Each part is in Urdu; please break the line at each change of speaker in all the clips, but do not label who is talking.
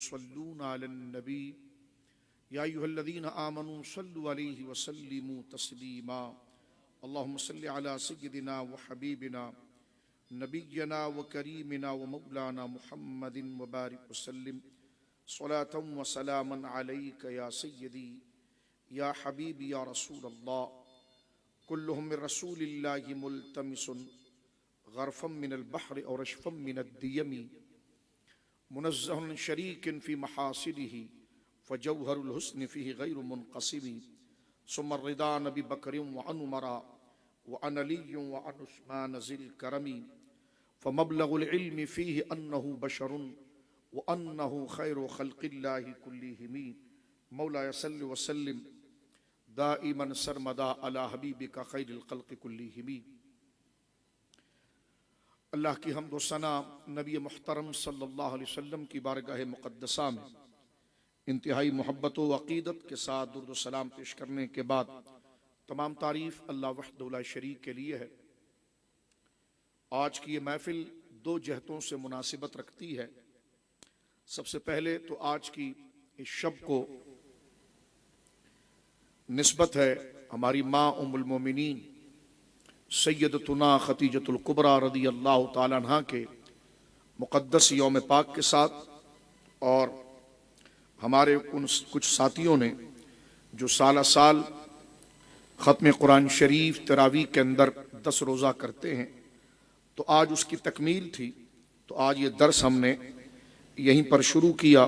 صلون علی النبی یا ایھا الذین آمنوا صلوا علیہ وسلموا تسلیما اللہم صل علی سیدنا وحبیبنا نبینا وکریمنا ومولانا محمد وبارک وسلم صلاۃ وسلاما علیک یا سیدی یا حبیبی یا رسول اللہ کلہم من رسول اللہ ملتمس غرفا من البحر او رشفا من الدیم منزہ شریک فی محاسنہ فجوہر الحسن فیہ غیر منقسم ثم الرضا نبی بکر وعن عمر وعن علی وعن عثمان ذی الکرم فمبلغ العلم فیہ انہ بشر وانہ خیر خلق اللہ کلہم مولا صل وسلم دائما سرمدا علی حبیبک خیر الخلق کلہم۔ اللہ کی حمد و ثنا نبی محترم صلی اللہ علیہ وسلم کی بارگاہ مقدسہ میں انتہائی محبت و عقیدت کے ساتھ درود و سلام پیش کرنے کے بعد تمام تعریف اللہ وحدہ لا شریک کے لیے ہے۔ آج کی یہ محفل دو جہتوں سے مناسبت رکھتی ہے۔ سب سے پہلے تو آج کی اس شب کو نسبت ہے ہماری ماں ام المومنین سیدتنا خدیجۃ الکبریٰ رضی اللہ تعالیٰ عنہ کے مقدس یوم پاک کے ساتھ، اور ہمارے ان کچھ ساتھیوں نے جو سالہ سال ختم قرآن شریف تراویح کے اندر 10 روزہ کرتے ہیں، تو آج اس کی تکمیل تھی، تو آج یہ درس ہم نے یہیں پر شروع کیا۔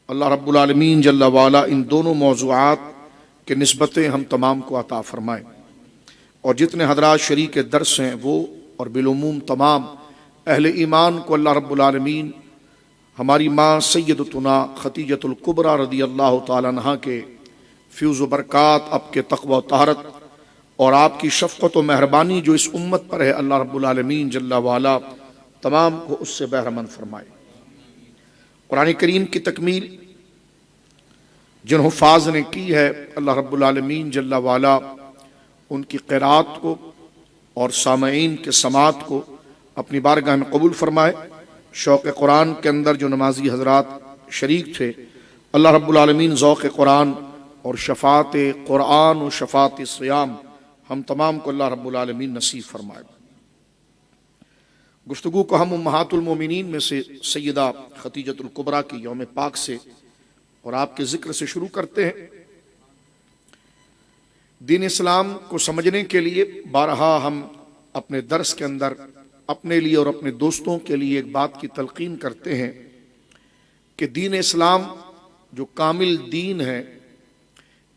اللہ رب العالمین جل وعلا ان دونوں موضوعات کے نسبتیں ہم تمام کو عطا فرمائے، اور جتنے حضرات شریک درس ہیں وہ اور بالعموم تمام اہل ایمان کو اللہ رب العالمین ہماری ماں سیدتنا خدیجۃ الکبریٰ رضی اللہ تعالیٰ عنہ کے فیض و برکات، آپ کے تقوی و طہارت اور آپ کی شفقت و مہربانی جو اس امت پر ہے، اللہ رب العالمین جل وعلا تمام کو اس سے بہرمند فرمائے۔ قرآن کریم کی تکمیل جن حفاظ نے کی ہے، اللہ رب العالمین جل وعلا ان کی قرات کو اور سامعین کے سماعت کو اپنی بارگاہ میں قبول فرمائے۔ شوق قرآن کے اندر جو نمازی حضرات شریک تھے، اللہ رب العالمین ذوق قرآن اور شفاعت قرآن و شفاعت صیام ہم تمام کو اللہ رب العالمین نصیب فرمائے۔ گفتگو کو ہم امہات المومنین میں سے سیدہ خدیجۃ الکبریٰ کی یوم پاک سے اور آپ کے ذکر سے شروع کرتے ہیں۔ دین اسلام کو سمجھنے کے لیے بارہا ہم اپنے درس کے اندر اپنے لیے اور اپنے دوستوں کے لیے ایک بات کی تلقین کرتے ہیں کہ دین اسلام جو کامل دین ہے،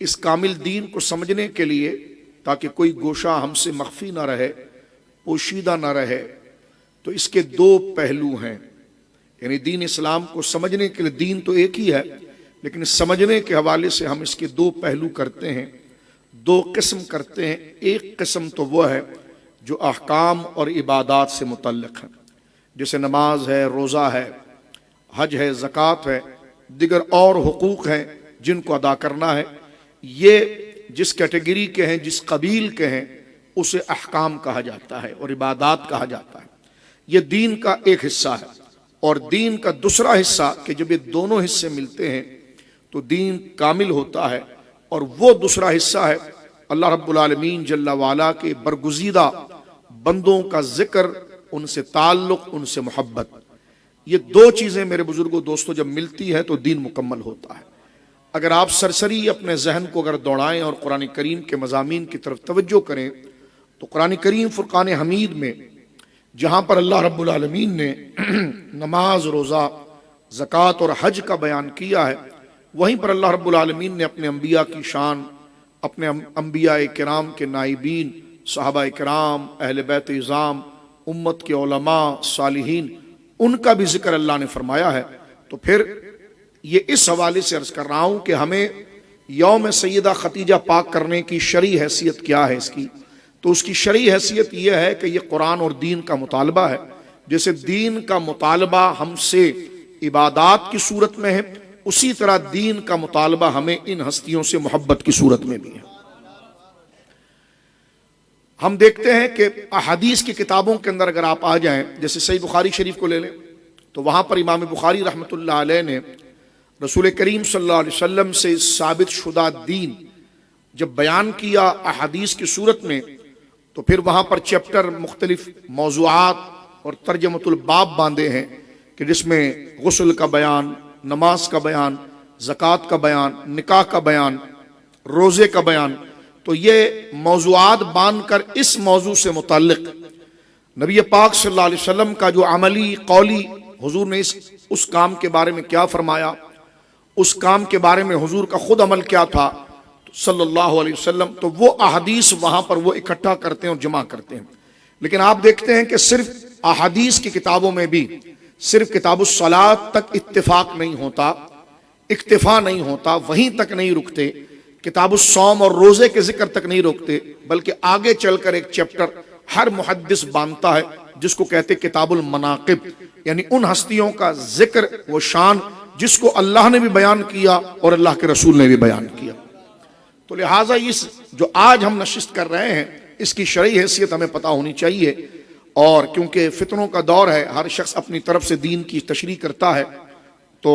اس کامل دین کو سمجھنے کے لیے تاکہ کوئی گوشہ ہم سے مخفی نہ رہے، پوشیدہ نہ رہے، تو اس کے دو پہلو ہیں۔ یعنی دین اسلام کو سمجھنے کے لیے دین تو ایک ہی ہے، لیکن سمجھنے کے حوالے سے ہم اس کے دو پہلو کرتے ہیں، دو قسم کرتے ہیں۔ ایک قسم تو وہ ہے جو احکام اور عبادات سے متعلق ہے، جیسے نماز ہے، روزہ ہے، حج ہے، زکوٰۃ ہے، دیگر اور حقوق ہیں جن کو ادا کرنا ہے۔ یہ جس کیٹیگری کے ہیں، جس قبیل کے ہیں، اسے احکام کہا جاتا ہے اور عبادات کہا جاتا ہے۔ یہ دین کا ایک حصہ ہے، اور دین کا دوسرا حصہ کہ جب یہ دونوں حصے ملتے ہیں تو دین کامل ہوتا ہے، اور وہ دوسرا حصہ ہے اللہ رب العالمین جل وعلا کے برگزیدہ بندوں کا ذکر، ان سے تعلق، ان سے محبت۔ یہ دو چیزیں میرے بزرگوں دوستوں جب ملتی ہے تو دین مکمل ہوتا ہے۔ اگر آپ سرسری اپنے ذہن کو اگر دوڑائیں اور قرآن کریم کے مضامین کی طرف توجہ کریں تو قرآن کریم فرقان حمید میں جہاں پر اللہ رب العالمین نے نماز، روزہ، زکوٰۃ اور حج کا بیان کیا ہے، وہیں پر اللہ رب العالمین نے اپنے انبیاء کی شان، اپنے انبیاء کرام کے نائبین، صحابہ کرام، اہل بیت اعظام، امت کے علماء، صالحین، ان کا بھی ذکر اللہ نے فرمایا ہے۔ تو پھر یہ اس حوالے سے عرض کر رہا ہوں کہ ہمیں یوم سیدہ خدیجہ پاک کرنے کی شرعی حیثیت کیا ہے اس کی، تو اس کی شرعی حیثیت یہ ہے کہ یہ قرآن اور دین کا مطالبہ ہے۔ جیسے دین کا مطالبہ ہم سے عبادات کی صورت میں ہے، اسی طرح دین کا مطالبہ ہمیں ان ہستیوں سے محبت کی صورت میں بھی ہے۔ ہم دیکھتے ہیں کہ احادیث کی کتابوں کے اندر اگر آپ آ جائیں، جیسے صحیح بخاری شریف کو لے لیں تو وہاں پر امام بخاری رحمۃ اللہ علیہ نے رسول کریم صلی اللہ علیہ وسلم سے ثابت شدہ دین جب بیان کیا احادیث کی صورت میں، تو پھر وہاں پر چیپٹر مختلف موضوعات اور ترجمۃ الباب باندھے ہیں کہ جس میں غسل کا بیان، نماز کا بیان، زکوٰۃ کا بیان، نکاح کا بیان، روزے کا بیان. تو یہ موضوعات باندھ کر اس موضوع سے متعلق نبی پاک صلی اللہ علیہ وسلم کا جو عملی قولی حضور نے اس کام کے بارے میں کیا فرمایا، اس کام کے بارے میں حضور کا خود عمل کیا تھا صلی اللہ علیہ وسلم، تو وہ احادیث وہاں پر وہ اکٹھا کرتے ہیں اور جمع کرتے ہیں. لیکن آپ دیکھتے ہیں کہ صرف احادیث کی کتابوں میں بھی صرف کتاب الصلاۃ تک اتفاق نہیں ہوتا، اکتفا نہیں ہوتا، وہیں تک نہیں رکتے، کتاب الصوم اور روزے کے ذکر تک نہیں روکتے، بلکہ آگے چل کر ایک چیپٹر ہر محدث باندھتا ہے جس کو کہتے کتاب المناقب، یعنی ان ہستیوں کا ذکر و شان جس کو اللہ نے بھی بیان کیا اور اللہ کے رسول نے بھی بیان کیا. تو لہٰذا اس جو آج ہم نشست کر رہے ہیں اس کی شرعی حیثیت ہمیں پتہ ہونی چاہیے، اور کیونکہ فتنوں کا دور ہے، ہر شخص اپنی طرف سے دین کی تشریح کرتا ہے، تو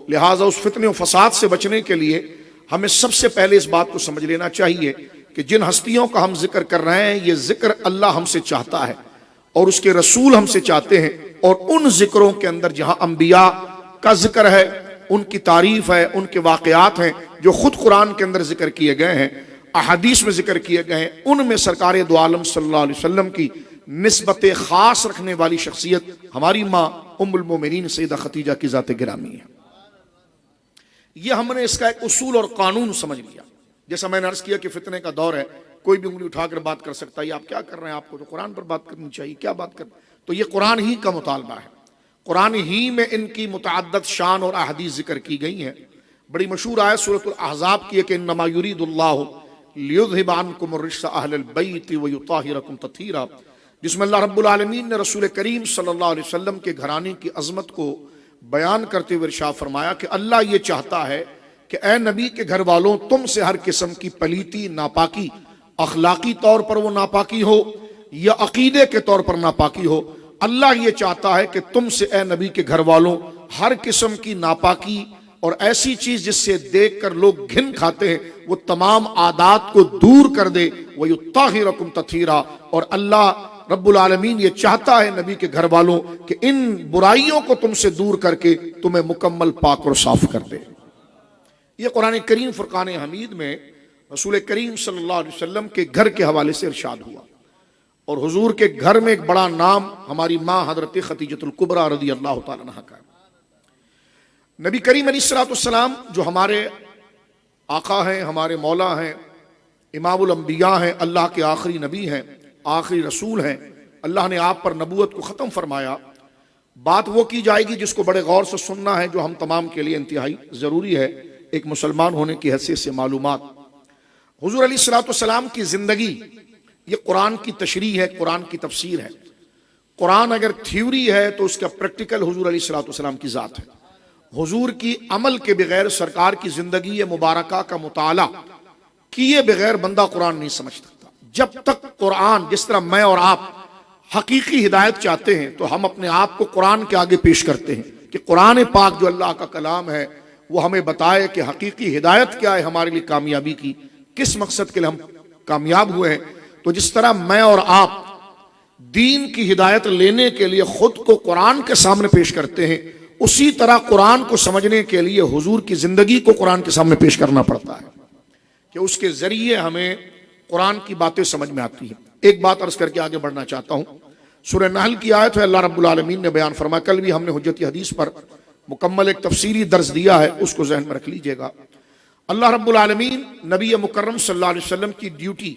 لہٰذا اس فتنے و فساد سے بچنے کے لیے ہمیں سب سے پہلے اس بات کو سمجھ لینا چاہیے کہ جن ہستیوں کا ہم ذکر کر رہے ہیں یہ ذکر اللہ ہم سے چاہتا ہے اور اس کے رسول ہم سے چاہتے ہیں، اور ان ذکروں کے اندر جہاں انبیاء کا ذکر ہے، ان کی تعریف ہے، ان کے واقعات ہیں جو خود قرآن کے اندر ذکر کیے گئے ہیں، احادیث میں ذکر کیے گئے ہیں، ان میں سرکار دو عالم صلی اللہ علیہ وسلم کی نسبت خاص رکھنے والی شخصیت ہماری ماں ام المومنین سیدہ خدیجہ کی ذات گرامی ہے. یہ ہم نے اس کا ایک اصول اور قانون سمجھ لیا. جیسا میں نے عرض کیا کہ فتنے کا دور ہے، کوئی بھی انگلی اٹھا کر بات کر سکتا ہے، یہ آپ کیا کر رہے ہیں، آپ کو تو قرآن پر بات کرنی چاہیے، کیا بات کر. تو یہ قرآن ہی کا مطالبہ ہے، قرآن ہی میں ان کی متعدد شان اور احادیث ذکر کی گئی ہیں. بڑی مشہور آیت سورۃ الاحزاب کی ہے کہ انما یرید اللہ لیذھب عنکم الرجس اہل البیت ویطہرکم تطہیرا، جس میں اللہ رب العالمین نے رسول کریم صلی اللہ علیہ وسلم کے گھرانے کی عظمت کو بیان کرتے ہوئے ارشاد فرمایا کہ اللہ یہ چاہتا ہے کہ اے نبی کے گھر والوں تم سے ہر قسم کی پلیتی، ناپاکی، اخلاقی طور پر وہ ناپاکی ہو یا عقیدے کے طور پر ناپاکی ہو، اللہ یہ چاہتا ہے کہ تم سے اے نبی کے گھر والوں ہر قسم کی ناپاکی اور ایسی چیز جس سے دیکھ کر لوگ گھن کھاتے ہیں وہ تمام عادات کو دور کر دے. وَيُطَّهِرَكُمْ تَطْهِيرًا، اور اللہ رب العالمین یہ چاہتا ہے نبی کے گھر والوں کہ ان برائیوں کو تم سے دور کر کے تمہیں مکمل پاک اور صاف کر دے. یہ قرآن کریم فرقان حمید میں رسول کریم صلی اللہ علیہ وسلم کے گھر کے حوالے سے ارشاد ہوا، اور حضور کے گھر میں ایک بڑا نام ہماری ماں حضرت خدیجۃ الکبریٰ رضی اللہ تعالیٰ عنہا کا. نبی کریم علیہ الصلوۃ والسلام جو ہمارے آقا ہیں، ہمارے مولا ہیں، امام الانبیاء ہیں، اللہ کے آخری نبی ہیں، آخری رسول ہیں، اللہ نے آپ پر نبوت کو ختم فرمایا. بات وہ کی جائے گی جس کو بڑے غور سے سننا ہے، جو ہم تمام کے لیے انتہائی ضروری ہے ایک مسلمان ہونے کی حیثیت سے معلومات. حضور علیہ الصلوۃ والسلام کی زندگی یہ قرآن کی تشریح ہے، قرآن کی تفسیر ہے. قرآن اگر تھیوری ہے تو اس کا پریکٹیکل حضور علیہ الصلوۃ والسلام کی ذات ہے. حضور کی عمل کے بغیر، سرکار کی زندگی مبارکہ کا مطالعہ کیے بغیر بندہ قرآن نہیں سمجھ سکتا. جب تک قرآن، جس طرح میں اور آپ حقیقی ہدایت چاہتے ہیں تو ہم اپنے آپ کو قرآن کے آگے پیش کرتے ہیں کہ قرآن پاک جو اللہ کا کلام ہے وہ ہمیں بتائے کہ حقیقی ہدایت کیا ہے ہمارے لیے کامیابی کی، کس مقصد کے لیے ہم کامیاب ہوئے ہیں. تو جس طرح میں اور آپ دین کی ہدایت لینے کے لیے خود کو قرآن کے سامنے پیش کرتے ہیں، اسی طرح قرآن کو سمجھنے کے لیے حضور کی زندگی کو قرآن کے سامنے پیش کرنا پڑتا ہے کہ اس کے ذریعے ہمیں قرآن کی باتیں سمجھ میں آتی ہیں. ایک بات عرض کر کے آگے بڑھنا چاہتا ہوں. سورہ نحل کی آیت ہے، اللہ رب العالمین نے بیان فرمایا، کل بھی ہم نے حجت حدیث پر مکمل ایک تفسیری درس دیا ہے، اس کو ذہن میں رکھ لیجئے گا. اللہ رب العالمین نبی مکرم صلی اللہ علیہ وسلم کی ڈیوٹی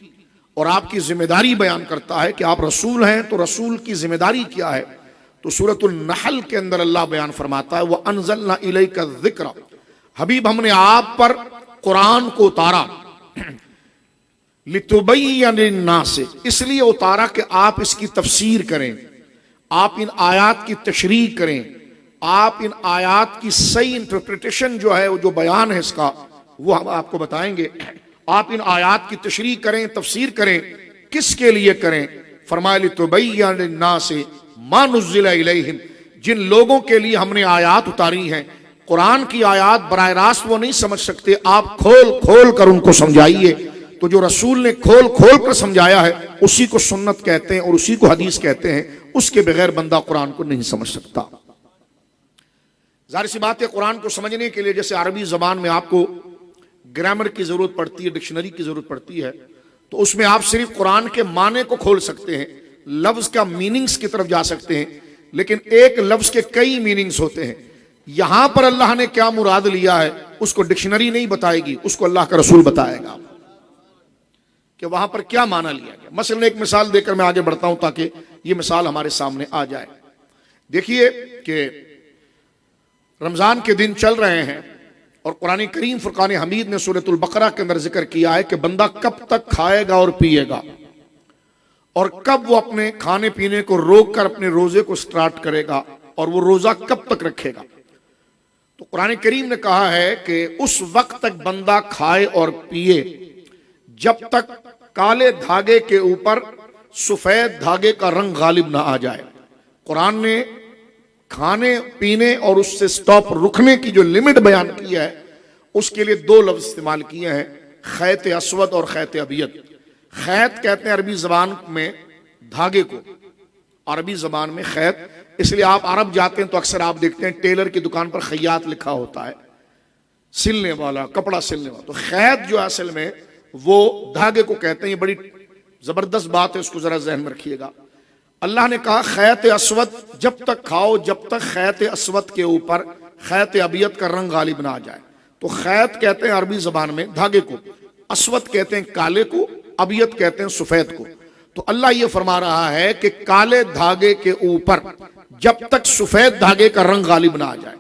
اور آپ کی ذمہ داری بیان کرتا ہے کہ آپ رسول ہیں، تو رسول کی ذمہ داری کیا ہے. تو سورۃ النحل کے اندر اللہ بیان فرماتا ہے وَأَنزَلْنَا إِلَيْكَ الذِّكْرَ، حبیب ہم نے آپ پر قرآن کو اتارا، لِتُبَيِّنَ لِلنَّاسِ، اس لیے اتارا کہ آپ اس کی تفسیر کریں، آپ ان آیات کی تشریح کریں، آپ ان آیات کی صحیح انٹرپریٹیشن جو ہے، جو بیان ہے اس کا، وہ ہم آپ کو بتائیں گے. آپ ان آیات کی تشریح کریں، تفسیر کریں. کس کے لیے کریں؟ فرمایا لِتُبَيِّنَ لِلنَّاسِ مَا نُزِّلَ إِلَيْهِمْ، جن لوگوں کے لیے ہم نے آیات اتاری ہیں، قرآن کی آیات براہ راست وہ نہیں سمجھ سکتے، آپ کھول کھول کر ان کو سمجھائیے۔ تو جو رسول نے کھول کھول کر سمجھایا ہے اسی کو سنت کہتے ہیں اور اسی کو حدیث کہتے ہیں، اس کے بغیر بندہ قرآن کو نہیں سمجھ سکتا۔ ظاہر سی بات ہے، قرآن کو سمجھنے کے لیے جیسے عربی زبان میں آپ کو گرامر کی ضرورت پڑتی ہے، ڈکشنری کی ضرورت پڑتی ہے، تو اس میں آپ صرف قرآن کے معنی کو کھول سکتے ہیں، لفظ کا میننگز کی طرف جا سکتے ہیں، لیکن ایک لفظ کے کئی میننگز ہوتے ہیں۔ یہاں پر اللہ نے کیا مراد لیا ہے اس کو ڈکشنری نہیں بتائے گی، اس کو اللہ کا رسول بتائے گا کہ وہاں پر کیا معنی لیا گیا۔ مثلا ایک مثال دے کر میں آگے بڑھتا ہوں تاکہ یہ مثال ہمارے سامنے آ جائے۔ دیکھیے کہ رمضان کے دن چل رہے ہیں اور قرآن کریم فرقان حمید نے سورۃ البقرہ کے اندر ذکر کیا ہے کہ بندہ کب تک کھائے گا اور پیے گا، اور کب وہ اپنے کھانے پینے کو روک کر اپنے روزے کو سٹارٹ کرے گا، اور وہ روزہ کب تک رکھے گا۔ تو قرآن کریم نے کہا ہے کہ اس وقت تک بندہ کھائے اور پیے جب تک کالے دھاگے کے اوپر سفید دھاگے کا رنگ غالب نہ آ جائے۔ قرآن نے کھانے پینے اور اس سے سٹاپ رکنے کی جو لمٹ بیان کی ہے اس کے لیے دو لفظ استعمال کیے ہیں، خیط اسود اور خیط ابیض۔ خیط کہتے ہیں عربی زبان میں دھاگے کو، عربی زبان میں خیط، اس لیے آپ عرب جاتے ہیں تو اکثر آپ دیکھتے ہیں ٹیلر کی دکان پر خیاط لکھا ہوتا ہے، سلنے والا، کپڑا سلنے والا۔ تو خیط جو اصل میں وہ دھاگے کو کہتے ہیں۔ یہ بڑی زبردست بات ہے، اس کو ذرا ذہن میں رکھیے گا۔ اللہ نے کہا خیط اسود جب تک کھاؤ جب تک خیط اسود کے اوپر خیط ابیض کا رنگ غالب نہ آ جائے۔ تو خیط کہتے ہیں عربی زبان میں دھاگے کو، اسود کہتے ہیں کالے کو، ابیض کہتے ہیں سفید کو۔ تو اللہ یہ فرما رہا ہے کہ کالے دھاگے کے اوپر جب تک سفید دھاگے کا رنگ غالب نہ آ جائے۔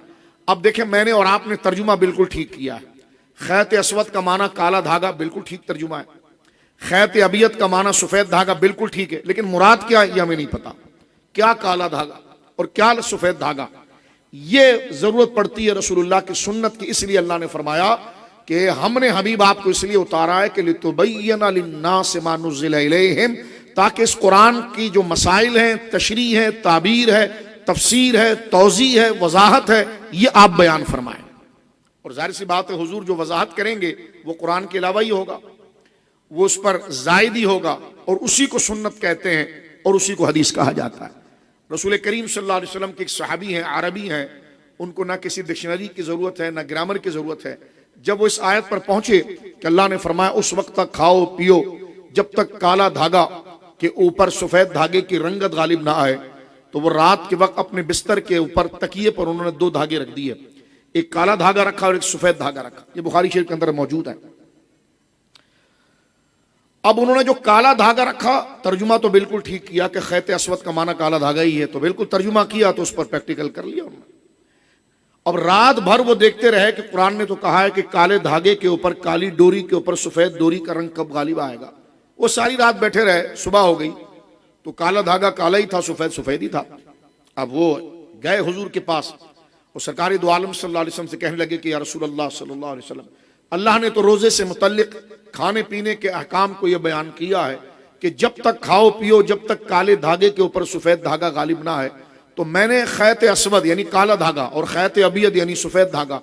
اب دیکھیں میں نے اور آپ نے ترجمہ بالکل ٹھیک کیا ہے۔ خیط اسود کا معنی کالا دھاگا، بالکل ٹھیک ترجمہ ہے۔ خیط ابیض کا معنی سفید دھاگا، بالکل ٹھیک ہے، لیکن مراد کیا یہ ہمیں نہیں پتا، کیا کالا دھاگا اور کیا سفید دھاگا۔ یہ ضرورت پڑتی ہے رسول اللہ کی سنت کی، اس لیے اللہ نے فرمایا کہ ہم نے حبیب آپ کو اس لیے اتارا ہے کہ لِتُبَيِّنَ لِلنَّاسِ مَا نُزِّلَ إِلَيْهِمْ، تاکہ اس قرآن کی جو مسائل ہیں، تشریح ہے، تعبیر ہے، تفسیر ہے، توضیح ہے، وضاحت ہے، یہ آپ بیان فرمائیں۔ اور ظاہر سی بات ہے حضور جو وضاحت کریں گے وہ قرآن کے علاوہ ہی ہوگا، وہ اس پر زائد ہی ہوگا، اور اسی کو سنت کہتے ہیں اور اسی کو حدیث کہا جاتا ہے۔ رسول کریم صلی اللہ علیہ وسلم کے ایک صحابی ہیں، عربی ہیں، ان کو نہ کسی ڈکشنری کی ضرورت ہے نہ گرامر کی ضرورت ہے۔ جب وہ اس آیت پر پہنچے کہ اللہ نے فرمایا اس وقت تک کھاؤ پیو جب تک کالا دھاگا کے اوپر سفید دھاگے کی رنگت غالب نہ آئے، تو وہ رات کے وقت اپنے بستر کے اوپر تکیے پر انہوں نے دو دھاگے رکھ دیے، ایک کالا دھاگا رکھا اور ایک سفید دھاگا رکھا۔ یہ بخاری شریف کے اندر موجود ہے۔ اب انہوں نے جو کالا دھاگا رکھا، ترجمہ تو بالکل ٹھیک کیا کہ خیط اسود کا معنی کالا دھاگا ہی ہے، تو بالکل ترجمہ کیا تو اس پر پریکٹیکل کر لیا انہوں نے۔ اب رات بھر وہ دیکھتے رہے کہ قرآن نے تو کہا ہے کہ کالے دھاگے کے اوپر، کالی ڈوری کے اوپر سفید ڈوری کا رنگ کب غالب آئے گا۔ وہ ساری رات بیٹھے رہے، صبح ہو گئی تو کالا دھاگا کالا ہی تھا، سفید سفید ہی تھا۔ اب وہ گئے حضور کے پاس اور سرکار دو عالم صلی اللہ علیہ وسلم سے کہنے لگے کہ یا رسول اللہ صلی اللہ علیہ وسلم، اللہ نے تو روزے سے متعلق کھانے پینے کے احکام کو یہ بیان کیا ہے کہ جب تک کھاؤ پیو جب تک کالے دھاگے کے اوپر سفید دھاگا غالب نہ آئے۔ تو میں نے خیط اسود یعنی کالا دھاگا اور خیط ابیض یعنی سفید دھاگا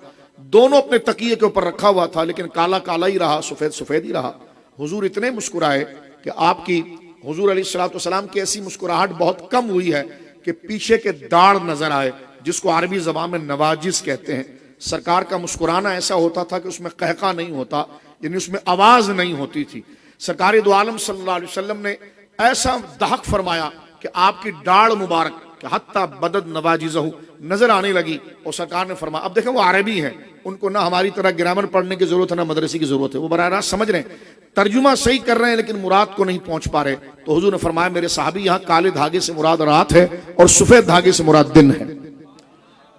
دونوں اپنے تکیے کے اوپر رکھا ہوا تھا، لیکن کالا کالا ہی رہا، سفید سفید ہی رہا۔ حضور اتنے مسکرائے کہ آپ کی حضور علیہ الصلوۃ والسلام کی ایسی مسکراہٹ بہت کم ہوئی ہے کہ پیچھے کے داڑھ نظر آئے، جس کو عربی زبان میں نواجس کہتے ہیں۔ سرکار کا مسکرانا ایسا ہوتا تھا کہ اس میں قہقہ نہیں ہوتا، یعنی اس میں آواز نہیں ہوتی تھی۔ سرکار دو عالم صلی اللہ علیہ وسلم نے ایسا ضحک فرمایا کہ آپ کی داڑھ مبارک کہ حتیٰ بدد نواجزہ نظر آنے لگی، اور سرکار نے فرمایا، اب دیکھیں وہ عربی ہیں، ان کو نہ ہماری طرح گرامر پڑھنے کی ضرورت ہے نہ مدرسے کی ضرورت ہے، وہ براہ راست سمجھ رہے ہیں، ترجمہ صحیح کر رہے ہیں لیکن مراد کو نہیں پہنچ پا رہے۔ تو حضور نے فرمایا میرے صحابی یہاں کالے دھاگے سے مراد رات ہے اور سفید دھاگے سے مراد دن ہے۔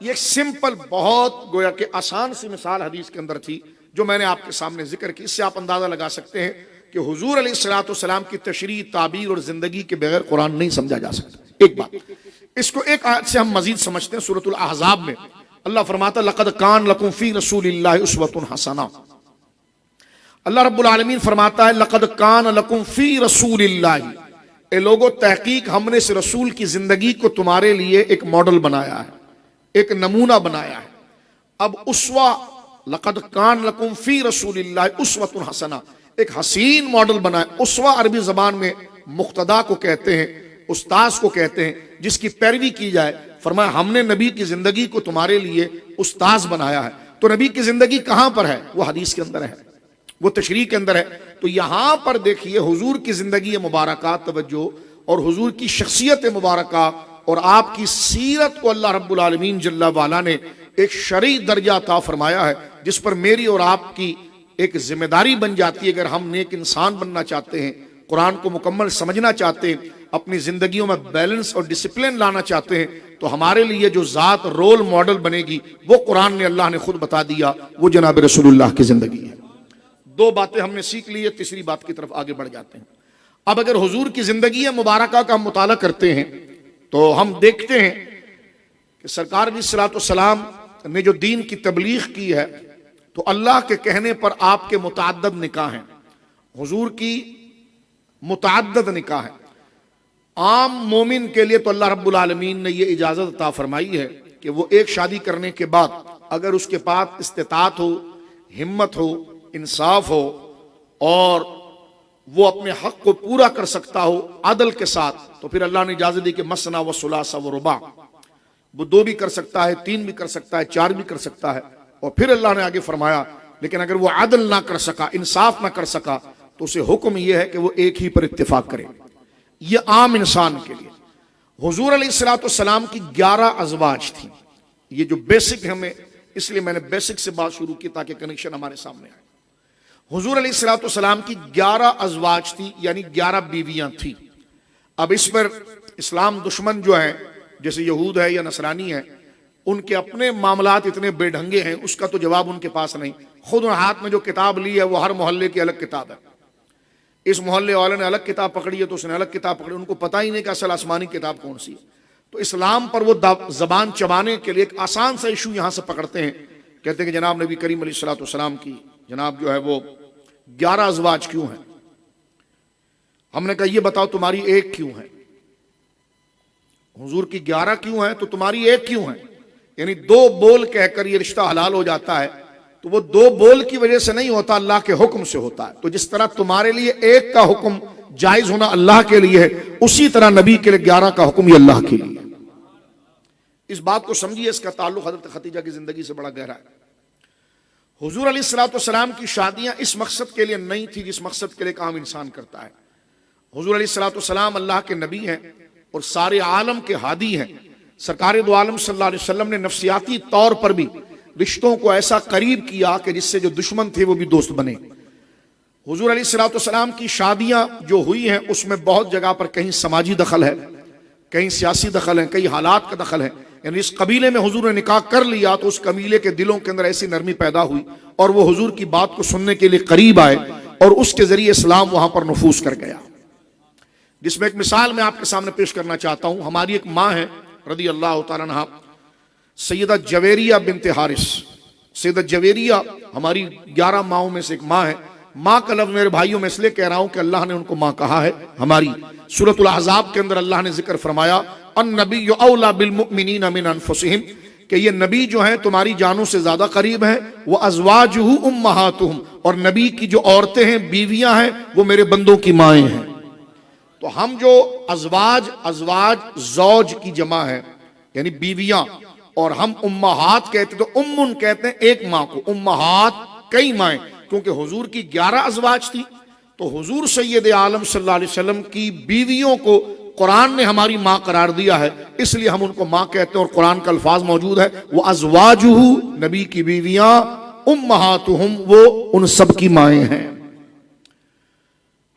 یہ ایک سمپل بہت گویا کہ آسان سی مثال حدیث کے اندر تھی جو میں نے آپ کے سامنے ذکر کی۔ اس سے آپ اندازہ لگا سکتے ہیں کہ حضور علیہ الصلوۃ والسلام کی تشریح، تعبیر اور زندگی کے بغیر قرآن نہیں سمجھا جا سکتا۔ ایک بات اس کو ایک آیت سے ہم مزید سمجھتے ہیں۔ سورۃ الاحزاب میں اللہ فرماتا لقد کان لکم فی رسول اللہ اسوۃ حسنہ۔ اللہ رب العالمین فرماتا ہے لقد کان لکم فی رسول اللہ، اے لوگو تحقیق ہم نے اس رسول کی زندگی کو تمہارے لیے ایک ماڈل بنایا ہے، ایک نمونہ بنایا ہے۔ اب اسوہ، لقد کان لکم فی رسول اللہ اسوۃ حسنہ، ایک حسین ماڈل بنایا۔ اسوہ عربی زبان میں مقتدا کو کہتے ہیں، استاذ کو کہتے ہیں، جس کی پیروی کی جائے۔ فرمایا ہم نے نبی کی زندگی کو تمہارے لیے استاذ بنایا ہے۔ تو نبی کی زندگی کہاں پر ہے؟ وہ حدیث کے اندر ہے، وہ تشریح کے اندر ہے۔ تو یہاں پر دیکھیے حضور کی زندگی مبارکہ، توجہ، اور حضور کی شخصیت مبارکہ اور آپ کی سیرت کو اللہ رب العالمین جل وعلا نے ایک شرعی درجہ عطا فرمایا ہے، جس پر میری اور آپ کی ایک ذمہ داری بن جاتی ہے۔ اگر ہم نیک انسان بننا چاہتے ہیں، قرآن کو مکمل سمجھنا چاہتے ہیں، اپنی زندگیوں میں بیلنس اور ڈسپلن لانا چاہتے ہیں، تو ہمارے لیے جو ذات رول ماڈل بنے گی وہ قرآن نے، اللہ نے خود بتا دیا، وہ جناب رسول اللہ کی زندگی ہے۔ دو باتیں ہم نے سیکھ لی ہے، تیسری بات کی طرف آگے بڑھ جاتے ہیں۔ اب اگر حضور کی زندگی مبارکہ کا ہم مطالعہ کرتے ہیں تو ہم دیکھتے ہیں کہ سرکار علیہ الصلوۃ والسلام نے جو دین کی تبلیغ کی ہے، تو اللہ کے کہنے پر آپ کے متعدد نکاح ہیں، حضور کی متعدد نکاح ہیں۔ عام مومن کے لیے تو اللہ رب العالمین نے یہ اجازت عطا فرمائی ہے کہ وہ ایک شادی کرنے کے بعد اگر اس کے پاس استطاعت ہو، ہمت ہو، انصاف ہو اور وہ اپنے حق کو پورا کر سکتا ہو عدل کے ساتھ، تو پھر اللہ نے اجازت دی کہ مثنی و ثلاث و رباع، وہ 2 بھی کر سکتا ہے، 3 بھی کر سکتا ہے، 4 بھی کر سکتا ہے۔ اور پھر اللہ نے آگے فرمایا لیکن اگر وہ عدل نہ کر سکا، انصاف نہ کر سکا، تو اسے حکم یہ ہے کہ وہ ایک ہی پر اتفاق کرے۔ یہ عام انسان کے لیے۔ حضور علیہ الصلوۃ والسلام کی 11 ازواج تھیں۔ یہ جو بیسک ہمیں، اس لیے میں نے بیسک سے بات شروع کی تاکہ کنیکشن ہمارے سامنے آئے۔ حضور علیہ الصلوۃ والسلام کی 11 ازواج تھی، یعنی 11 بیویاں تھیں۔ اب اس پر اسلام دشمن جو ہیں، جیسے یہود ہے یا نصرانی ہے، ان کے اپنے معاملات اتنے بے ڈھنگے ہیں، اس کا تو جواب ان کے پاس نہیں۔ خود ہاتھ میں جو کتاب لی ہے وہ ہر محلے کی الگ کتاب ہے۔ اس محلے والے نے الگ کتاب پکڑی ہے تو اس نے الگ کتاب پکڑی، ان کو پتہ ہی نہیں کہ اصل آسمانی کتاب کون سی ہے۔ تو اسلام پر وہ زبان چبانے کے لیے ایک آسان سا ایشو یہاں سے پکڑتے ہیں، کہتے ہیں کہ جناب نبی کریم علیہ الصلوۃ والسلام کی جناب جو ہے وہ 11 ازواج کیوں ہیں؟ ہم نے کہا یہ بتاؤ تمہاری ایک کیوں ہے؟ حضور کی 11 کیوں ہیں تو تمہاری ایک کیوں ہے؟ یعنی 2 بول کہہ کر یہ رشتہ حلال ہو جاتا ہے، تو وہ 2 بول کی وجہ سے نہیں ہوتا، اللہ کے حکم سے ہوتا ہے۔ تو جس طرح تمہارے لیے ایک کا حکم جائز ہونا اللہ کے لیے ہے، اسی طرح نبی کے لیے 11 کا حکم یہ اللہ کے لیے ہے۔ اس بات کو سمجھیے، اس کا تعلق حضرت خدیجہ کی زندگی سے بڑا گہرا ہے۔ حضور علیہ الصلوۃ والسلام کی شادیاں اس مقصد کے لیے نہیں تھی جس مقصد کے لیے کام انسان کرتا ہے۔ حضور علیہ الصلوۃ والسلام اللہ کے نبی ہیں اور سارے عالم کے ہادی ہیں۔ سرکار دو عالم صلی اللہ علیہ وسلم نے نفسیاتی طور پر بھی رشتوں کو ایسا قریب کیا کہ جس سے جو دشمن تھے وہ بھی دوست بنے۔ حضور علیہ الصلوۃ والسلام کی شادیاں جو ہوئی ہیں اس میں بہت جگہ پر کہیں سماجی دخل ہے، کہیں سیاسی دخل ہے، کئی حالات کا دخل ہے۔ یعنی اس قبیلے میں حضور نے نکاح کر لیا تو اس قبیلے کے دلوں کے اندر ایسی نرمی پیدا ہوئی اور وہ حضور کی بات کو سننے کے لیے قریب آئے اور اس کے ذریعے اسلام وہاں پر نفوذ کر گیا۔ جس میں ایک مثال میں آپ کے سامنے پیش کرنا چاہتا ہوں۔ ہماری ایک ماں ہے رضی اللہ تعالیٰ عنہا، سیدہ جویریہ بنت حارث۔ سیدہ جویریہ ہماری 11 ماؤں میں سے ایک ماں ہے۔ ماں کا لفظ میرے بھائیوں میں اس لیے کہہ رہا ہوں کہ اللہ نے ان کو ماں کہا ہے۔ ہماری سورۃ الاحزاب کے اندر اللہ نے ذکر فرمایا النبی اولی بالمؤمنین من انفسہم، کہ یہ نبی جو ہیں تمہاری جانوں سے زیادہ قریب ہیں۔ وازواجہ امہاتہم، اور نبی کی جو عورتیں ہیں، بیویاں ہیں، وہ میرے بندوں کی مائیں ہیں۔ تو ہم جو ازواج زوج کی جمع ہے یعنی بیویاں، اور ہم امہات کہتے تو امن کہتے ہیں ایک ماں کو، امہات کئی مائیں، کیونکہ حضور کی 11 ازواج تھی تو حضور سید عالم صلی اللہ علیہ وسلم کی بیویوں کو قرآن نے ہماری ماں قرار دیا ہے، اس لیے ہم ان کو ماں کہتے ہیں۔ اور قرآن کا الفاظ موجود ہے وہ ازواجہ، نبی کی بیویاں، امہاتہم، وہ ان سب کی مائیں ہیں۔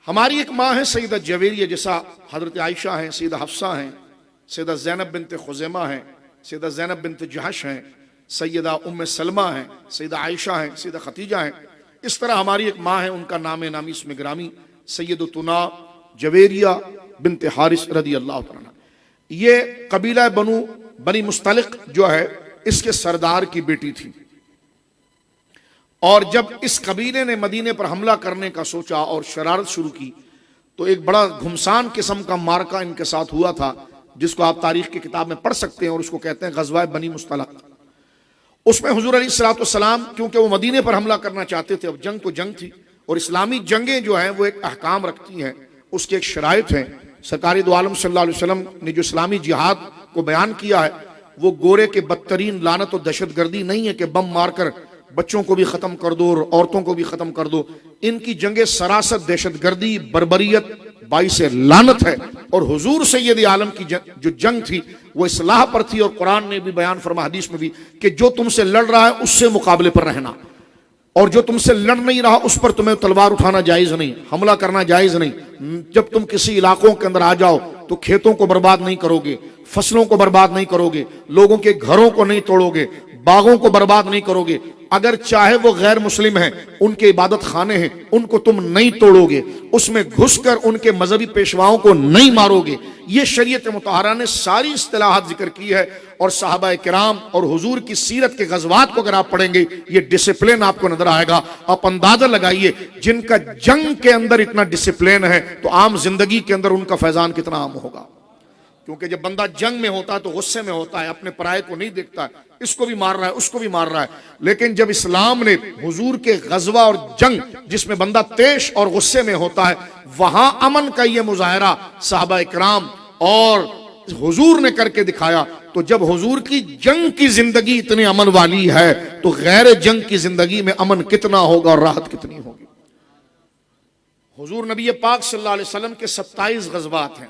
ہماری ایک ماں ہے سیدہ جویریہ، جیسا حضرت عائشہ ہیں، سیدہ حفصہ ہیں، سیدہ زینب بنت خزیمہ ہیں، سیدہ زینب بنت جہش ہیں، سیدہ ام سلمہ ہیں، سیدہ عائشہ ہیں، سیدہ خدیجہ ہیں۔ اس طرح ہماری ایک ماں ہے، ان کا نام نامی اسم گرامی سیدتنا جویریہ بنت حارث رضی اللہ عنہ۔ یہ قبیلہ بنی مستلق جو ہے اس کے سردار کی بیٹی تھی، اور جب اس قبیلے نے مدینے پر حملہ کرنے کا سوچا اور شرارت شروع کی تو ایک بڑا گھمسان قسم کا مارکا ان کے ساتھ ہوا تھا، جس کو آپ تاریخ کی کتاب میں پڑھ سکتے ہیں، اور اس کو کہتے ہیں غزوہ بنی مصطلق۔ اس میں حضور علیہ الصلوۃ والسلام کیونکہ وہ مدینے پر حملہ کرنا چاہتے تھے، اب جنگ تو جنگ تھی، اور اسلامی جنگیں جو ہیں وہ ایک احکام رکھتی ہیں، اس کے ایک شرائط ہیں۔ سرکار دو عالم صلی اللہ علیہ وسلم نے جو اسلامی جہاد کو بیان کیا ہے وہ گورے کے بدترین لعنت و دہشت گردی نہیں ہے کہ بم مار کر بچوں کو بھی ختم کر دو اور عورتوں کو بھی ختم کر دو۔ ان کی جنگیں سراسر دہشت گردی، بربریت، باعث لعنت ہے۔ اور حضور سید عالم کی جو جنگ تھی وہ اصلاح پر تھی، اور قرآن نے بھی بیان فرما، حدیث میں بھی، کہ جو تم سے لڑ رہا ہے اس سے مقابلے پر رہنا، اور جو تم سے لڑ نہیں رہا اس پر تمہیں تلوار اٹھانا جائز نہیں، حملہ کرنا جائز نہیں۔ جب تم کسی علاقوں کے اندر آ جاؤ تو کھیتوں کو برباد نہیں کرو گے، فصلوں کو برباد نہیں کرو گے، لوگوں کے گھروں کو نہیں توڑو گے، باغوں کو برباد نہیں کرو گے، اگر چاہے وہ غیر مسلم ہیں، ان کے عبادت خانے ہیں، ان کو تم نہیں توڑو گے، اس میں گھس کر ان کے مذہبی پیشواؤں کو نہیں مارو گے۔ یہ شریعت مطہرہ نے ساری اصطلاحات ذکر کی ہے، اور صحابہ کرام اور حضور کی سیرت کے غزوات کو اگر آپ پڑھیں گے یہ ڈسپلن آپ کو نظر آئے گا۔ آپ اندازہ لگائیے جن کا جنگ کے اندر اتنا ڈسپلن ہے تو عام زندگی کے اندر ان کا فیضان کتنا عام ہوگا، کیونکہ جب بندہ جنگ میں ہوتا ہے تو غصے میں ہوتا ہے، اپنے پرائے کو نہیں دیکھتا ہے، اس کو بھی مار رہا ہے، اس کو بھی مار رہا ہے۔ لیکن جب اسلام نے حضور کے غزوہ اور جنگ جس میں بندہ تیش اور غصے میں ہوتا ہے، وہاں امن کا یہ مظاہرہ صحابہ کرام اور حضور نے کر کے دکھایا، تو جب حضور کی جنگ کی زندگی اتنی امن والی ہے تو غیر جنگ کی زندگی میں امن کتنا ہوگا اور راحت کتنی ہوگی۔ حضور نبی پاک صلی اللہ علیہ وسلم کے 27 غزوات ہیں،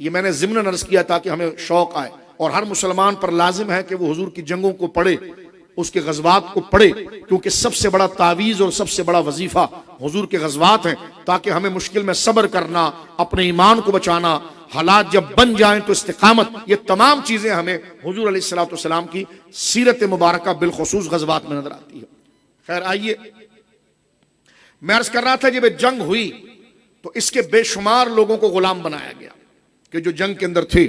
یہ میں نے ضمن عرض کیا تاکہ ہمیں شوق آئے، اور ہر مسلمان پر لازم ہے کہ وہ حضور کی جنگوں کو پڑھے، اس کے غزوات کو پڑھے، کیونکہ سب سے بڑا تعویذ اور سب سے بڑا وظیفہ حضور کے غزوات ہیں، تاکہ ہمیں مشکل میں صبر کرنا، اپنے ایمان کو بچانا، حالات جب بن جائیں تو استقامت، یہ تمام چیزیں ہمیں حضور علیہ الصلوۃ والسلام کی سیرت مبارکہ بالخصوص غزوات میں نظر آتی ہے۔ خیر آئیے، میں عرض کر رہا تھا جب جنگ ہوئی تو اس کے بے شمار لوگوں کو غلام بنایا گیا کہ جو جنگ کے اندر تھے،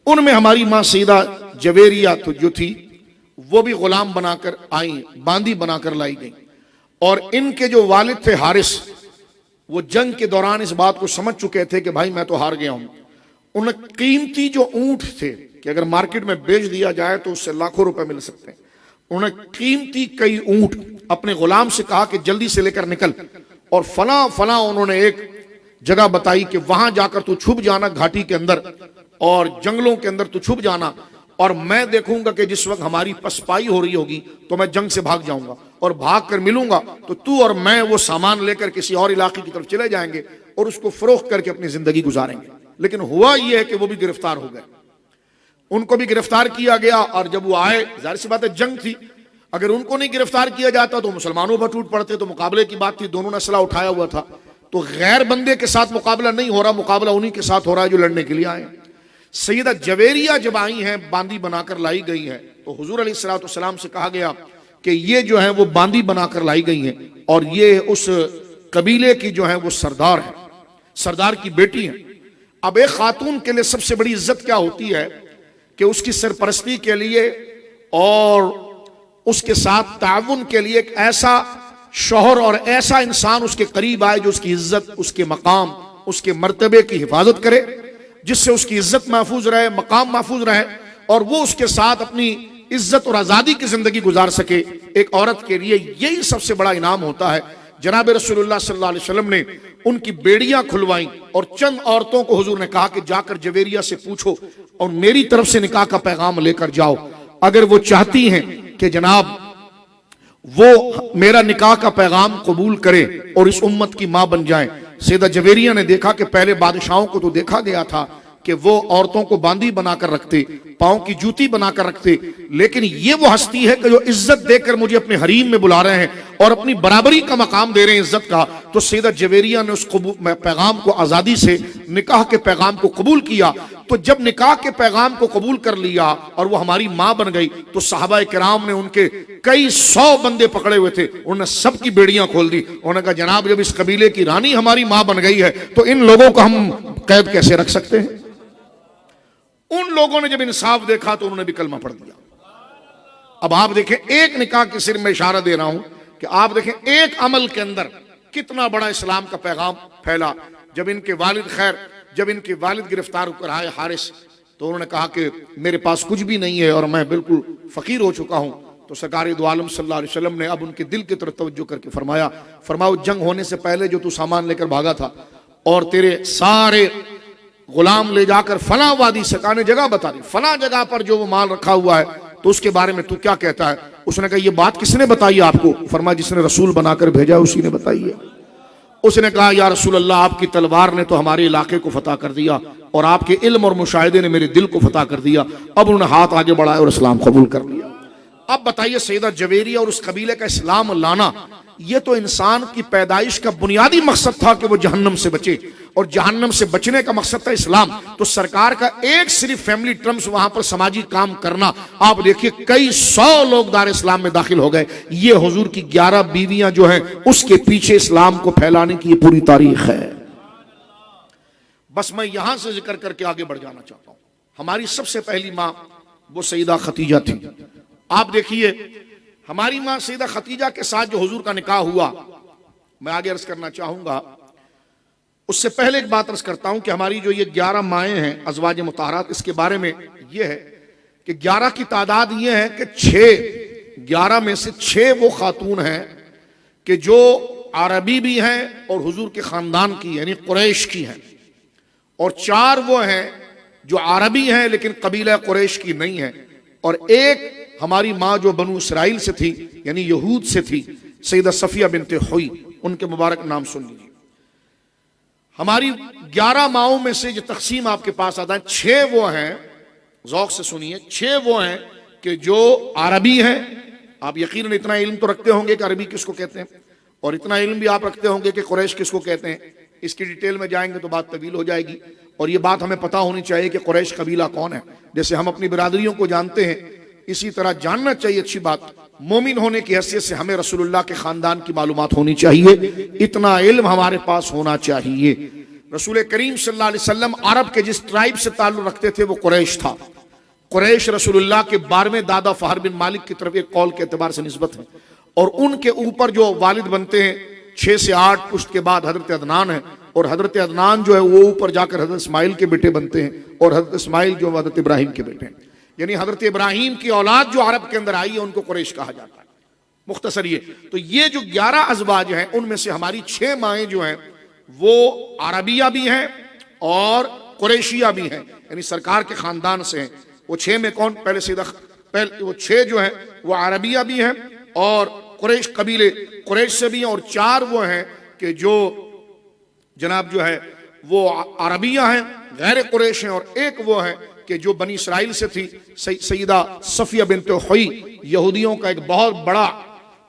ان میں ہماری ماں سیدہ جویریہ جو تھی وہ بھی غلام بنا کر آئیں، باندی بنا کر لائی گئیں، اور ان کے جو والد تھے حارث، وہ جنگ کے دوران اس بات کو سمجھ چکے تھے کہ بھائی میں تو ہار گیا ہوں۔ انہیں قیمتی جو اونٹ تھے کہ اگر مارکیٹ میں بیچ دیا جائے تو اس سے لاکھوں روپے مل سکتے ہیں، انہیں قیمتی کئی اونٹ اپنے غلام سے کہا کہ جلدی سے لے کر نکل، اور فلاں فلاں انہوں نے ایک جگہ بتائی کہ وہاں جا کر تو چھپ جانا گھاٹی کے اندر اور جنگلوں کے اندر تو چھپ جانا، اور میں دیکھوں گا کہ جس وقت ہماری پسپائی ہو رہی ہوگی تو میں جنگ سے بھاگ جاؤں گا، اور بھاگ کر ملوں گا تو اور میں وہ سامان لے کر کسی اور علاقے کی طرف چلے جائیں گے اور اس کو فروخت کر کے اپنی زندگی گزاریں گے۔ لیکن ہوا یہ ہے کہ وہ بھی گرفتار ہو گئے، ان کو بھی گرفتار کیا گیا، اور جب وہ آئے ظاہر سی بات ہے جنگ تھی، اگر ان کو نہیں گرفتار کیا جاتا تو مسلمانوں پر ٹوٹ پڑتے، تو مقابلے کی بات تھی، دونوں نے اسلحہ اٹھایا ہوا تھا، تو غیر بندے کے ساتھ مقابلہ نہیں ہو رہا، مقابلہ انہی کے ساتھ ہو رہا ہے جو لڑنے کے لیے آئے۔ سیدہ جویریہ جب آئی ہیں، باندی بنا کر لائی گئی ہیں، تو حضور علیہ الصلوۃ والسلام سے کہا گیا کہ یہ جو ہیں وہ باندی بنا کر لائی گئی ہیں، اور یہ اس قبیلے کی جو ہیں وہ سردار ہیں، سردار کی بیٹی ہیں۔ اب ایک خاتون کے لیے سب سے بڑی عزت کیا ہوتی ہے کہ اس کی سرپرستی کے لیے اور اس کے ساتھ تعاون کے لیے ایک ایسا شوہر اور ایسا انسان اس کے قریب آئے جو اس کی عزت، اس کے مقام، اس کے مرتبے کی حفاظت کرے، جس سے اس کی عزت محفوظ رہے، مقام محفوظ رہے، اور وہ اس کے ساتھ اپنی عزت اور آزادی کی زندگی گزار سکے۔ ایک عورت کے لیے یہی سب سے بڑا انعام ہوتا ہے۔ جناب رسول اللہ صلی اللہ علیہ وسلم نے ان کی بیڑیاں کھلوائیں، اور چند عورتوں کو حضور نے کہا کہ جا کر جویریہ سے پوچھو اور میری طرف سے نکاح کا پیغام لے کر جاؤ، اگر وہ چاہتی ہیں کہ جناب وہ میرا نکاح کا پیغام قبول کرے اور اس امت کی ماں بن جائیں۔ سیدہ جویریہ نے دیکھا کہ پہلے بادشاہوں کو تو دیکھا گیا تھا کہ وہ عورتوں کو باندی بنا کر رکھتے، پاؤں کی جوتی بنا کر رکھتے، لیکن یہ وہ ہستی ہے کہ جو عزت دے کر مجھے اپنے حریم میں بلا رہے ہیں اور اپنی برابری کا مقام دے رہے ہیں عزت کا۔ تو سیدہ جویریہ نے اس پیغام کو آزادی سے، نکاح کے پیغام کو قبول کیا۔ تو جب نکاح کے پیغام کو قبول کر لیا اور وہ ہماری ماں بن گئی، تو صحابہ کرام نے ان کے کئی 100 بندے پکڑے ہوئے تھے، انہوں نے سب کی بیڑیاں کھول دی، انہوں نے کہا جناب جب اس قبیلے کی رانی ہماری ماں بن گئی ہے تو ان لوگوں کو ہم قید کیسے رکھ سکتے ہیں؟ ان لوگوں نے جب انصاف دیکھا تو انہوں نے بھی کلمہ پڑھ دیا۔ اب آپ دیکھیں، ایک نکاح کے صرف میں اشارہ دے رہا ہوں کہ آپ دیکھیں ایک عمل کے اندر کتنا بڑا اسلام کا پیغام پھیلا۔ جب ان کے والد گرفتار ہو کر آئے حارث، تو انہوں نے کہا کہ میرے پاس کچھ بھی نہیں ہے اور میں بالکل فقیر ہو چکا ہوں. تو سرکار دو عالم صلی اللہ علیہ وسلم نے اب ان کے دل کی طرف توجہ کر کے فرمایا جنگ ہونے سے پہلے جو تو سامان لے کر بھاگا تھا اور تیرے سارے غلام لے جا کر فلاں وادی سکانے جگہ بتا دی، فلاں جگہ پر جو وہ مال رکھا ہوا ہے تو اس کے بارے میں تو کیا کہتا ہے؟ اس نے کہا یہ بات کس نے بتائی آپ کو؟ فرمایا جس نے رسول بنا کر بھیجا اسی نے بتائی ہے. اس نے کہا یا رسول اللہ آپ کی تلوار نے تو ہمارے علاقے کو فتح کر دیا اور آپ کے علم اور مشاہدے نے میرے دل کو فتح کر دیا. اب انہوں نے ہاتھ آگے بڑھایا اور اسلام قبول کر لیا. اب بتائیے سیدہ جویریہ اور اس قبیلے کا اسلام لانا، یہ تو انسان کی پیدائش کا بنیادی مقصد تھا کہ وہ جہنم سے بچے، اور جہنم سے بچنے کا مقصد تھا اسلام. تو سرکار کا ایک صرف فیملی ٹرمز وہاں پر سماجی کام کرنا، آپ دیکھیے کئی 100 لوگ دار اسلام میں داخل ہو گئے. یہ حضور کی 11 بیویاں جو ہیں اس کے پیچھے اسلام کو پھیلانے کی یہ پوری تاریخ ہے. بس میں یہاں سے ذکر کر کے آگے بڑھ جانا چاہتا ہوں. ہماری سب سے پہلی ماں وہ سیدہ خدیجہ تھی. آپ دیکھیے ہماری ماں سیدہ خدیجہ کے ساتھ جو حضور کا نکاح ہوا، میں آگے عرض کرنا چاہوں گا. اس سے پہلے ایک بات عرض کرتا ہوں کہ ہماری جو یہ 11 مائیں ہیں ازواج مطہرات، اس کے بارے میں یہ ہے کہ 11 کی تعداد یہ ہے کہ 11 میں سے 6 وہ خاتون ہیں کہ جو عربی بھی ہیں اور حضور کے خاندان کی یعنی قریش کی ہیں، اور 4 وہ ہیں جو عربی ہیں لیکن قبیلہ قریش کی نہیں ہیں، اور ایک ہماری ماں جو بنو اسرائیل سے تھی یعنی یہود سے تھی، سیدہ صفیہ بنت حوی. ان کے مبارک نام سن لیجیے. ہماری 11 ماؤں میں سے جو تقسیم آپ کے پاس آتا ہے، 6 وہ ہیں، ذوق سے سنیے، 6 وہ ہیں کہ جو عربی ہیں. آپ یقیناً اتنا علم تو رکھتے ہوں گے کہ عربی کس کو کہتے ہیں، اور اتنا علم بھی آپ رکھتے ہوں گے کہ قریش کس کو کہتے ہیں. اس کی ڈیٹیل میں جائیں گے تو بات طویل ہو جائے گی، اور یہ بات ہمیں پتہ ہونی چاہیے کہ قریش قبیلہ کون ہے. جیسے ہم اپنی برادریوں کو جانتے ہیں، اسی طرح جاننا چاہیے. اچھی بات، مومن ہونے کی حیثیت سے ہمیں رسول اللہ کے خاندان کی معلومات ہونی چاہیے، اتنا علم ہمارے پاس ہونا چاہیے. رسول کریم صلی اللہ علیہ وسلم عرب کے جس ٹرائب سے تعلق رکھتے تھے وہ قریش تھا. قریش رسول اللہ کے 12ویں دادا فہر بن مالک کی طرف ایک قول کے اعتبار سے نسبت ہے، اور ان کے اوپر جو والد بنتے ہیں 6 سے 8 پشت کے بعد حضرت عدنان ہے، اور حضرت عدنان جو ہے وہ اوپر جا کر حضرت اسماعیل کے بیٹے بنتے ہیں، اور حضرت اسماعیل جو حضرت ابراہیم کے بیٹے ہیں. یعنی حضرت ابراہیم کی اولاد جو عرب کے اندر آئی ہے ان کو قریش کہا جاتا ہے. مختصر یہ تو یہ جو 11 ازواج ہیں ان میں سے ہماری 6 مائیں جو ہیں وہ عربیہ بھی ہیں اور قریشیہ بھی ہیں، یعنی سرکار کے خاندان سے ہیں. وہ 6 میں کون؟ پہلے وہ 6 جو ہیں وہ عربیہ بھی ہیں اور قریش قبیلے قریش سے بھی ہیں، اور 4 وہ ہیں کہ جو جناب جو ہے وہ عربیہ ہیں غیر قریش ہیں، اور ایک وہ ہے کہ جو بنی اسرائیل سے تھی سیدہ صفیہ بنت حوی، یہودیوں کا ایک بہت بڑا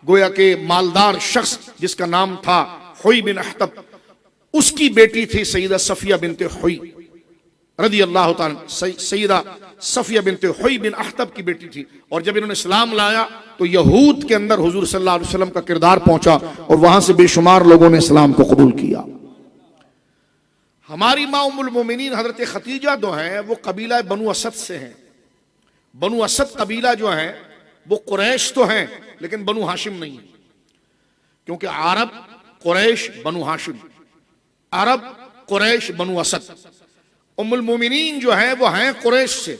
گویا کہ مالدار شخص جس کا نام تھا حوی بن احتب، اس کی بیٹی تھی سیدہ صفیہ بنت حوی رضی اللہ تعالی. سیدہ صفیہ بنت حوی بن احتب کی بیٹی تھی، اور جب انہوں نے اسلام لایا تو یہود کے اندر حضور صلی اللہ علیہ وسلم کا کردار پہنچا اور وہاں سے بے شمار لوگوں نے اسلام کو قبول کیا. ہماری ماں ام المومنین حضرت خدیجہ جو ہیں وہ قبیلہ بنو اسد سے ہیں. بنو اسد قبیلہ جو ہیں وہ قریش تو ہیں لیکن بنو ہاشم نہیں، کیونکہ عرب قریش بنو ہاشم، عرب قریش بنو اسد. ام المومنین جو ہیں وہ ہیں قریش سے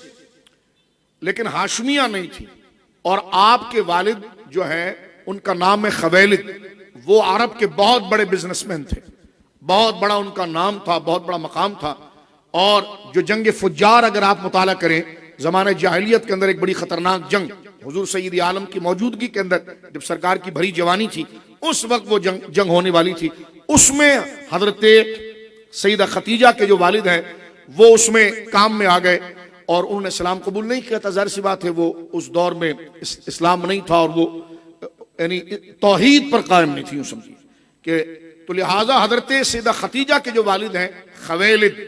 لیکن ہاشمیہ نہیں تھی، اور آپ کے والد جو ہیں ان کا نام ہے خویلد، وہ عرب کے بہت بڑے بزنس مین تھے، بہت بڑا ان کا نام تھا، بہت بڑا مقام تھا. اور جو جنگ فجار اگر آپ مطالعہ کریں زمانہ جاہلیت کے اندر ایک بڑی خطرناک جنگ حضور سید عالم کی موجودگی کے اندر جب سرکار کی بھری جوانی تھی اس وقت وہ جنگ ہونے والی تھی، اس میں حضرت سیدہ خدیجہ کے جو والد ہیں وہ اس میں کام میں آ گئے اور انہوں نے اسلام قبول نہیں کیا تھا. ظاہر سی بات ہے وہ اس دور میں اسلام نہیں تھا اور وہ یعنی توحید پر قائم نہیں تھی، سمجھیے کہ تو لہٰذا حضرت سیدہ خدیجہ کے جو والد ہیں خویلد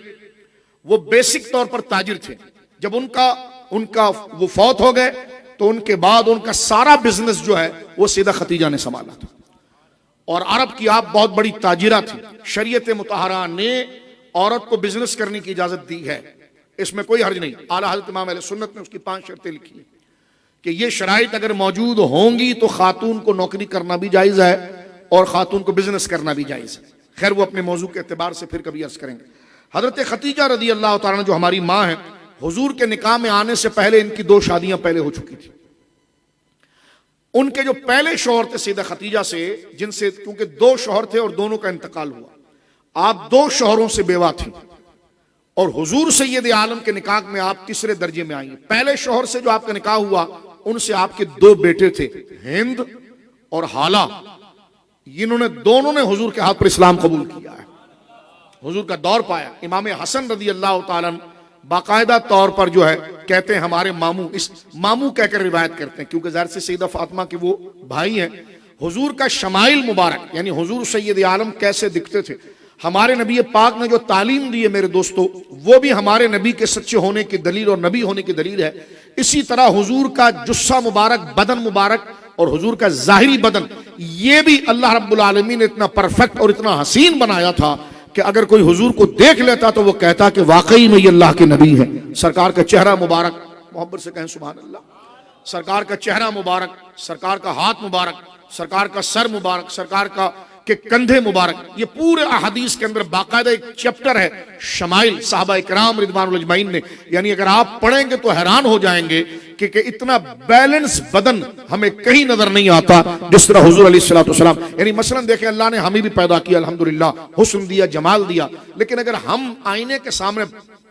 وہ بیسک طور پر تاجر تھے. جب ان کا وہ فوت ہو گئے تو ان کے بعد ان کا سارا بزنس جو ہے وہ سیدہ خدیجہ نے سنبھالا تھا، اور عرب کی آپ بہت بڑی تاجرہ تھی. شریعت مطہرہ نے عورت کو بزنس کرنے کی اجازت دی ہے، اس میں کوئی حرج نہیں. اعلیٰ حضرت امام اہل سنت نے اس کی 5 شرطیں لکھی ہیں کہ یہ شرائط اگر موجود ہوں گی تو خاتون کو نوکری کرنا بھی جائز ہے اور خاتون کو بزنس کرنا بھی جائز ہے. خیر وہ اپنے موضوع کے اعتبار سے پھر کبھی عرض کریں گے. حضرت خدیجہ رضی اللہ تعالیٰ عنہ جو ہماری ماں ہیں، حضور کے نکاح میں آنے سے پہلے ان کی 2 شادیاں پہلے ہو چکی تھی. ان کے جو پہلے شوہر تھے سیدہ خدیجہ سے، جن سے کیونکہ 2 شوہر تھے اور دونوں کا انتقال ہوا، آپ 2 شوہروں سے بیوہ تھیں، اور حضور سید عالم کے نکاح میں آپ تیسرے درجے میں آئی ہیں. پہلے شوہر سے جو آپ کا نکاح ہوا، ان سے آپ کے 2 بیٹے تھے، ہند اور حالہ. انہوں نے دونوں نے حضور کے ہاتھ پر اسلام قبول کیا ہے، حضور کا دور پایا. امام حسن رضی اللہ تعالیٰ باقاعدہ طور پر جو ہے کہتے ہیں ہمارے ماموں، اس ماموں کہہ کر روایت کرتے ہیں کیونکہ ظاہر سے سیدہ فاطمہ کے وہ بھائی ہیں. حضور کا شمائل مبارک، یعنی حضور سید عالم کیسے دکھتے تھے، ہمارے نبی پاک نے جو تعلیم دی ہے میرے دوستو، وہ بھی ہمارے نبی کے سچے ہونے کی دلیل اور نبی ہونے کی دلیل ہے. اسی طرح حضور کا جسہ مبارک، بدن مبارک اور حضور کا ظاہری بدن، یہ بھی اللہ رب العالمین نے اتنا پرفیکٹ اور اتنا حسین بنایا تھا کہ اگر کوئی حضور کو دیکھ لیتا تو وہ کہتا کہ واقعی میں یہ اللہ کے نبی ہے. سرکار کا چہرہ مبارک، محبت سے کہیں سبحان اللہ، سرکار کا چہرہ مبارک، سرکار کا ہاتھ مبارک، سرکار کا سر مبارک، سرکار کا کہ کندھے مبارک، یہ پورے احادیث کے اندر باقاعدہ ایک چیپٹر ہے شمائل صحابہ کرام رضوان اللہ اجمعین نے. یعنی اگر آپ پڑھیں گے تو حیران ہو جائیں گے کہ اتنا بیلنس بدن ہمیں کہیں نظر نہیں آتا جس طرح حضور علیہ الصلوۃ والسلام. یعنی مثلا دیکھیں اللہ نے ہمیں بھی پیدا کیا الحمدللہ، حسن دیا، جمال دیا، لیکن اگر ہم آئینے کے سامنے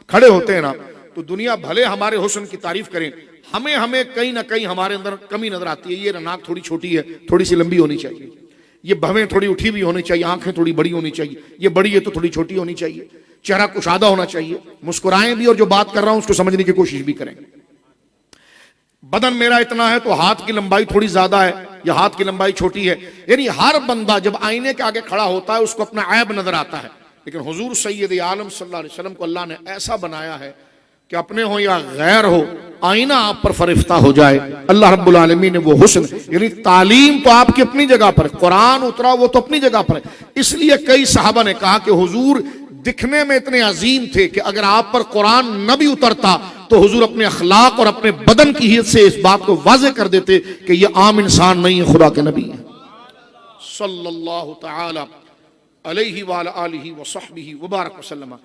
کھڑے ہوتے ہیں نا تو دنیا بھلے ہمارے حسن کی تعریف کریں، ہمیں کہیں نہ کہیں ہمارے اندر کمی نظر آتی ہے. یہ ناک تھوڑی چھوٹی ہے، تھوڑی سی لمبی ہونی چاہیے، یہ بھویں تھوڑی اٹھی بھی ہونی چاہیے، آنکھیں تھوڑی بڑی ہونی چاہیے، یہ بڑی ہے تو تھوڑی چھوٹی ہونی چاہیے، چہرہ کشادہ ہونا چاہیے، مسکرائیں بھی اور جو بات کر رہا ہوں اس کو سمجھنے کی کوشش بھی کریں. بدن میرا اتنا ہے تو ہاتھ کی لمبائی تھوڑی زیادہ ہے یا ہاتھ کی لمبائی چھوٹی ہے. یعنی ہر بندہ جب آئینے کے آگے کھڑا ہوتا ہے اس کو اپنا عیب نظر آتا ہے، لیکن حضور سید عالم صلی اللہ علیہ وسلم کو اللہ نے ایسا بنایا ہے کہ اپنے ہو یا غیر ہو، آئینہ آپ پر فرفتہ ہو جائے. اللہ رب العالمین نے وہ حسن، یعنی تعلیم تو آپ کی اپنی جگہ پر، قرآن اترا وہ تو اپنی جگہ پر ہے. اس لیے کئی صحابہ نے کہا کہ حضور دکھنے میں اتنے عظیم تھے کہ اگر آپ پر قرآن نہ بھی اترتا تو حضور اپنے اخلاق اور اپنے بدن کی حیثیت سے اس بات کو واضح کر دیتے کہ یہ عام انسان نہیں ہے، خدا کے نبی ہیں صلی اللہ تعالی علیہ وعلی آلہ وصحبہ وبارک وسلم.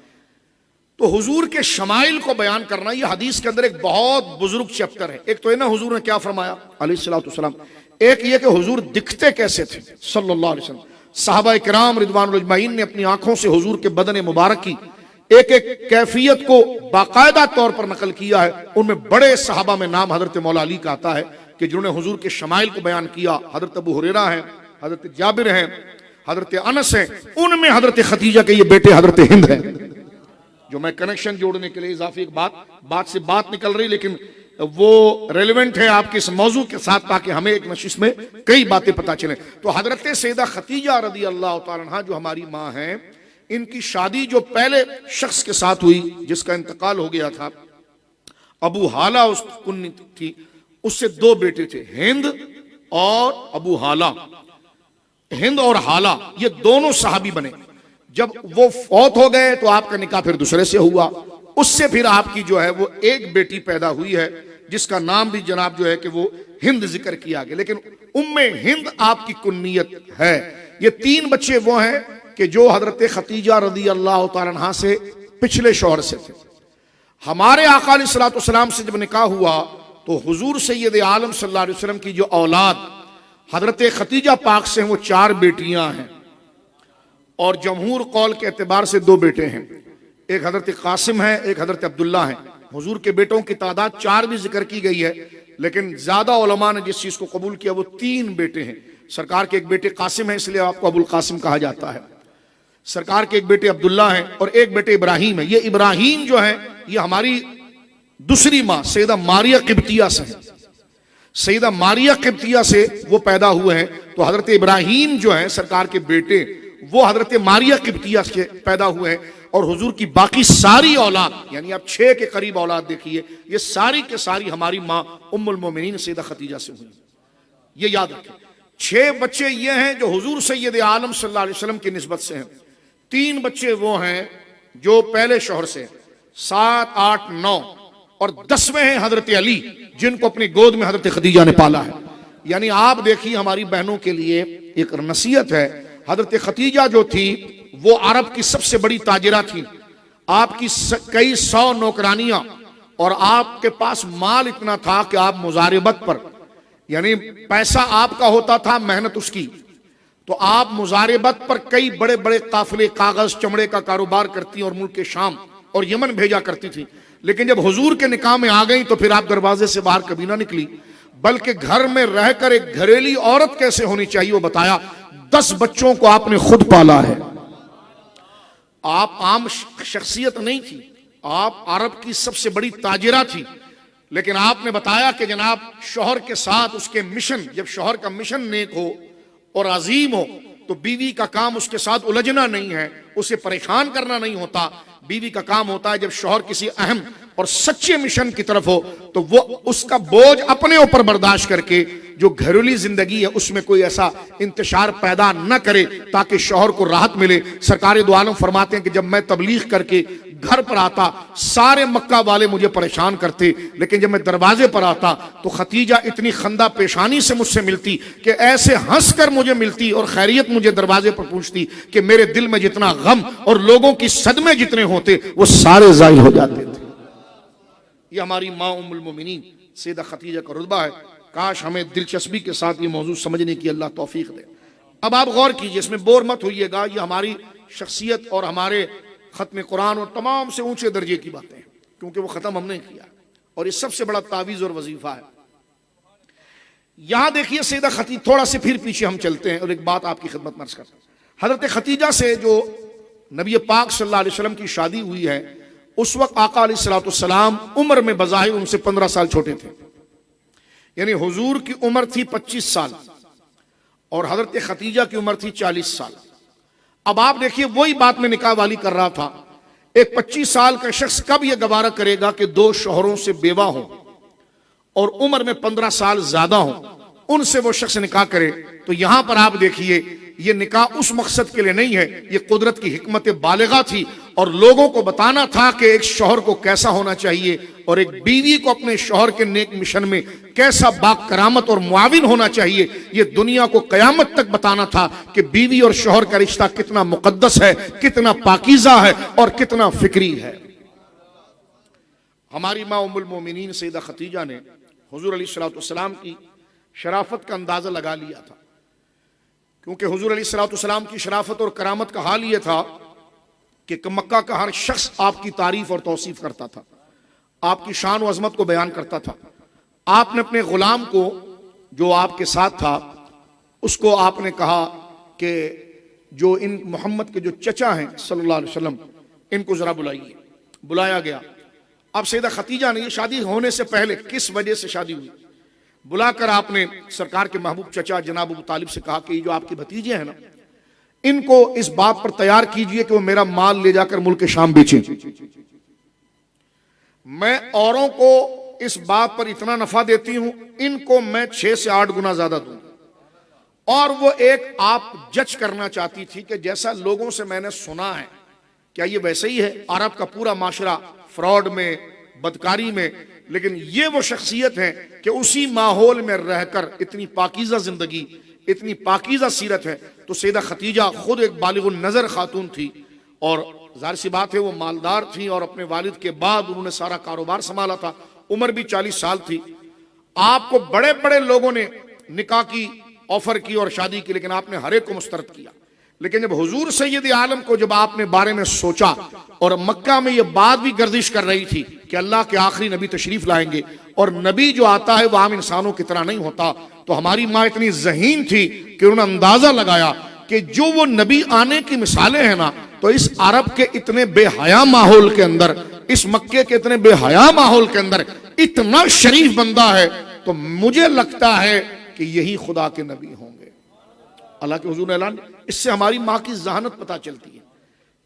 تو حضور کے شمائل کو بیان کرنا یہ حدیث کے اندر ایک بہت بزرگ چیپٹر ہے. ایک تو ہے نا حضور نے کیا فرمایا علیہ الصلوۃ والسلام، ایک یہ کہ حضور دکھتے کیسے تھے صلی اللہ علیہ وسلم. صحابہ کرام رضوان اللہ اجمعین نے اپنی آنکھوں سے حضور کے بدن مبارک کی ایک ایک کیفیت کو باقاعدہ طور پر نقل کیا ہے. ان میں بڑے صحابہ میں نام حضرت مولا علی کا آتا ہے کہ جنہوں نے حضور کے شمائل کو بیان کیا. حضرت ابو ہریرہ ہیں، حضرت جابر ہیں، حضرت انس ہیں، ان میں حضرت خدیجہ کے یہ بیٹے حضرت ہند ہیں. جو میں کنیکشن جوڑنے کے لیے اضافی ایک بات سے بات نکل رہی، لیکن وہ ریلیونٹ ہے آپ کے اس موضوع کے ساتھ تاکہ ہمیں ایک نشست میں کئی باتیں پتہ چلیں. تو حضرت سیدہ خدیجہ رضی اللہ تعالیٰ عنہ جو ہماری ماں ہیں، ان کی شادی جو پہلے شخص کے ساتھ ہوئی جس کا انتقال ہو گیا تھا، ابو حالہ اس کنی تھی، اس سے 2 بیٹے تھے، ہند اور ابو حالہ. ہند اور حالہ یہ دونوں صحابی بنے. جب وہ فوت ہو گئے تو آپ کا نکاح پھر دوسرے سے ہوا. اس سے پھر آپ کی جو ہے وہ ایک بیٹی پیدا ہوئی ہے جس کا نام بھی جناب جو ہے کہ وہ ہند ذکر کیا گیا، لیکن ام ہند آپ کی کنیت ہے. یہ 3 بچے وہ ہیں کہ جو حضرت خدیجہ رضی اللہ تعالیٰ عنہ سے پچھلے شوہر سے تھے. ہمارے آقا علیہ الصلوۃ والسلام سے جب نکاح ہوا تو حضور سید عالم صلی اللہ علیہ وسلم کی جو اولاد حضرت خدیجہ پاک سے ہیں وہ 4 بیٹیاں ہیں، اور جمہور قول کے اعتبار سے 2 بیٹے ہیں. ایک حضرت قاسم ہے، ایک حضرت عبداللہ ہیں. حضور کے بیٹوں کی تعداد 4 بھی ذکر کی گئی ہے، لیکن زیادہ علماء نے جس چیز کو قبول کیا وہ 3 بیٹے ہیں. سرکار کے ایک بیٹے قاسم ہیں، اس لیے آپ کو ابو القاسم کہا جاتا ہے. سرکار کے ایک بیٹے عبداللہ ہیں اور ایک بیٹے ابراہیم ہے. یہ ابراہیم جو ہے یہ ہماری دوسری ماں سیدہ ماریہ قبطیہ سے ہیں. سیدہ ماریہ قبطیہ سے وہ پیدا ہوئے ہیں. تو حضرت ابراہیم جو ہیں سرکار کے بیٹے وہ حضرت ماریہ قبطیہ سے پیدا ہوئے ہیں، اور حضور کی باقی ساری اولاد یعنی آپ 6 کے قریب اولاد دیکھیے، یہ ساری کے ساری ہماری ماں ام المومنین سیدہ خدیجہ سے ہوئی. یہ یاد رکھیں. 6 بچے یہ ہیں جو حضور سید عالم صلی اللہ علیہ وسلم کی نسبت سے ہیں. 3 بچے وہ ہیں جو پہلے شوہر سے، 7 8 9 اور 10ویں ہیں حضرت علی جن کو اپنی گود میں حضرت خدیجہ نے پالا ہے. یعنی آپ دیکھیے ہماری بہنوں کے لیے ایک نصیحت ہے. حضرت خدیجہ جو تھی وہ عرب کی سب سے بڑی تاجرہ تھی، آپ کی کئی 100 نوکرانیاں، اور آپ کے پاس مال اتنا تھا کہ آپ مزاربت پر، یعنی پیسہ آپ کا ہوتا تھا، محنت اس کی، تو آپ مزاربت پر کئی بڑے بڑے قافلے کاغذ چمڑے کا کاروبار کرتی اور ملک کے شام اور یمن بھیجا کرتی تھی. لیکن جب حضور کے نکاح میں آ گئی تو پھر آپ دروازے سے باہر کبھی نہ نکلی، بلکہ گھر میں رہ کر ایک گھریلی عورت کیسے ہونی چاہیے وہ بتایا. 10 بچوں کو آپ نے خود پالا ہے. آپ عام شخصیت نہیں تھی، آپ عرب کی سب سے بڑی تاجرہ تھی، لیکن آپ نے بتایا کہ جناب شوہر کے ساتھ اس کے مشن، جب شوہر کا مشن نیک ہو اور عظیم ہو تو بیوی کا کام اس کے ساتھ الجھنا نہیں ہے، اسے پریشان کرنا نہیں ہوتا. بیوی کا کام ہوتا ہے جب شوہر کسی اہم اور سچے مشن کی طرف ہو تو وہ اس کا بوجھ اپنے اوپر برداشت کر کے جو گھریلو زندگی ہے اس میں کوئی ایسا انتشار پیدا نہ کرے تاکہ شوہر کو راحت ملے. سرکار دو عالم فرماتے ہیں کہ جب میں تبلیغ کر کے گھر پر آتا سارے مکہ والے مجھے پریشان کرتے، لیکن جب میں دروازے پر آتا تو خدیجہ اتنی خندہ پیشانی سے مجھ سے ملتی کہ ایسے ہنس کر مجھے ملتی اور خیریت مجھے دروازے پر پوچھتی کہ میرے دل میں جتنا غم اور لوگوں کی صدمے جتنے ہوتے وہ سارے زائل ہو جاتے تھے. یہ ہماری ماں ام المومنین سیدہ خدیجہ کا رتبہ ہے. کاش ہمیں دلچسپی کے ساتھ یہ موضوع سمجھنے کی اللہ توفیق دے. اب آپ غور کیجئے، اس میں بور مت ہوئیے گا، یہ ہماری شخصیت اور ہمارے ختم قرآن اور تمام سے اونچے درجے کی باتیں ہیں، کیونکہ وہ ختم ہم نے کیا اور یہ سب سے بڑا تعویذ اور وظیفہ ہے. یہاں دیکھیے سیدہ خدیجہ، تھوڑا سے پھر پیچھے ہم چلتے ہیں اور ایک بات آپ کی خدمت میں عرض کرتا ہوں. حضرت خدیجہ سے جو نبی پاک صلی اللہ علیہ وسلم کی شادی ہوئی ہے، اس وقت آقا علیہ السلام عمر میں بظاہر ان سے 15 سال چھوٹے تھے، یعنی حضور کی عمر تھی 25 سال اور حضرت خدیجہ کی عمر تھی 40 سال. اب آپ دیکھیے وہی بات میں نکاح والی کر رہا تھا. ایک 25 سال کا شخص کب یہ گوارہ کرے گا کہ 2 شوہروں سے بیوہ ہوں اور عمر میں 15 سال زیادہ ہوں، ان سے وہ شخص نکاح کرے؟ تو یہاں پر آپ دیکھیے یہ نکاح اس مقصد کے لیے نہیں ہے، یہ قدرت کی حکمت بالغہ تھی اور لوگوں کو بتانا تھا کہ ایک شوہر کو کیسا ہونا چاہیے اور ایک بیوی کو اپنے شوہر کے نیک مشن میں کیسا با کرامت اور معاون ہونا چاہیے. یہ دنیا کو قیامت تک بتانا تھا کہ بیوی اور شوہر کا رشتہ کتنا مقدس ہے، کتنا پاکیزہ ہے اور کتنا فکری ہے. ہماری ماں ام المومنین سیدہ خدیجہ نے حضور علیہ السلام کی شرافت کا اندازہ لگا لیا تھا، کیونکہ حضور علیہ السلام کی شرافت اور کرامت کا حال یہ تھا کہ مکہ کا ہر شخص آپ کی تعریف اور توصیف کرتا تھا، آپ کی شان و عظمت کو بیان کرتا تھا. آپ نے اپنے غلام کو جو آپ کے ساتھ تھا اس کو آپ نے کہا کہ جو ان محمد کے جو چچا ہیں صلی اللہ علیہ وسلم ان کو ذرا بلائیے. بلایا گیا. اب سیدہ خدیجہ نے یہ شادی ہونے سے پہلے کس وجہ سے شادی ہوئی، بلا کر آپ نے سرکار کے محبوب چچا جناب ابو طالب سے کہا کہ یہ جو آپ کے بھتیجے ہیں نا، ان کو اس بات پر تیار کیجئے کہ وہ میرا مال لے جا کر ملک شام بیچیں. میں اوروں کو اس بات پر اتنا نفع دیتی ہوں، ان کو میں 6 سے 8 گنا زیادہ دوں. اور وہ ایک آپ جج کرنا چاہتی تھی کہ جیسا لوگوں سے میں نے سنا ہے کیا یہ ویسے ہی ہے؟ عرب کا پورا معاشرہ فراڈ میں، بدکاری میں، لیکن یہ وہ شخصیت ہے کہ اسی ماحول میں رہ کر اتنی پاکیزہ زندگی، اتنی پاکیزہ سیرت ہے. تو سیدہ خدیجہ خود ایک بالغ النظر خاتون تھی اور ظاہر سی بات ہے وہ مالدار تھی اور اپنے والد کے بعد انہوں نے سارا کاروبار سنبھالا تھا. عمر بھی 40 سال تھی. آپ کو بڑے بڑے لوگوں نے نکاح کی آفر کی اور شادی کی، لیکن آپ نے ہر ایک کو مسترد کیا. لیکن جب حضور سید عالم کو جب آپ نے بارے میں سوچا اور مکہ میں یہ بات بھی گردش کر رہی تھی کہ اللہ کے آخری نبی تشریف لائیں گے اور نبی جو آتا ہے وہ عام انسانوں کی طرح نہیں ہوتا، تو ہماری ماں اتنی ذہین تھی کہ انہوں نے اندازہ لگایا کہ جو وہ نبی آنے کی مثالیں ہیں نا، تو اس عرب کے اتنے بے حیا ماحول کے اندر، اس مکے کے اتنے بے حیا ماحول کے اندر اتنا شریف بندہ ہے تو مجھے لگتا ہے کہ یہی خدا کے نبی ہوں گے. اللہ کے حضور نے اعلان. اس سے ہماری ماں کی ذہانت پتہ چلتی ہے،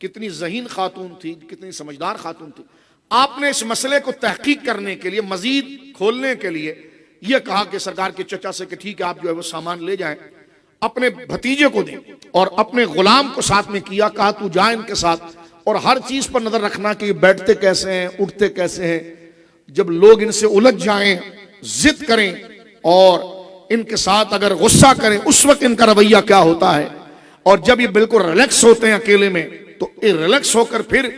کتنی ذہین خاتون تھی، کتنی سمجھدار خاتون تھی. آپ نے اس مسئلے کو تحقیق کرنے کے لیے، مزید کھولنے کے لیے یہ کہا کہ سرکار کے چچا سے کہ ٹھیک ہے آپ جو ہے وہ سامان لے جائیں، اپنے بھتیجے کو دیں اور اپنے غلام کو ساتھ میں کیا. کہا تو جا ان کے ساتھ اور ہر چیز پر نظر رکھنا کہ یہ بیٹھتے کیسے ہیں، اٹھتے کیسے ہیں. جب لوگ ان سے الجھ جائیں، ضد کریں اور ان کے ساتھ اگر غصہ کریں، اس وقت ان کا رویہ کیا ہوتا ہے. اور جب یہ بالکل ریلیکس ہوتے ہیں اکیلے میں تو یہ ریلیکس ہو کر پھر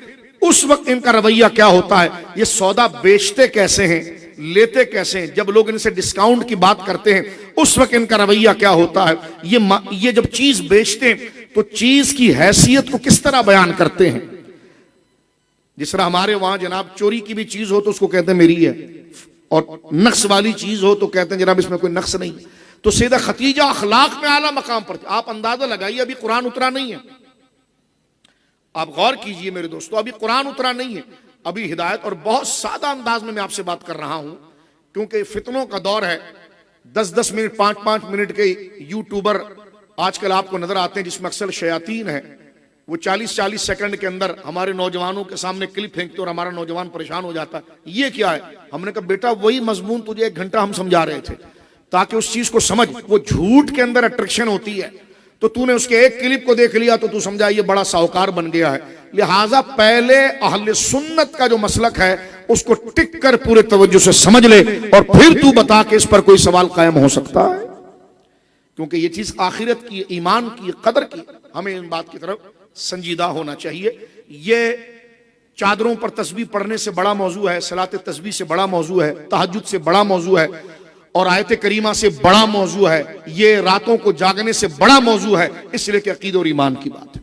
اس وقت ان کا رویہ کیا ہوتا ہے، یہ سودا بیچتے کیسے ہیں، لیتے کیسے ہیں، جب لوگ ان سے ڈسکاؤنٹ کی بات کرتے ہیں اس وقت ان کا رویہ کیا ہوتا ہے، یہ جب چیز بیچتے ہیں تو چیز کی حیثیت کو کس طرح بیان کرتے ہیں۔ جس طرح ہمارے وہاں جناب چوری کی بھی چیز ہو تو اس کو کہتے ہیں میری ہے، اور نقص والی چیز ہو تو کہتے ہیں جناب اس میں کوئی نقص نہیں۔ تو سیدہ خدیجہ اخلاق میں اعلیٰ مقام پر، آپ اندازہ لگائیے ابھی قرآن اترا نہیں ہے، آپ غور کیجئے میرے دوستو، ابھی قرآن اترا نہیں ہے، ابھی ہدایت، اور بہت سادہ انداز میں آپ سے بات کر رہا ہوں کیونکہ فتنوں کا دور ہے۔ 10 منٹ 5 منٹ کے یوٹیوبر آج کل آپ کو نظر آتے ہیں جس میں اکثر شیاطین ہیں، وہ 40 سیکنڈ کے اندر ہمارے نوجوانوں کے سامنے کلپ پھینکتے اور ہمارا نوجوان پریشان ہو جاتا ہے، یہ کیا ہے؟ ہم نے کہا بیٹا وہی مضمون تجھے 1 گھنٹہ ہم سمجھا رہے تھے تاکہ اس چیز کو سمجھ، وہ جھوٹ کے اندر اٹریکشن ہوتی ہے، تو تو نے اس کے ایک کلپ کو دیکھ لیا تو تو سمجھا یہ بڑا ساہوکار بن گیا ہے۔ لہٰذا پہلے اہل سنت کا جو مسلک ہے اس کو ٹک کر پورے توجہ سے سمجھ لے اور پھر تو بتا کہ اس پر کوئی سوال قائم ہو سکتا ہے، کیونکہ یہ چیز آخرت کی، ایمان کی، قدر کی، ہمیں ان بات کی طرف سنجیدہ ہونا چاہیے۔ یہ چادروں پر تسبیح پڑھنے سے بڑا موضوع ہے، صلاۃ تسبیح سے بڑا موضوع ہے، تہجد سے بڑا موضوع ہے، اور آیت کریمہ سے بڑا موضوع ہے، یہ راتوں کو جاگنے سے بڑا موضوع ہے، اس لیے کہ عقیدہ اور ایمان کی بات ہے۔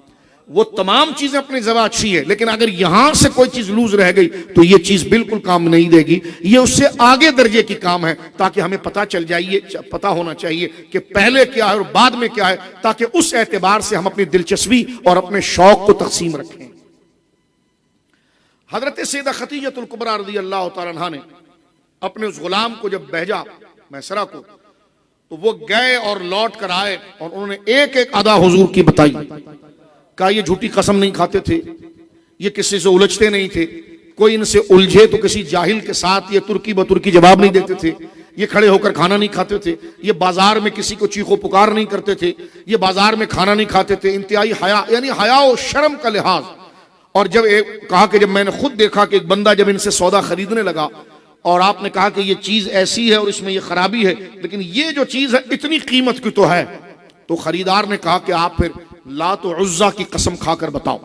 وہ تمام چیزیں اپنی جگہ اچھی ہے، لیکن اگر یہاں سے کوئی چیز لوز رہ گئی تو یہ چیز بالکل کام نہیں دے گی، یہ اس سے آگے درجے کی کام ہے، تاکہ ہمیں پتہ ہونا چاہیے کہ پہلے کیا ہے اور بعد میں کیا ہے، تاکہ اس اعتبار سے ہم اپنی دلچسپی اور اپنے شوق کو تقسیم رکھیں۔ حضرت سیدہ خدیجہ الکبریٰ رضی اللہ تعالی عنہا نے اپنے اس غلام کو جب بھیجا میسرہ کو، تو وہ گئے اور لوٹ کر آئے اور انہوں نے ایک ادا حضور کی بتائی، کہا یہ جھوٹی قسم نہیں کھاتے تھے، یہ کسی سے الجھتے نہیں تھے، کوئی ان سے الجھے تو کسی جاہل کے ساتھ یہ ترکی بترکی جواب نہیں دیتے تھے، یہ کھڑے ہو کر کھانا نہیں کھاتے تھے، یہ بازار میں کسی کو چیخو پکار نہیں کرتے تھے، یہ بازار میں کھانا نہیں کھاتے تھے، انتہائی حیا، یعنی حیا و شرم کا لحاظ۔ اور جب کہا کہ جب میں نے خود دیکھا کہ ایک بندہ جب ان سے سودا خریدنے لگا اور آپ نے کہا کہ یہ چیز ایسی ہے اور اس میں یہ خرابی ہے، لیکن یہ جو چیز ہے اتنی قیمت کی تو ہے، تو خریدار نے کہا کہ آپ پھر لات و عزا کی قسم کھا کر بتاؤ۔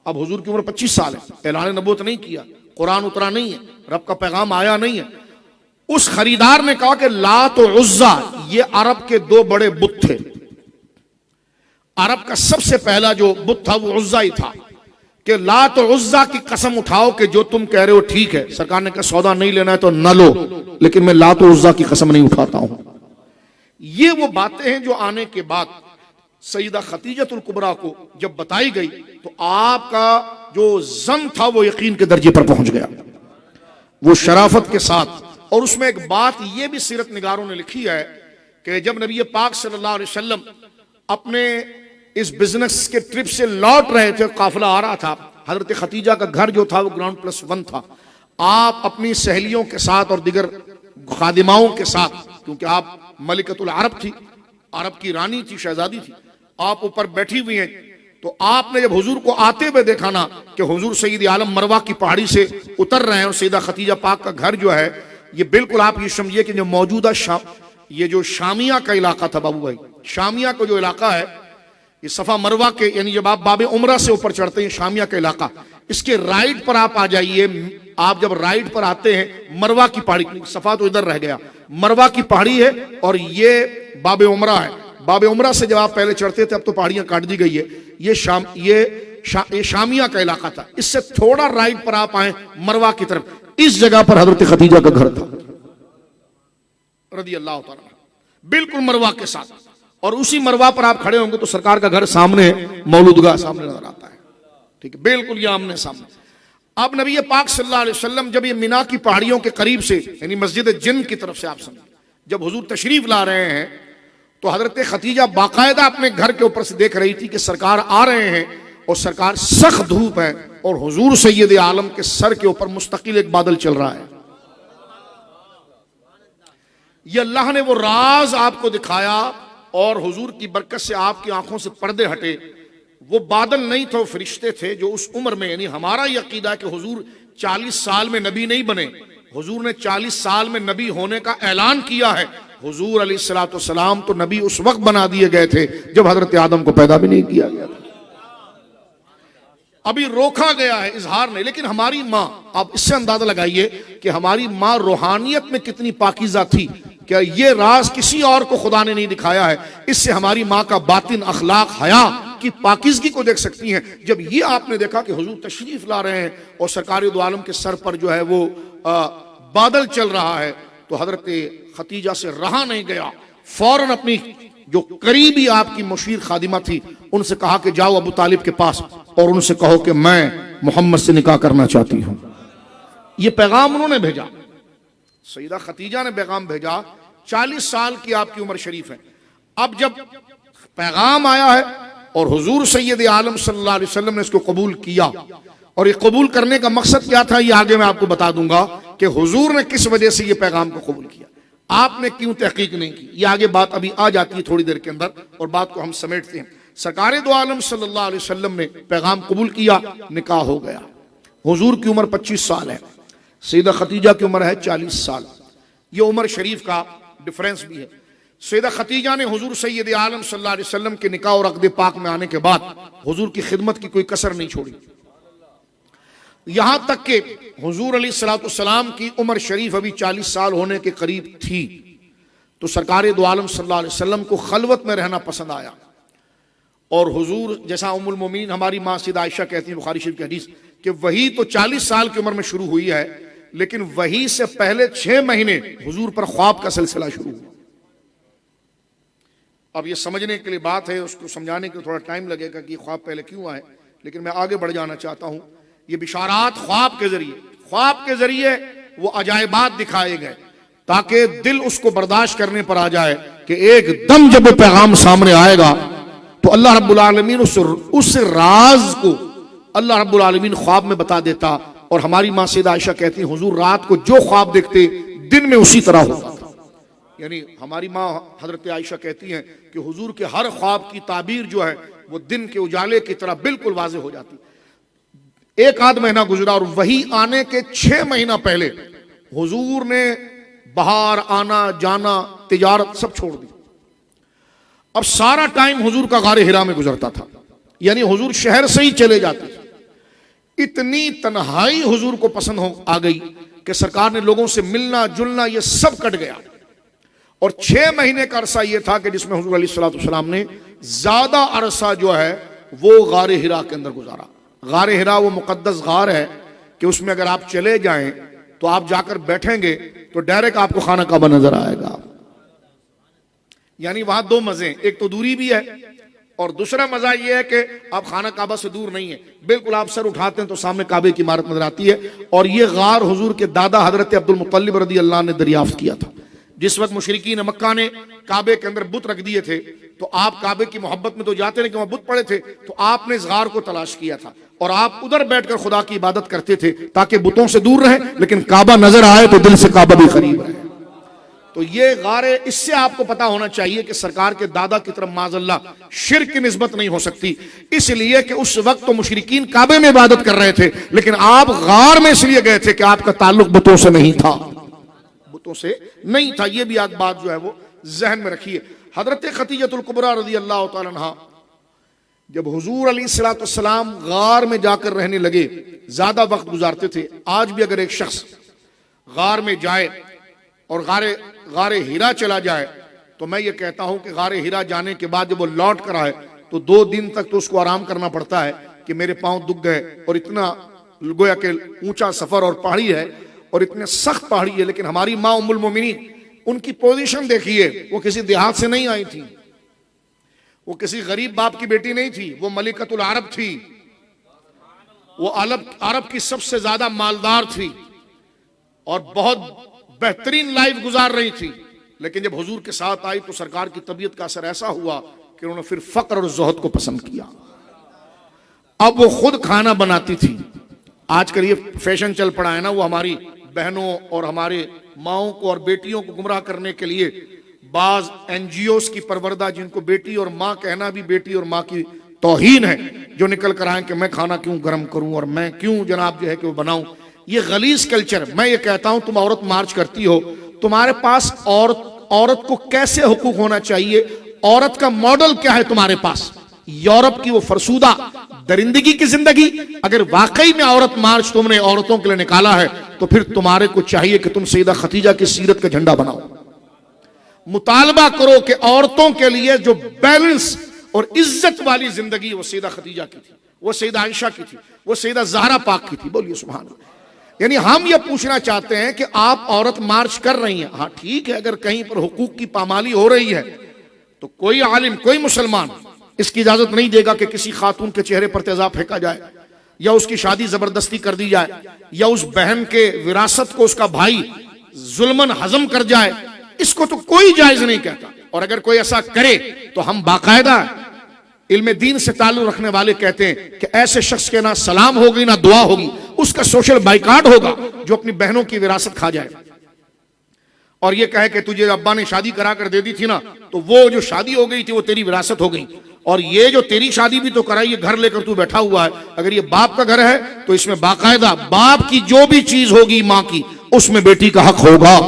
اب حضور کی عمر 25 سال ہے، اعلان نبوت نہیں کیا، قرآن اترا نہیں ہے، رب کا پیغام آیا نہیں ہے۔ اس خریدار نے کہا کہ لات و عزا یہ عرب کے 2 بڑے بت تھے، عرب کا سب سے پہلا جو بت تھا وہ عزا ہی تھا، کہ لات و عزا کی قسم اٹھاؤ کہ جو تم کہہ رہے ہو ٹھیک ہے۔ سرکار نے کہا سودا نہیں لینا ہے تو نہ لو، لیکن میں لات و عزا کی قسم نہیں اٹھاتا ہوں۔ یہ وہ باتیں ہیں جو آنے کے بعد سیدہ خدیجہ الکبریٰ کو جب بتائی گئی تو آپ کا جو ظن تھا وہ یقین کے درجے پر پہنچ گیا، وہ شرافت کے ساتھ۔ اور اس میں ایک بات یہ بھی سیرت نگاروں نے لکھی ہے کہ جب نبی پاک صلی اللہ علیہ وسلم اپنے اس بزنس کے ٹرپ سے لوٹ رہے تھے، قافلہ آ رہا تھا، حضرت خدیجہ کا گھر جو تھا وہ گراؤنڈ +1 تھا، آپ اپنی سہیلیوں کے ساتھ اور دیگر خادماؤں کے ساتھ، کیونکہ آپ ملکۃ العرب تھی، عرب کی رانی تھی، شہزادی تھی، آپ اوپر بیٹھی ہوئی ہیں، تو آپ نے جب حضور کو آتے ہوئے دیکھا نا کہ حضور سید عالم مروہ کی پہاڑی سے اتر رہے ہیں اور سیدہ خدیجہ پاک کا گھر جو ہے یہ بالکل آپ یہ سمجھیے کہ جو موجودہ یہ جو شامیہ کا علاقہ تھا بابو بھائی، شامیہ کا جو علاقہ ہے یہ صفا مروہ کے، یعنی جب آپ باب عمرہ سے اوپر چڑھتے ہیں شامیہ کا علاقہ، اس کے رائٹ پر آپ آ جائیے، آپ جب رائٹ پر آتے ہیں مروہ کی پہاڑی، صفا تو ادھر رہ گیا، مروہ کی پہاڑی ہے اور یہ باب عمرہ ہے۔ باب عمرہ سے جب آپ پہلے چڑھتے تھے، اب تو پہاڑیاں کاٹ دی گئی ہے، یہ شامیہ کا علاقہ تھا، اس سے تھوڑا رائٹ پر آپ آئیں مروہ کی طرف، اس جگہ پر حضرت خدیجہ کا گھر تھا رضی اللہ تعالیٰ عنہ، بالکل مروہ کے ساتھ۔ اور اسی مروہ پر آپ کھڑے ہوں گے تو سرکار کا گھر سامنے ہے، مولودگاہ سامنے نظر آتا ہے، ٹھیک ہے، بالکل یہ آمنے سامنے۔ اب نبی پاک صلی اللہ علیہ وسلم جب یہ مینا کی پہاڑیوں کے قریب سے، یعنی مسجد جن کی طرف سے آپ سمجھیں، جب حضور تشریف لا رہے ہیں تو حضرت خدیجہ باقاعدہ اپنے گھر کے اوپر سے دیکھ رہی تھی کہ سرکار آ رہے ہیں اور سرکار سخت دھوپ ہے اور حضور سید عالم کے سر کے اوپر مستقل ایک بادل چل رہا ہے۔ یہ اللہ نے وہ راز آپ کو دکھایا اور حضور کی برکت سے آپ کی آنکھوں سے پردے ہٹے۔ وہ بادل نہیں تھے، وہ فرشتے تھے جو اس عمر میں، یعنی ہمارا یہ عقیدہ ہے کہ حضور 40 سال میں نبی نہیں بنے، حضور نے 40 سال میں نبی ہونے کا اعلان کیا ہے، حضور علیہ الصلوۃ والسلام تو نبی اس وقت بنا دیے گئے تھے جب حضرت آدم کو پیدا بھی نہیں کیا گیا تھا، ابھی روکا گیا ہے، اظہار نہیں۔ لیکن ہماری ماں، آپ اس سے اندازہ لگائیے کہ ہماری ماں روحانیت میں کتنی پاکیزہ تھی، کیا یہ راز کسی اور کو خدا نے نہیں دکھایا ہے؟ اس سے ہماری ماں کا باطن، اخلاق، حیا کی پاکیزگی کو دیکھ سکتی ہیں۔ جب یہ آپ نے دیکھا کہ حضور تشریف لا رہے ہیں اور سرکار دو عالم کے سر پر جو ہے وہ بادل چل رہا ہے، تو حضرت ختیجہ سے رہا نہیں گیا، فوراً اپنی جو قریبی آپ کی مشیر خادمہ تھی ان سے کہا کہ جاؤ ابو طالب کے پاس اور ان سے کہو کہ میں محمد سے نکاح کرنا چاہتی ہوں۔ یہ پیغام انہوں نے بھیجا، سیدہ ختیجہ نے پیغام بھیجا۔ 40 سال کی آپ کی عمر شریف ہے۔ اب جب پیغام آیا ہے اور حضور سید عالم صلی اللہ علیہ وسلم نے اس کو قبول کیا، اور یہ قبول کرنے کا مقصد کیا تھا یہ آگے میں آپ کو بتا دوں گا کہ حضور نے کس وجہ سے یہ پیغام کو قبول کیا، آپ نے کیوں تحقیق نہیں کی، یہ آگے بات ابھی آ جاتی ہے تھوڑی دیر کے اندر اور بات کو ہم سمیٹتے ہیں۔ سرکار دو عالم صلی اللہ علیہ وسلم نے پیغام قبول کیا، نکاح ہو گیا۔ حضور کی عمر 25 سال ہے، سیدہ ختیجہ کی عمر ہے 40 سال۔ یہ عمر شریف کا ڈفرنس بھی ہے۔ سیدہ ختیجہ نے حضور سید عالم صلی اللہ علیہ وسلم کے نکاح اور عقد پاک میں آنے کے بعد حضور کی خدمت کی کوئی کسر نہیں چھوڑی، یہاں تک کہ حضور علیہ الصلوۃ والسلام کی عمر شریف ابھی 40 سال ہونے کے قریب تھی تو سرکار دو عالم صلی اللہ علیہ وسلم کو خلوت میں رہنا پسند آیا، اور حضور جیسا ام المومنین ہماری ماں سیدہ عائشہ کہتی ہیں بخاری شریف کی حدیث کہ وہی تو 40 سال کی عمر میں شروع ہوئی ہے، لیکن وہی سے پہلے 6 مہینے حضور پر خواب کا سلسلہ شروع ہوا۔ اب یہ سمجھنے کے لیے بات ہے، اس کو سمجھانے کے تھوڑا ٹائم لگے گا کہ یہ خواب پہلے کیوں آئے، لیکن میں آگے بڑھ جانا چاہتا ہوں۔ یہ بشارات خواب کے ذریعے وہ عجائبات دکھائے گئے تاکہ دل اس کو برداشت کرنے پر آ جائے کہ ایک دم جب وہ پیغام سامنے آئے گا تو اللہ رب العالمین اس راز کو اللہ رب العالمین خواب میں بتا دیتا، اور ہماری ماں سیدہ عائشہ کہتی ہیں حضور رات کو جو خواب دیکھتے دن میں اسی طرح ہوتا تھا۔ یعنی ہماری ماں حضرت عائشہ کہتی ہیں کہ حضور کے ہر خواب کی تعبیر جو ہے وہ دن کے اجالے کی طرح بالکل واضح ہو جاتی۔ ایک آدھ مہینہ گزرا اور وہی آنے کے 6 مہینہ پہلے حضور نے باہر آنا جانا تجارت سب چھوڑ دی۔ اب سارا ٹائم حضور کا غار حرا میں گزرتا تھا، یعنی حضور شہر سے ہی چلے جاتے تھے۔ اتنی تنہائی حضور کو پسند آ گئی کہ سرکار نے لوگوں سے ملنا جلنا یہ سب کٹ گیا، اور 6 مہینے کا عرصہ یہ تھا کہ جس میں حضور علیہ الصلوۃ والسلام نے زیادہ عرصہ جو ہے وہ غار حرا کے اندر گزارا۔ غار حرا وہ مقدس غار ہے کہ اس میں اگر آپ چلے جائیں تو آپ جا کر بیٹھیں گے تو ڈائریکٹ آپ کو خانہ کعبہ نظر آئے گا۔ یعنی وہاں 2 مزے، ایک تو دوری بھی ہے اور دوسرا مزہ یہ ہے کہ آپ خانہ کعبہ سے دور نہیں ہیں، بالکل آپ سر اٹھاتے ہیں تو سامنے کعبے کی عمارت نظر آتی ہے۔ اور یہ غار حضور کے دادا حضرت عبد المطلب رضی اللہ عنہ نے دریافت کیا تھا۔ جس وقت مشرکین مکہ نے کعبے کے اندر بت رکھ دیے تھے تو آپ کعبے کی محبت میں تو جاتے نہیں کہ وہاں بت پڑے تھے، تو آپ نے اس غار کو تلاش کیا تھا اور آپ ادھر بیٹھ کر خدا کی عبادت کرتے تھے تاکہ بتوں سے دور رہیں لیکن کعبہ نظر آئے تو دل سے کعبہ بھی قریب رہے۔ تو یہ غار، اس سے آپ کو پتا ہونا چاہیے کہ سرکار کے دادا کی طرف معاذ اللہ شرک کی نسبت نہیں ہو سکتی، اس لیے کہ اس وقت تو مشرکین کعبے میں عبادت کر رہے تھے لیکن آپ غار میں اس لیے گئے تھے کہ آپ کا تعلق بتوں سے نہیں تھا، بتوں سے نہیں تھا۔ یہ بھی ایک بات جو ہے وہ ذہن میں رکھیے۔ حضرت ختیجہ الکبریٰ رضی اللہ تعالی عنہا جب حضور علیہ الصلوۃ والسلام غار میں جا کر رہنے لگے، زیادہ وقت گزارتے تھے۔ آج بھی اگر ایک شخص غار میں جائے اور غار ہیرا چلا جائے تو میں یہ کہتا ہوں کہ غار ہیرا جانے کے بعد جب وہ لوٹ کر آئے تو 2 دن تک تو اس کو آرام کرنا پڑتا ہے کہ میرے پاؤں دکھ گئے، اور اتنا گویا کہ اونچا سفر اور پہاڑی ہے اور اتنے سخت پہاڑی ہے۔ لیکن ہماری ماں ام المومنین، ان کی پوزیشن دیکھیے، وہ کسی دیہات سے نہیں آئی تھی، وہ کسی غریب باپ کی بیٹی نہیں تھی، وہ ملکۃ العرب تھی، وہ عرب کی سب سے زیادہ مالدار تھی اور بہت بہترین لائف گزار رہی تھی۔ لیکن جب حضور کے ساتھ آئی تو سرکار کی طبیعت کا اثر ایسا ہوا کہ انہوں نے پھر فقر اور زہد کو پسند کیا۔ اب وہ خود کھانا بناتی تھی۔ آج کل یہ فیشن چل پڑا ہے نا، وہ ہماری بہنوں اور ہمارے ماؤں کو اور بیٹیوں کو گمراہ کرنے کے لیے بعض NGOs کی پروردہ، جن کو بیٹی اور ماں کہنا بھی بیٹی اور ماں کی توہین ہے، جو نکل کر آئیں کہ میں کھانا کیوں گرم کروں اور میں کیوں جناب جو ہے کہ وہ بناؤں۔ یہ غلیظ کلچر، میں یہ کہتا ہوں تم عورت مارچ کرتی ہو، تمہارے پاس عورت کو کیسے حقوق ہونا چاہیے, عورت کا ماڈل کیا ہے تمہارے پاس. یورپ کی وہ فرسودہ درندگی کی زندگی, اگر واقعی میں عورت مارچ تم نے عورتوں کے لیے نکالا ہے تو پھر تمہارے کو چاہیے کہ تم سیدہ خدیجہ کی سیرت کا جھنڈا بناؤ. مطالبہ کرو کہ عورتوں کے لیے جو بیلنس اور عزت والی زندگی وہ سیدہ خدیجہ کی تھی, وہ سیدہ عائشہ کی تھی, وہ سیدہ زہرا پاک کی تھی. بولیے سبحان اللہ. یعنی ہم یہ پوچھنا چاہتے ہیں کہ آپ عورت مارچ کر رہی ہیں, ہاں ٹھیک ہے, اگر کہیں پر حقوق کی پامالی ہو رہی ہے تو کوئی عالم, کوئی مسلمان اس کی اجازت نہیں دے گا کہ کسی خاتون کے چہرے پر تیزاب پھینکا جائے, یا اس کی شادی زبردستی کر دی جائے, یا اس بہن کے وراثت کو اس کا بھائی ظلمن ہضم کر جائے. اس کو تو کوئی جائز نہیں کہتا. اور اگر کوئی ایسا کرے تو ہم باقاعدہ علم دین سے تعلق رکھنے والے کہتے ہیں کہ ایسے شخص کے نہ سلام ہوگی نہ دعا ہوگی, اس کا سوشل بائیکاٹ ہوگا جو اپنی بہنوں کی وراثت کھا جائے اور یہ کہے کہ تجھے ابا نے شادی کرا کر دے دی تھی نا, تو وہ جو شادی ہو گئی تھی وہ تیری وراثت ہو گئی, اور یہ جو تیری شادی بھی تو کرائی, یہ گھر لے کر تو بیٹھا ہوا ہے. اگر یہ باپ کا گھر ہے تو اس میں باقاعدہ باپ کی جو بھی چیز ہوگی ماں کی, اس میں بیٹی کا حق ہوگا.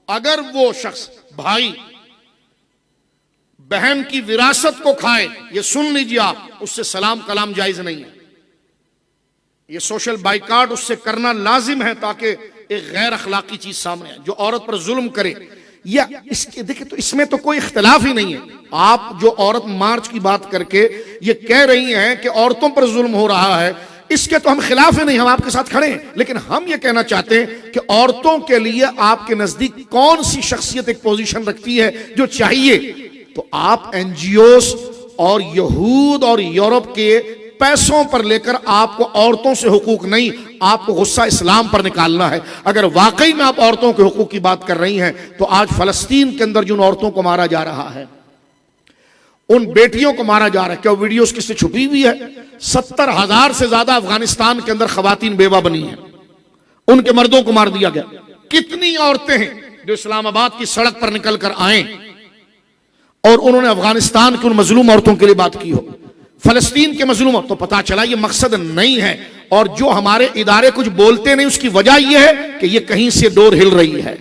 اگر وہ شخص بھائی بہن کی وراثت کو کھائے, یہ سن لیجیے آپ, اس سے سلام کلام جائز نہیں ہے. یہ سوشل بائیکاٹ اس سے کرنا لازم ہے تاکہ ایک غیر اخلاقی چیز سامنے آئے. جو عورت پر ظلم کرے, یا اس کے دیکھیں تو اس میں تو کوئی اختلاف ہی نہیں ہے. آپ جو عورت مارچ کی بات کر کے یہ کہہ رہی ہیں کہ عورتوں پر ظلم ہو رہا ہے, اس کے تو ہم خلاف ہی نہیں, ہم آپ کے ساتھ کھڑے ہیں. لیکن ہم یہ کہنا چاہتے ہیں کہ عورتوں کے لیے آپ کے نزدیک کون سی شخصیت ایک پوزیشن رکھتی ہے جو چاہیے. تو آپ این جی اوز اور یہود اور یورپ کے پیسوں پر لے کر آپ کو عورتوں سے حقوق نہیں, آپ کو غصہ اسلام پر نکالنا ہے. اگر واقعی میں آپ عورتوں کے حقوق کی بات کر رہی ہیں تو آج فلسطین کے اندر جن عورتوں کو مارا جا رہا ہے, ان بیٹیوں کو مارا جا رہا ہے, کیا ویڈیوز کس سے چھپی ہوئی ہے؟ 70,000 سے زیادہ افغانستان کے اندر خواتین بیوہ بنی ہیں, ان کے مردوں کو مار دیا گیا. کتنی عورتیں ہیں جو اسلام آباد کی سڑک پر نکل کر آئیں اور انہوں نے افغانستان کی ان مظلوم عورتوں کے لیے بات کی ہو, فلسطین کے مظلوم. تو پتا چلا یہ مقصد نہیں ہے. اور جو ہمارے ادارے کچھ بولتے نہیں, اس کی وجہ یہ ہے کہ یہ کہیں سے ڈور ہل رہی ہے,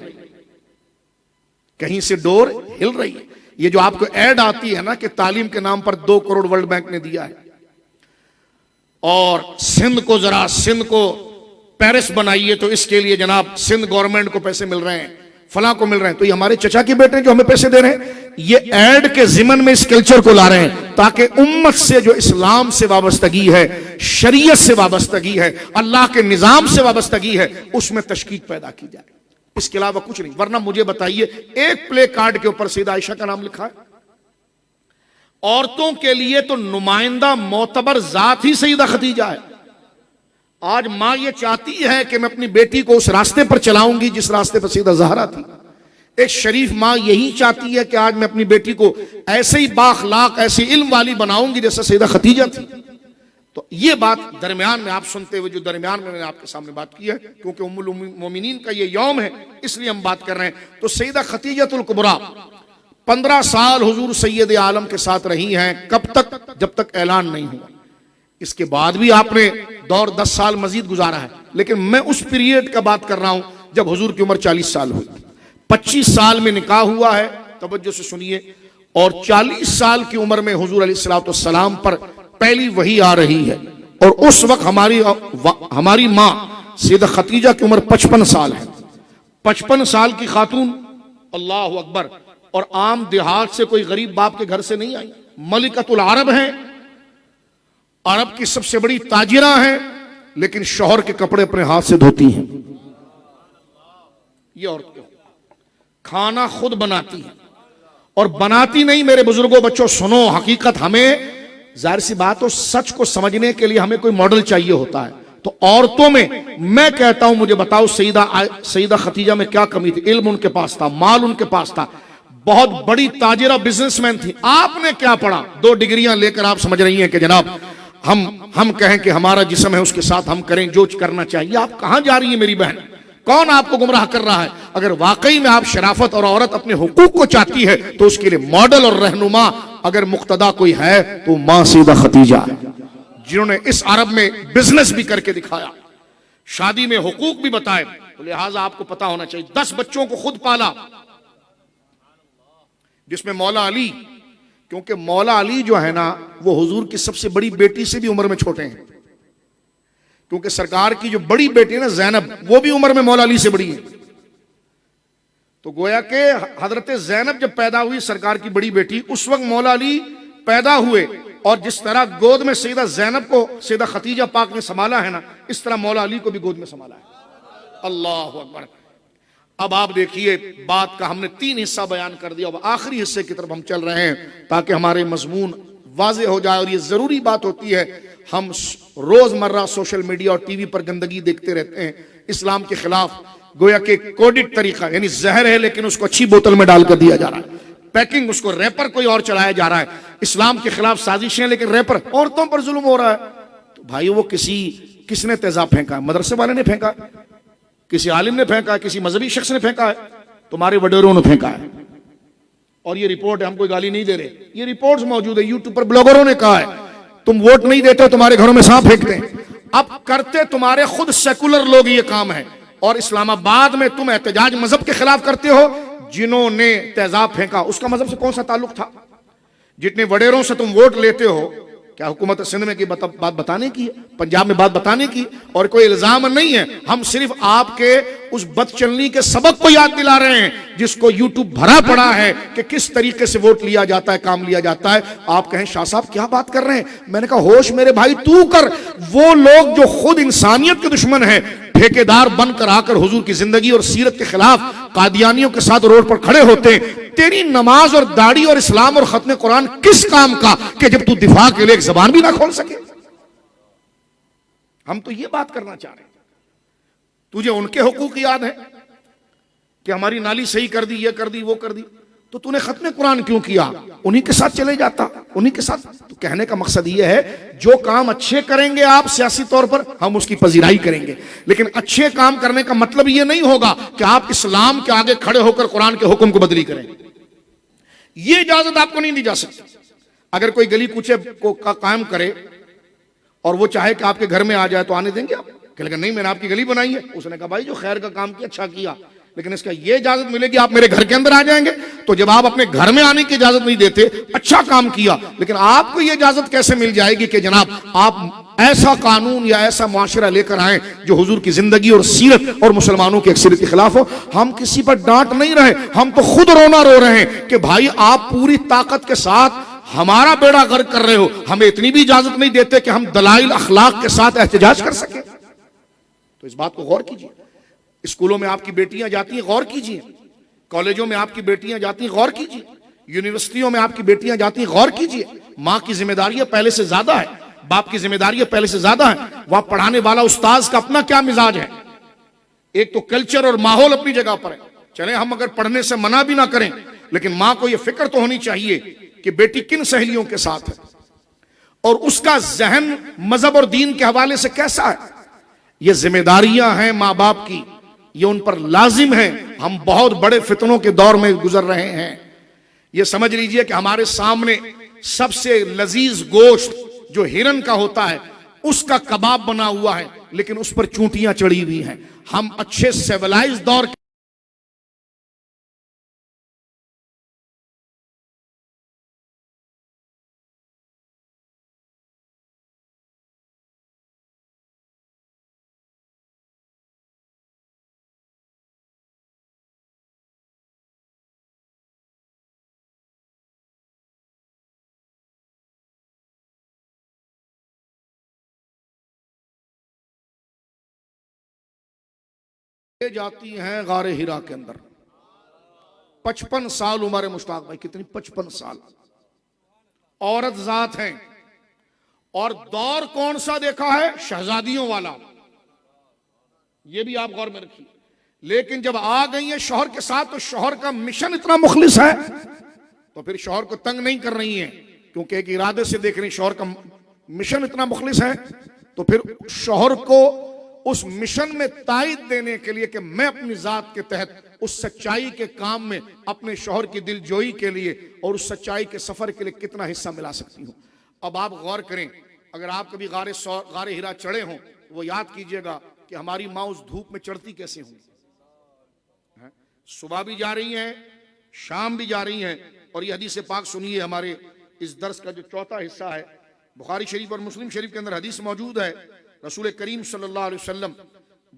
کہیں سے ڈور ہل رہی ہے. یہ جو آپ کو ایڈ آتی ہے نا کہ تعلیم کے نام پر 2 کروڑ ورلڈ بینک نے دیا ہے, اور سندھ کو پیرس بنائیے تو اس کے لیے جناب سندھ گورنمنٹ کو پیسے مل رہے ہیں, فلاں کو مل رہے ہیں. تو یہ ہمارے چچا کے بیٹے جو ہمیں پیسے دے رہے ہیں, یہ ایڈ کے ضمن میں اس کلچر کو لا رہے ہیں تاکہ امت سے جو اسلام سے وابستگی ہے, شریعت سے وابستگی ہے, اللہ کے نظام سے وابستگی ہے, اس میں تشکیک پیدا کی جائے. اس کے علاوہ کچھ نہیں. ورنہ مجھے بتائیے, ایک پلے کارڈ کے اوپر سیدہ عائشہ کا نام لکھا ہے. عورتوں کے لیے تو نمائندہ معتبر ذات ہی سیدہ خدیجہ ہے. آج ماں یہ چاہتی ہے کہ میں اپنی بیٹی کو اس راستے پر چلاؤں گی جس راستے پر سیدہ زہرا تھی. ایک شریف ماں یہی چاہتی ہے کہ آج میں اپنی بیٹی کو ایسے ہی بااخلاق, ایسے علم والی بناؤں گی جیسا سیدہ خدیجہ تھی. تو یہ بات درمیان میں آپ سنتے ہوئے, جو درمیان میں نے آپ کے سامنے بات کی ہے, کیونکہ ام المومنین کا یہ یوم ہے اس لیے ہم بات کر رہے ہیں. تو سیدہ خدیجہ الکبریٰ 15 سال حضور سید عالم کے ساتھ رہی ہیں. کب تک؟ جب تک اعلان نہیں ہوا. اس کے بعد بھی آپ نے دور 10 سال مزید گزارا ہے, لیکن میں اس پیریڈ کا بات کر رہا ہوں جب حضور کی عمر 40 سال ہوئی. 25 سال میں نکاح ہوا ہے, توجہ سے سنیے, اور 40 سال کی عمر میں حضور علیہ الصلوۃ والسلام پر پہلی وحی آ رہی ہے. اور اس وقت ہماری ماں سیدہ خدیجہ کی عمر 55 سال ہے. 55 سال کی خاتون, اللہ اکبر, اور عام دیہات سے کوئی غریب باپ کے گھر سے نہیں آئی. ملکۃ العرب ہیں, عرب کی سب سے بڑی تاجرہ ہیں, لیکن شوہر کے کپڑے اپنے ہاتھ سے دھوتی ہیں. یہ عورت کھانا خود بناتی ہیں, اور بناتی نہیں. میرے بزرگوں, بچوں سنو, حقیقت ہمیں ظاہر سی بات ہو, سچ کو سمجھنے کے لیے ہمیں کوئی ماڈل چاہیے ہوتا ہے. تو عورتوں میں کہتا ہوں, مجھے بتاؤ سیدہ خدیجہ میں کیا کمی تھی؟ علم ان کے پاس تھا, مال ان کے پاس تھا, بہت بڑی تاجرہ بزنس مین تھی. آپ نے کیا پڑھا؟ 2 ڈگریاں لے کر آپ سمجھ رہی ہیں کہ جناب ہم کہیں کہ ہمارا جسم ہے اس کے ساتھ ہم کریں جو کرنا چاہیے. آپ کہاں جا رہی ہیں میری بہن؟ کون آپ کو گمراہ کر رہا ہے؟ اگر واقعی میں آپ شرافت اور عورت اپنے حقوق کو چاہتی ہے تو اس کے لیے ماڈل اور رہنما اگر مقتدا کوئی ہے تو ماں سیدہ خدیجہ ہے, جنہوں نے اس عرب میں بزنس بھی کر کے دکھایا, شادی میں حقوق بھی بتائے. تو لہٰذا آپ کو پتا ہونا چاہیے. 10 بچوں کو خود پالا, جس میں مولا علی، کیونکہ مولا علی جو ہے نا وہ حضور کی سب سے بڑی بیٹی سے بھی عمر میں چھوٹے ہیں، کیونکہ سرکار کی جو بڑی بیٹی ہے نا زینب، وہ بھی عمر میں مولا علی سے بڑی ہے. تو گویا کہ حضرت زینب جب پیدا ہوئی سرکار کی بڑی بیٹی، اس وقت مولا علی پیدا ہوئے، اور جس طرح گود میں سیدہ زینب کو سیدہ خدیجہ پاک نے سنبھالا ہے نا، اس طرح مولا علی کو بھی گود میں سنبھالا ہے. اللہ اکبر. اب آپ دیکھیے بات کا ہم نے 3 حصہ بیان کر دیا، اب آخری حصے کی طرف ہم چل رہے ہیں تاکہ ہمارے مضمون واضح ہو جائے. اور یہ ضروری بات ہوتی ہے، ہم روزمرہ سوشل میڈیا اور ٹی وی پر گندگی دیکھتے رہتے ہیں اسلام کے خلاف، گویا کہ کوڈڈ طریقہ، یعنی زہر ہے لیکن اس کو اچھی بوتل میں ڈال کر دیا جا رہا ہے، پیکنگ اس کو ریپر کوئی اور چلایا جا رہا ہے. اسلام کے خلاف سازشیں لیکن ریپر، عورتوں پر ظلم ہو رہا ہے. تو بھائی وہ کس نے تیزاب پھینکا؟ مدرسے والے نے پھینکا، کسی عالم نے پھینکا ہے، کسی مذہبی شخص نے پھینکا ہے، تمہارے وڈیروں نے پھینکا ہے. اور یہ رپورٹ ہے، ہم کوئی گالی نہیں دے رہے، یہ رپورٹس موجود ہے، یوٹیوب پر بلاگروں نے کہا ہے. تم ووٹ نہیں دیتے ہو، تمہارے گھروں میں سانپ پھینکتے ہیں. اب کرتے تمہارے خود سیکولر لوگ یہ کام ہے، اور اسلام آباد میں تم احتجاج مذہب کے خلاف کرتے ہو. جنہوں نے تیزاب پھینکا اس کا مذہب سے کون سا تعلق تھا؟ جتنے وڈیروں سے تم ووٹ لیتے ہو، کیا حکومت سندھ میں کی بات بتانے کی ہے، پنجاب میں بات بتانے کی؟ اور کوئی الزام نہیں ہے، ہم صرف آپ کے اس بد چلنی کے سبق کو یاد دلا رہے ہیں جس کو یوٹیوب بھرا پڑا ہے کہ کس طریقے سے ووٹ لیا جاتا ہے، کام لیا جاتا ہے. آپ کہیں شاہ صاحب کیا بات کر رہے ہیں؟ میں نے کہا ہوش میرے بھائی تو کر. وہ لوگ جو خود انسانیت کے دشمن ہیں، ٹھیکیدار بن کر آ کر حضور کی زندگی اور سیرت کے خلاف قادیانیوں کے ساتھ روڈ پر کھڑے ہوتے ہیں، تیری نماز اور داڑھی اور اسلام اور ختم قرآن کس کام کا کہ جب تو دفاع کے لیے ایک زبان بھی نہ کھول سکے؟ ہم تو یہ بات کرنا چاہ رہے ہیں. تجھے ان کے حقوق یاد ہے کہ ہماری نالی صحیح کر دی، یہ کر دی، وہ کر دی، تو تو نے ختم قرآن کیوں کیا؟ انہی کے ساتھ چلے جاتا، انہی کے ساتھ. تو کہنے کا مقصد یہ ہے جو کام اچھے کریں گے آپ سیاسی طور پر، ہم اس کی پذیرائی کریں گے، لیکن اچھے کام کرنے کا مطلب یہ نہیں ہوگا کہ آپ اسلام کے آگے کھڑے ہو کر قرآن کے حکم کو بدلی کریں. یہ اجازت آپ کو نہیں دی جا سکتی. اگر کوئی گلی کوچے کو قائم کرے اور وہ چاہے کہ آپ کے گھر میں آ جائے تو آنے دیں گے آپ؟ کہ لگا نہیں میں نے آپ کی گلی بنائی ہے. اس نے کہا بھائی جو خیر کا کام کیا اچھا کیا، لیکن اس کا یہ اجازت ملے گی آپ میرے گھر کے اندر آ جائیں گے. تو جب آپ اپنے گھر میں آنے کی اجازت نہیں دیتے، اچھا کام کیا، لیکن آپ کو یہ اجازت کیسے مل جائے گی کہ جناب آپ ایسا قانون یا ایسا معاشرہ لے کر آئیں جو حضور کی زندگی اور سیرت اور مسلمانوں کی اکثریت کے خلاف ہو؟ ہم کسی پر ڈانٹ نہیں رہے، ہم تو خود رونا رو رہے ہیں کہ بھائی آپ پوری طاقت کے ساتھ ہمارا بیڑا غرق کر رہے ہو، ہمیں اتنی بھی اجازت نہیں دیتے کہ ہم دلائل اخلاق کے ساتھ احتجاج کر سکیں. تو اس بات کو غور کیجیے. اسکولوں میں آپ کی بیٹیاں جاتی ہیں، غور کیجیے. کالجوں میں آپ کی بیٹیاں جاتی ہیں، غور کیجیے. یونیورسٹیوں میں آپ کی بیٹیاں جاتی ہیں، غور کیجیے. ماں کی ذمہ داریاں پہلے سے زیادہ ہے، باپ کی ذمہ داریاں پہلے سے زیادہ ہیں. وہاں پڑھانے والا استاذ کا اپنا کیا مزاج ہے؟ ایک تو کلچر اور ماحول اپنی جگہ پر ہے. چلیں ہم اگر پڑھنے سے منع بھی نہ کریں، لیکن ماں کو یہ فکر تو ہونی چاہیے کہ بیٹی کن سہیلیوں کے ساتھ ہے اور اس کا ذہن مذہب اور دین کے حوالے سے کیسا ہے. یہ ذمہ داریاں ہیں ماں باپ کی، یہ ان پر لازم ہے. ہم بہت بڑے فتنوں کے دور میں گزر رہے ہیں. یہ سمجھ لیجئے کہ ہمارے سامنے سب سے لذیذ گوشت جو ہرن کا ہوتا ہے اس کا کباب بنا ہوا ہے، لیکن اس پر چونٹیاں چڑھی ہوئی ہیں. ہم اچھے سیولائز دور جاتی ہیں غار ہرا کے اندر. 55 سال عمر مشتاق بھائی، کتنی 55 سال. عورت ذات ہیں، اور دور کون سا دیکھا ہے؟ شہزادیوں والا. یہ بھی آپ غور میں رکھیے. لیکن جب آ گئی ہیں شوہر کے ساتھ تو شوہر کا مشن اتنا مخلص ہے تو پھر شوہر کو تنگ نہیں کر رہی ہیں، کیونکہ ایک ارادے سے دیکھ رہی ہیں شوہر کا مشن اتنا مخلص ہے. تو پھر شوہر کو اس مشن میں تائید دینے کے لیے کہ میں اپنی ذات کے تحت اس سچائی کے کام میں اپنے شوہر کی دل جوئی کے لیے اور اس سچائی کے سفر کے لیے کتنا حصہ ملا سکتی ہوں. اب آپ غور کریں، اگر آپ کبھی غار ہرا چڑھے ہوں وہ یاد کیجئے گا کہ ہماری ماں اس دھوپ میں چڑھتی کیسے ہوں. صبح بھی جا رہی ہیں، شام بھی جا رہی ہیں، اور یہ حدیث پاک سنیے ہمارے اس درس کا جو چوتھا حصہ ہے، بخاری شریف اور مسلم شریف کے اندر حدیث موجود ہے، رسول کریم صلی اللہ علیہ وسلم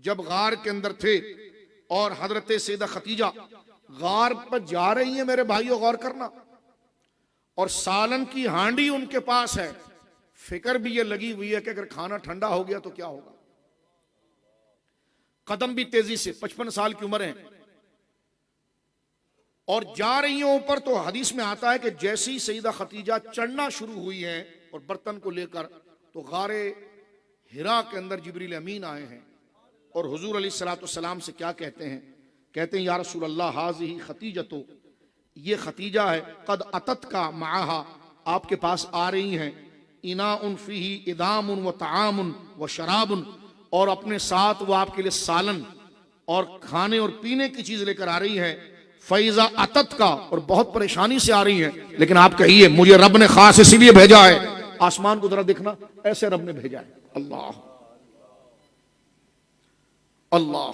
جب غار کے اندر تھے اور حضرت سیدہ خدیجہ غار پر جا رہی ہیں، میرے بھائیو غور کرنا، اور سالن کی ہانڈی ان کے پاس ہے، فکر بھی یہ لگی ہوئی ہے کہ اگر کھانا ٹھنڈا ہو گیا تو کیا ہوگا، قدم بھی تیزی سے 55 سال کی عمر ہے، اور جا رہی ہیں اوپر، تو حدیث میں آتا ہے کہ جیسی سیدہ خدیجہ چڑھنا شروع ہوئی ہیں اور برتن کو لے کر، تو غار حرا کے اندر جبریل امین آئے ہیں اور حضور علیہ الصلوۃ والسلام سے کیا کہتے ہیں؟ کہتے ہیں یا رسول اللہ ہذہ خدیجہ، یہ خدیجہ ہے، قد اتت کا معہا، آپ کے پاس آ رہی ہیں، اناء فیہ ادام و طعام و شراب، اور اپنے ساتھ وہ آپ کے لیے سالن اور کھانے اور پینے کی چیز لے کر آ رہی ہے، فیضا اتت کا، اور بہت پریشانی سے آ رہی ہیں، لیکن آپ کہیے مجھے رب نے خاص اسی لیے بھیجا ہے، آسمان کو ذرا دیکھنا، ایسے رب نے بھیجا ہے، اللہ اللہ،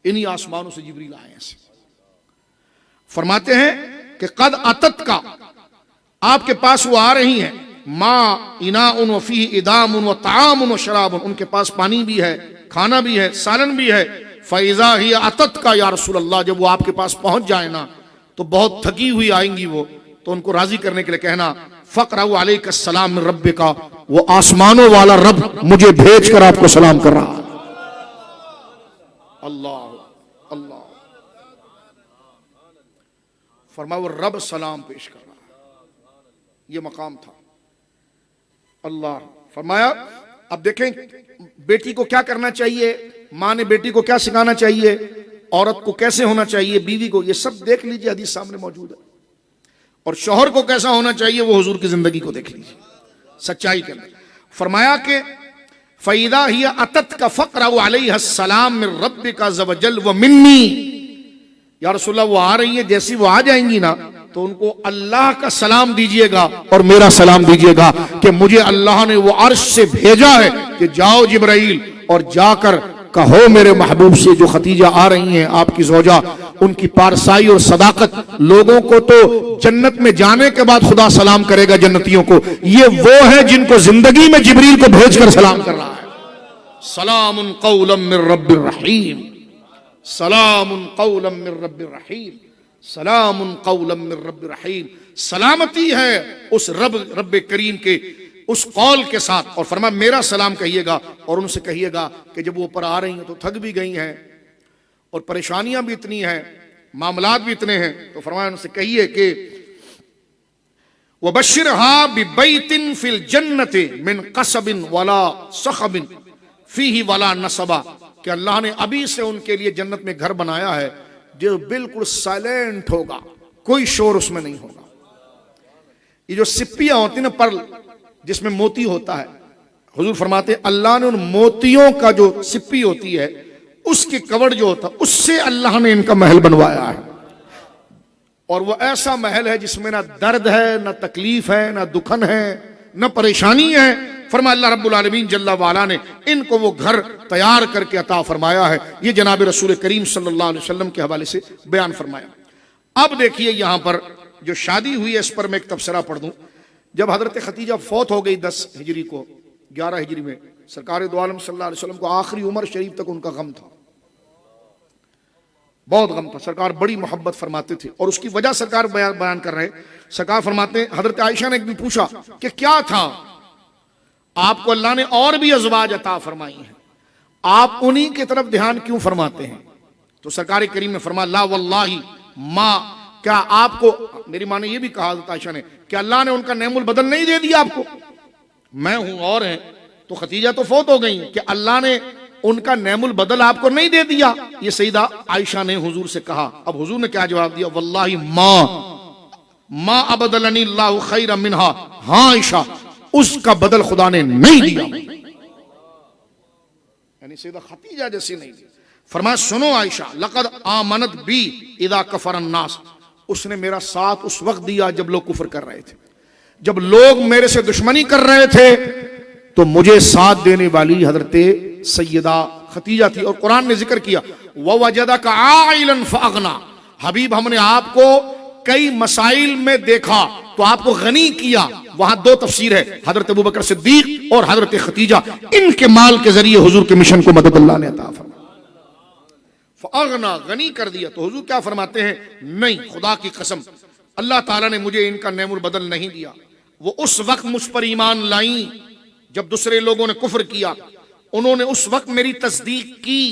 انہی آسمانوں سے جبریل آئے ہیں، فرماتے ہیں کہ قد اتت کا، آپ کے پاس وہ آ رہی ہیں، ما اناء و فیہ ادام و طعام و شراب، ان کے پاس پانی بھی ہے، کھانا بھی ہے، سالن بھی ہے، فیضا ہی اتت کا یا رسول اللہ، جب وہ آپ کے پاس پہنچ جائے نا تو بہت تھکی ہوئی آئیں گی وہ، تو ان کو راضی کرنے کے لیے کہنا فقرأوا علیک السلام من ربک، وہ آسمانوں والا رب مجھے بھیج کر آپ کو سلام کر رہا ہے، اللہ اللہ، فرمایا وہ رب سلام پیش کر رہا ہے، یہ مقام تھا، اللہ فرمایا۔ اب دیکھیں بیٹی کو کیا کرنا چاہیے، ماں نے بیٹی کو کیا سکھانا چاہیے، عورت کو کیسے ہونا چاہیے، بیوی کو، یہ سب دیکھ لیجئے، حدیث سامنے موجود ہے، اور شوہر کو کیسا ہونا چاہیے وہ حضور کی زندگی کو دیکھ لیجئے سچائی کے اندر۔ فرمایا کہ فَإِذَا هِيَ أَتَتْكَ فَقْرَأُ عَلَيْهَا السَّلَامُ مِن رَبِّكَ عَزَّ وَجَلَّ وَمِنِّي، یا رسول اللہ وہ آ رہی ہیں، جیسی وہ آ جائیں گی نا تو ان کو اللہ کا سلام دیجئے گا اور میرا سلام دیجئے گا کہ مجھے اللہ نے وہ عرش سے بھیجا ہے کہ جاؤ جبرائیل اور جا کر کہو میرے محبوب سے جو خدیجہ آ رہی ہیں آپ کی زوجہ، ان کی پارسائی اور صداقت، لوگوں کو تو جنت میں جانے کے بعد خدا سلام کرے گا جنتیوں کو، یہ وہ ہے جن کو زندگی میں جبریل کو بھیج کر سلام کر رہا ہے، سلام قولا من رب الرحیم، سلام قولا من رب الرحیم، سلام قولا من رب الرحیم، سلامتی ہے اس رب کریم کے اس قول کے ساتھ، اور فرمایا میرا سلام کہیے گا، اور ان سے کہیے گا کہ جب وہ اوپر آ رہی ہیں تو تھک بھی گئی ہیں اور پریشانیاں بھی اتنی ہیں، معاملات بھی اتنے ہیں، تو فرمایا ان سے کہیے کہ وَبَشِّرْهَا بِبَيْتٍ فِي الْجَنَّةِ مِنْ قَصَبٍ وَلَا صَخَبٍ فِيهِ وَلَا نَصَبٍ، کہ اللہ نے ابھی سے ان کے لیے جنت میں گھر بنایا ہے جو بالکل سائلنٹ ہوگا، کوئی شور اس میں نہیں ہوگا۔ یہ جو سپیاں ہوتی نا پرل جس میں موتی ہوتا ہے، حضور فرماتے ہیں اللہ نے ان موتیوں کا جو سپی ہوتی ہے اس کی کور جو ہوتا اس سے اللہ نے ان کا محل بنوایا ہے، اور وہ ایسا محل ہے جس میں نہ درد ہے، نہ تکلیف ہے، نہ دکھن ہے، نہ پریشانی ہے۔ فرمایا اللہ رب العالمین جل وعلا نے ان کو وہ گھر تیار کر کے عطا فرمایا ہے، یہ جناب رسول کریم صلی اللہ علیہ وسلم کے حوالے سے بیان فرمایا۔ اب دیکھیے یہاں پر جو شادی ہوئی ہے اس پر میں ایک تبصرہ پڑھ دوں۔ جب حضرت خدیجہ فوت ہو گئی 10 ہجری کو، 11 ہجری میں، سرکار دو عالم صلی اللہ علیہ وسلم کو آخری عمر شریف تک ان کا غم تھا، بہت غم تھا، سرکار بڑی محبت فرماتے تھے، اور اس کی وجہ سرکار بیان کر رہے، سرکار فرماتے ہیں حضرت عائشہ نے ایک دن پوچھا کہ کیا تھا، آپ کو اللہ نے اور بھی ازواج عطا فرمائی ہیں، آپ انہی کی طرف دھیان کیوں فرماتے ہیں؟ تو سرکار کریم نے فرمایا لا واللہ ما، کیا آپ کو، میری ماں نے یہ بھی کہا حضرت عائشہ نے کہ اللہ نے ان کا نعم البدل نہیں دے دیا آپ کو؟ میں ہوں اور ہیں، تو خدیجہ تو فوت ہو گئی کہ اللہ نے ان کا نعم البدل آپ کو نہیں دے دیا؟ یہ سیدہ عائشہ نے حضور سے کہا۔ اب حضور نے کیا جواب دیا؟ واللہ ما ابدلنی اللہ خیرا منہا، ہاں عائشہ اس کا بدل خدا نے نہیں دیا، یعنی سیدہ خدیجہ جیسی نہیں دی۔ فرمایا سنو عائشہ، لقد آمنت بی اذا کفر الناس، اس نے میرا ساتھ اس وقت دیا جب لوگ کفر کر رہے تھے، جب لوگ میرے سے دشمنی کر رہے تھے تو مجھے ساتھ دینے والی حضرت سیدہ خدیجہ تھی۔ اور قرآن نے ذکر کیا وَوَجَدَكَ عَائِلًا فَأَغْنَا، حبیب ہم نے آپ کو کئی مسائل میں دیکھا تو آپ کو غنی کیا، وہاں دو تفسیر ہے، حضرت ابوبکر صدیق اور حضرت خدیجہ، ان کے مال کے ذریعے حضور کے مشن کو مدد اللہ نے عطا فرمایا، فاغنا، غنی کر دیا۔ تو حضور کیا فرماتے ہیں؟ نہیں، خدا کی قسم اللہ تعالیٰ نے مجھے ان کا نعم البدل نہیں دیا، وہ اس وقت مجھ پر ایمان لائیں جب دوسرے لوگوں نے کفر کیا، انہوں نے اس وقت میری تصدیق کی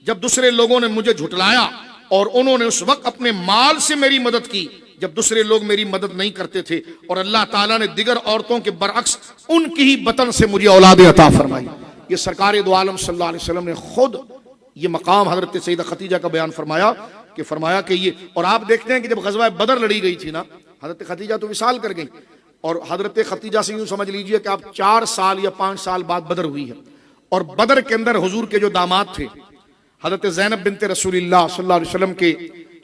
جب دوسرے لوگوں نے مجھے جھٹلایا، اور انہوں نے اس وقت اپنے مال سے میری مدد کی جب دوسرے لوگ میری مدد نہیں کرتے تھے، اور اللہ تعالیٰ نے دیگر عورتوں کے برعکس ان کی ہی بطن سے مجھے اولاد عطا فرمائی۔ یہ سرکار دو عالم صلی اللہ علیہ وسلم نے خود یہ مقام حضرت سیدہ خدیجہ کا بیان فرمایا کہ یہ، اور آپ دیکھتے ہیں کہ جب غزوہ بدر لڑی گئی تھی نا، حضرت خدیجہ تو وصال کر گئی، اور حضرت خدیجہ سے یوں سمجھ لیجئے کہ آپ 4 سال یا 5 سال بعد بدر ہوئی ہے، اور بدر کے اندر حضور کے جو داماد تھے حضرت زینب بنت رسول اللہ صلی اللہ علیہ وسلم کے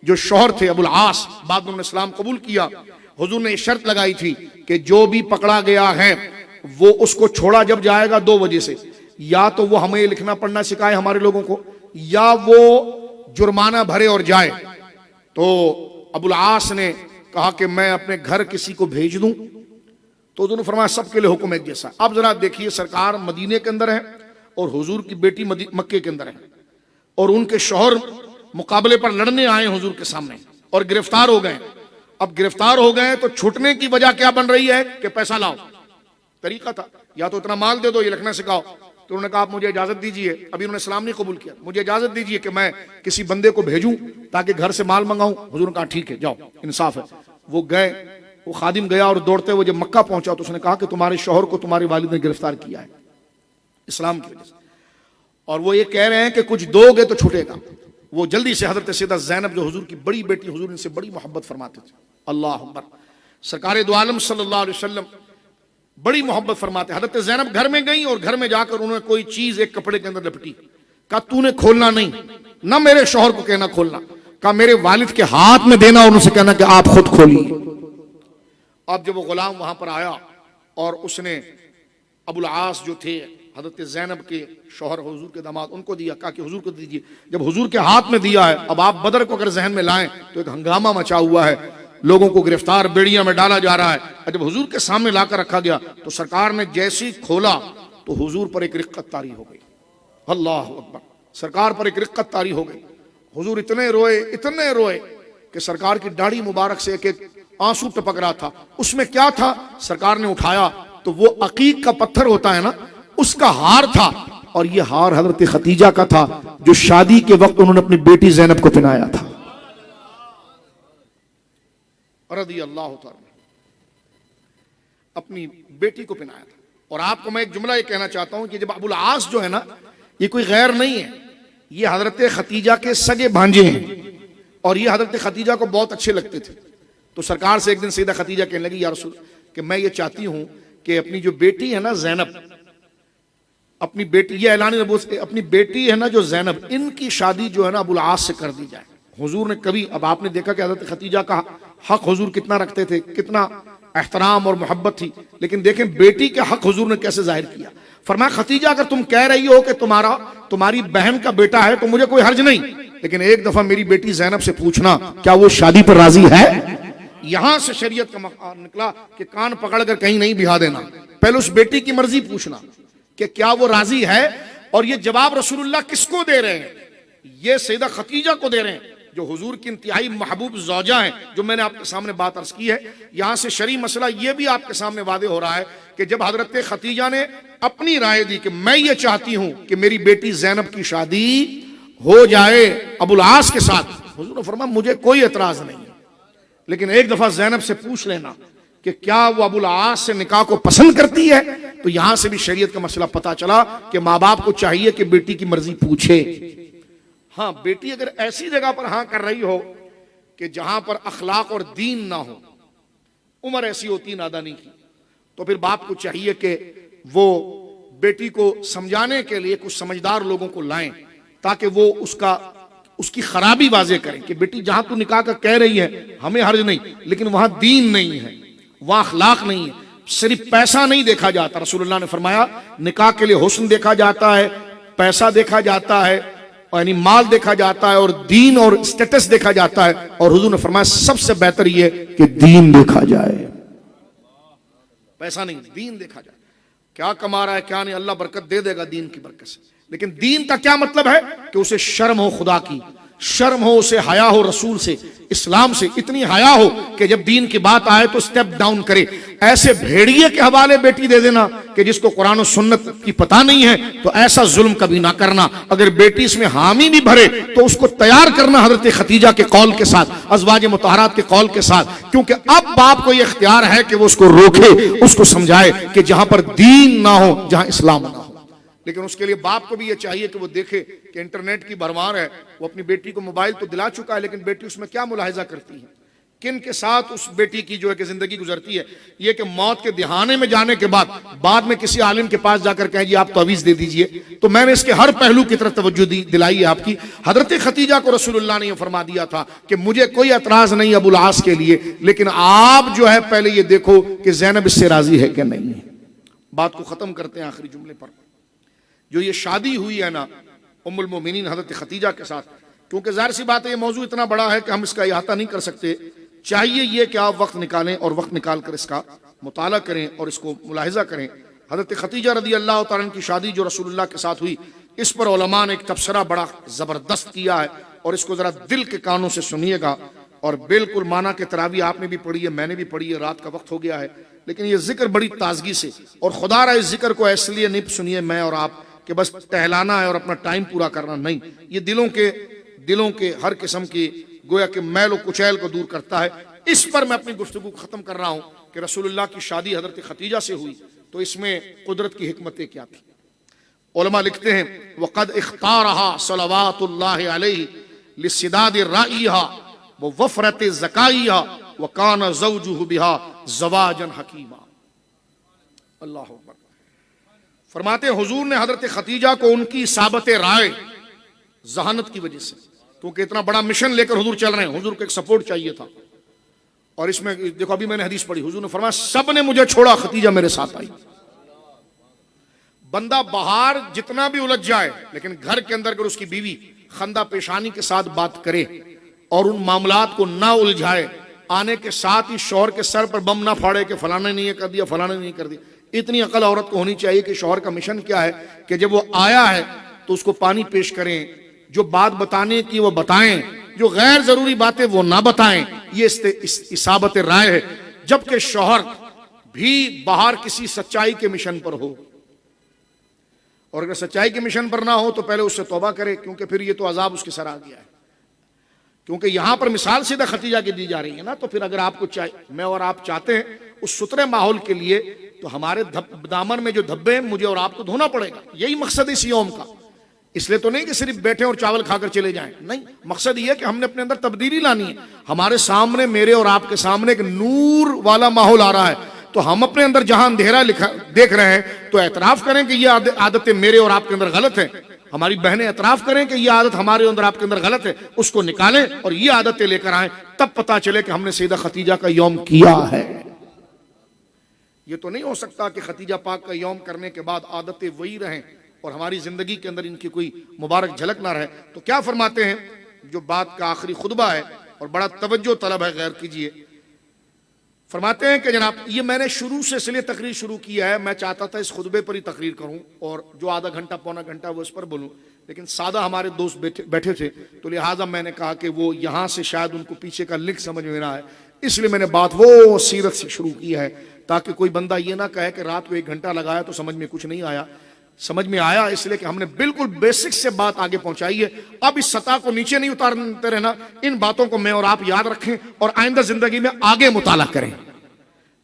جو شوہر تھے ابو العاص، بعد میں انہوں نے اسلام قبول کیا، حضور نے یہ شرط لگائی تھی کہ جو بھی پکڑا گیا ہے وہ اس کو چھوڑا جب جائے گا 2 وجہ سے، یا تو وہ ہمیں لکھنا پڑھنا سکھائے ہمارے لوگوں کو، یا وہ جرمانہ بھرے اور جائے۔ تو ابو العاص نے کہا کہ میں اپنے گھر کسی کو بھیج دوں، تو انہوں نے فرمایا سب کے لیے حکم ایک جیسا۔ اب ذرا دیکھیے، سرکار مدینے کے اندر ہے اور حضور کی بیٹی مکے کے اندر ہے، اور ان کے شوہر مقابلے پر لڑنے آئے حضور کے سامنے اور گرفتار ہو گئے۔ اب گرفتار ہو گئے تو چھوٹنے کی وجہ کیا بن رہی ہے کہ پیسہ لاؤ، طریقہ تھا یا تو اتنا مال دے دو، یہ لکھنا سکھاؤ۔ تو انہوں نے کہا آپ مجھے اجازت دیجئے، ابھی انہوں نے اسلام نہیں قبول کیا، مجھے اجازت دیجئے کہ میں کسی بندے کو بھیجوں تاکہ گھر سے مال منگاؤں۔ حضور نے کہا ٹھیک ہے جاؤ، انصاف ہے۔ وہ گئے، وہ خادم گیا اور دوڑتے ہوئے جب مکہ پہنچا تو اس نے کہا کہ تمہارے شوہر کو تمہارے والد نے گرفتار کیا ہے اسلام کی وجہ سے، اور وہ یہ کہہ رہے ہیں کہ کچھ دو گے تو چھوٹے گا۔ وہ جلدی سے حضرت سیدہ زینب جو حضور کی بڑی بیٹی، حضور ان سے بڑی محبت فرماتے تھے، اللہ اکبر، سرکار دو عالم صلی اللہ علیہ وسلم بڑی محبت فرماتے، حضرت زینب گھر میں گئیں اور گھر میں جا کر انہوں نے کوئی چیز ایک کپڑے کے اندر لپٹی، کہا تو نے کھولنا نہیں، نہ میرے شوہر کو کہنا کھولنا، کہا میرے والد کے ہاتھ میں دینا اور ان سے کہنا کہ آپ خود کھولیے۔ اب جب وہ غلام وہاں پر آیا اور اس نے ابو العاص جو تھے حضرت زینب کے شوہر، حضور کے داماد، ان کو دیا، کہا کہ حضور کو دیجیے۔ جب حضور کے ہاتھ میں دیا ہے، اب آپ بدر کو اگر ذہن میں لائیں تو ایک ہنگامہ مچا ہوا ہے، لوگوں کو گرفتار بیڑیاں میں ڈالا جا رہا ہے، اور جب حضور کے سامنے لا کر رکھا گیا تو سرکار نے جیسی کھولا تو حضور پر ایک رقت طاری ہو گئی، اللہ اکبر، سرکار پر ایک رقت طاری ہو گئی۔ حضور اتنے روئے کہ سرکار کی داڑھی مبارک سے ایک ایک آنسو ٹپک رہا تھا۔ اس میں کیا تھا؟ سرکار نے اٹھایا تو وہ عقیق کا پتھر ہوتا ہے نا، اس کا ہار تھا، اور یہ ہار حضرت خدیجہ کا تھا جو شادی کے وقت انہوں نے اپنی بیٹی زینب کو پہنایا تھا، رضی اللہ تعالی، اپنی بیٹی کو پہنایا تھا۔ اور آپ کو میں ایک جملہ یہ کہنا چاہتا ہوں کہ جب ابو العاص جو ہے نا، یہ کوئی غیر نہیں ہے، یہ حضرت خدیجہ کے سگے بھانجے ہیں، اور یہ حضرت خدیجہ کو بہت اچھے لگتے تھے۔ تو سرکار سے ایک دن سیدہ خدیجہ کہنے لگی، یا رسول کہ میں یہ چاہتی ہوں کہ اپنی جو بیٹی ہے نا زینب، اپنی بیٹی، یہ اعلان نبوت، اپنی بیٹی ہے نا جو زینب، ان کی شادی جو ہے نا ابو العاص سے کر دی جائے۔ حضور نے کبھی، اب آپ نے دیکھا کہ حضرت خدیجہ کا حق حضور کتنا رکھتے تھے، کتنا احترام اور محبت تھی، لیکن دیکھیں بیٹی کے حق حضور نے کیسے ظاہر کیا۔ فرمایا خدیجہ اگر تم کہہ رہی ہو کہ تمہاری بہن کا بیٹا ہے تو مجھے کوئی حرج نہیں، لیکن ایک دفعہ میری بیٹی زینب سے پوچھنا کیا وہ شادی پر راضی ہے۔ یہاں سے شریعت کا مقام نکلا کہ کان پکڑ کر کہیں نہیں بہا دینا، پہلے اس بیٹی کی مرضی پوچھنا کہ کیا وہ راضی ہے۔ اور یہ جواب رسول اللہ کس کو دے رہے ہیں؟ یہ سیدہ خدیجہ کو دے رہے ہیں جو حضور کی انتہائی محبوب زوجہ ہیں، جو میں نے آپ کے سامنے بات عرض کی ہے۔ یہاں سے شرعی مسئلہ یہ بھی آپ کے سامنے واضح ہو رہا ہے کہ جب حضرت خدیجہ نے اپنی رائے دی کہ میں یہ چاہتی ہوں کہ میری بیٹی زینب کی شادی ہو جائے ابو العاص کے ساتھ، حضور نے فرمایا مجھے کوئی اعتراض نہیں ہے، لیکن ایک دفعہ زینب سے پوچھ لینا کہ کیا وہ ابو العاص سے نکاح کو پسند کرتی ہے۔ تو یہاں سے بھی شریعت کا مسئلہ پتا چلا کہ ماں باپ کو چاہیے کہ بیٹی کی مرضی پوچھے۔ ہاں، بیٹی اگر ایسی جگہ پر ہاں کر رہی ہو کہ جہاں پر اخلاق اور دین نہ ہو، عمر ایسی ہوتی نادانی کی، تو پھر باپ کو چاہیے کہ وہ بیٹی کو سمجھانے کے لیے کچھ سمجھدار لوگوں کو لائیں تاکہ وہ اس کی خرابی واضح کریں کہ بیٹی جہاں تو نکاح کا کہہ رہی ہے ہمیں حرج نہیں، لیکن وہاں دین نہیں ہے، وہاں اخلاق نہیں ہے، صرف پیسہ نہیں دیکھا جاتا۔ رسول اللہ نے فرمایا نکاح کے لیے حسن دیکھا جاتا ہے، پیسہ دیکھا جاتا ہے، یعنی مال دیکھا جاتا ہے اور دین اور اسٹیٹس دیکھا جاتا ہے، اور حضور نے فرمایا سب سے بہتر یہ کہ دین دیکھا جائے، پیسہ نہیں، دین دیکھا جائے، کیا کما رہا ہے کیا نہیں، اللہ برکت دے دے گا دین کی برکت سے۔ لیکن دین کا کیا مطلب ہے کہ اسے شرم ہو خدا کی، شرم ہو، اسے حیا ہو رسول سے، اسلام سے، اتنی حیا ہو کہ جب دین کی بات آئے تو سٹیپ ڈاؤن کرے۔ ایسے بھیڑیے کے حوالے بیٹی دے دینا کہ جس کو قرآن و سنت کی پتہ نہیں ہے، تو ایسا ظلم کبھی نہ کرنا۔ اگر بیٹی اس میں حامی بھی بھرے تو اس کو تیار کرنا حضرت خدیجہ کے قول کے ساتھ، ازواج مطہرات کے قول کے ساتھ، کیونکہ اب باپ کو یہ اختیار ہے کہ وہ اس کو روکے، اس کو سمجھائے کہ جہاں پر دین نہ ہو، جہاں اسلام نہ ہو۔ لیکن اس کے لیے باپ کو بھی یہ چاہیے کہ وہ دیکھے کہ انٹرنیٹ کی بھرمار ہے، وہ اپنی بیٹی کو موبائل تو دلا چکا ہے، لیکن بیٹی اس میں کیا ملاحظہ کرتی ہے، کن کے ساتھ اس بیٹی کی جو ہے کہ زندگی گزرتی ہے۔ یہ کہ موت کے دہانے میں جانے کے بعد میں کسی عالم کے پاس جا کر کہیں جی آپ تعویذ دے دیجئے، تو میں نے اس کے ہر پہلو کی طرف توجہ دلائی ہے آپ کی۔ حضرت خدیجہ کو رسول اللہ نے یہ فرما دیا تھا کہ مجھے کوئی اعتراض نہیں ابو العاص کے لیے، لیکن آپ جو ہے پہلے یہ دیکھو کہ زینب اس سے راضی ہے کہ نہیں ہے۔ بات کو ختم کرتے ہیں آخری جملے پر۔ جو یہ شادی ہوئی ہے نا ام المومنین حضرت خدیجہ کے ساتھ، کیونکہ ظاہر سی بات ہے یہ موضوع اتنا بڑا ہے کہ ہم اس کا احاطہ نہیں کر سکتے، چاہیے یہ کہ آپ وقت نکالیں اور وقت نکال کر اس کا مطالعہ کریں اور اس کو ملاحظہ کریں۔ حضرت خدیجہ رضی اللہ تعالیٰ عنہ کی شادی جو رسول اللہ کے ساتھ ہوئی، اس پر علماء نے ایک تبصرہ بڑا زبردست کیا ہے، اور اس کو ذرا دل کے کانوں سے سنیے گا، اور بالکل مانا کہ تراویح آپ نے بھی پڑھی ہے، میں نے بھی پڑھی ہے، رات کا وقت ہو گیا ہے، لیکن یہ ذکر بڑی تازگی سے، اور خدا را اس ذکر کو اس لیے نہیں سنیے میں اور آپ کہ بس ٹہلانا ہے اور اپنا ٹائم پورا کرنا، نہیں، یہ دلوں کے ہر قسم کی گویا کہ میل و کچیل کو دور کرتا ہے۔ اس پر میں اپنی گفتگو ختم کر رہا ہوں کہ رسول اللہ کی شادی حضرت خدیجہ سے ہوئی، تو اس میں قدرت کی حکمتیں کیا تھی۔ علماء لکھتے ہیں وَقَدْ اِخْتَارَهَا صَلَوَاتُ اللَّهِ عَلَيْهِ لِسِدَادِ رَائِهَا وَوَفْرَةِ زَكَائِهَا وَكَانَ زَوْجُهُ بِهَا زَوَاجًا حَكِيمًا۔ اللہ اکبر۔ فرماتے ہیں حضور نے حضرت خدیجہ کو ان کی اصابت رائے، ذہانت کی وجہ سے، کیونکہ اتنا بڑا مشن لے کر حضور چل رہے ہیں، حضور کو ایک سپورٹ چاہیے تھا، اور اس میں دیکھو ابھی میں نے حدیث پڑھی، حضور نے فرمایا سب نے مجھے چھوڑا، خدیجہ میرے ساتھ آئی۔ بندہ باہر جتنا بھی الجھ جائے، لیکن گھر کے اندر اگر اس کی بیوی خندہ پیشانی کے ساتھ بات کرے اور ان معاملات کو نہ الجھائے، آنے کے ساتھ ہی شوہر کے سر پر بم نہ پھاڑے کہ فلانے نے یہ کر دیا، فلانے نے یہ کر دیا۔ اتنی عقل عورت کو ہونی چاہیے کہ شوہر کا مشن کیا ہے کہ جب وہ آیا ہے تو اس کو پانی پیش کریں، جو بات بتانے کی وہ بتائیں، جو غیر ضروری باتیں وہ نہ بتائیں، یہ اصابت رائے ہے۔ جبکہ شوہر بھی باہر کسی سچائی کے مشن پر ہو، اور اگر سچائی کے مشن پر نہ ہو تو پہلے اس سے توبہ کرے، کیونکہ پھر یہ تو عذاب اس کے سر آ گیا ہے۔ کیونکہ یہاں پر مثال سیدھا خدیجہ کی دی جا رہی ہے نا، تو پھر اگر آپ کو میں اور آپ چاہتے ہیں اس سترے ماحول کے لیے، تو ہمارے دامن میں جو دھبے ہیں مجھے اور آپ کو دھونا پڑے گا۔ یہی مقصد اس یوم کا، اس لیے تو نہیں کہ صرف بیٹھے اور چاول کھا کر چلے جائیں، نہیں، مقصد یہ ہے کہ ہم نے اپنے اندر تبدیلی لانی ہے۔ ہمارے سامنے، میرے اور آپ کے سامنے ایک نور والا ماحول آ رہا ہے، تو ہم اپنے اندر جہاں اندھیرا دیکھ رہے ہیں تو اعتراف کریں کہ یہ عادتیں میرے اور آپ کے اندر غلط ہیں۔ ہماری بہنیں اعتراف کریں کہ یہ عادت ہمارے اندر آپ کے اندر غلط ہے، اس کو نکالیں اور یہ عادتیں لے کر آئیں، تب پتہ چلے کہ ہم نے سیدہ خدیجہ کا یوم کیا ہے۔ یہ تو نہیں ہو سکتا کہ خدیجہ پاک کا یوم کرنے کے بعد عادتیں وہی رہیں اور ہماری زندگی کے اندر ان کی کوئی مبارک جھلک نہ رہے۔ تو کیا فرماتے ہیں، جو بات کا آخری خطبہ ہے اور بڑا توجہ طلب ہے، غیر کیجئے، فرماتے ہیں کہ جناب یہ میں نے شروع سے اس لیے تقریر شروع کیا ہے، میں چاہتا تھا اس خطبے پر ہی تقریر کروں اور جو آدھا گھنٹہ پونا گھنٹہ وہ اس پر بولوں، لیکن سادہ ہمارے دوست بیٹھے تھے، تو لہٰذا میں نے کہا کہ وہ یہاں سے شاید ان کو پیچھے کا لنک سمجھ میں نہ آئے، اس لیے میں نے بات وہ سیرت سے شروع کی ہے، تاکہ کوئی بندہ یہ نہ کہے کہ رات کو 1 گھنٹہ لگایا تو سمجھ میں کچھ نہیں آیا۔ سمجھ میں آیا اس لیے کہ ہم نے بالکل بیسک سے بات آگے پہنچائی ہے۔ اب اس سطح کو نیچے نہیں اتارتے رہنا، ان باتوں کو میں اور آپ یاد رکھیں اور آئندہ زندگی میں آگے مطالعہ کریں،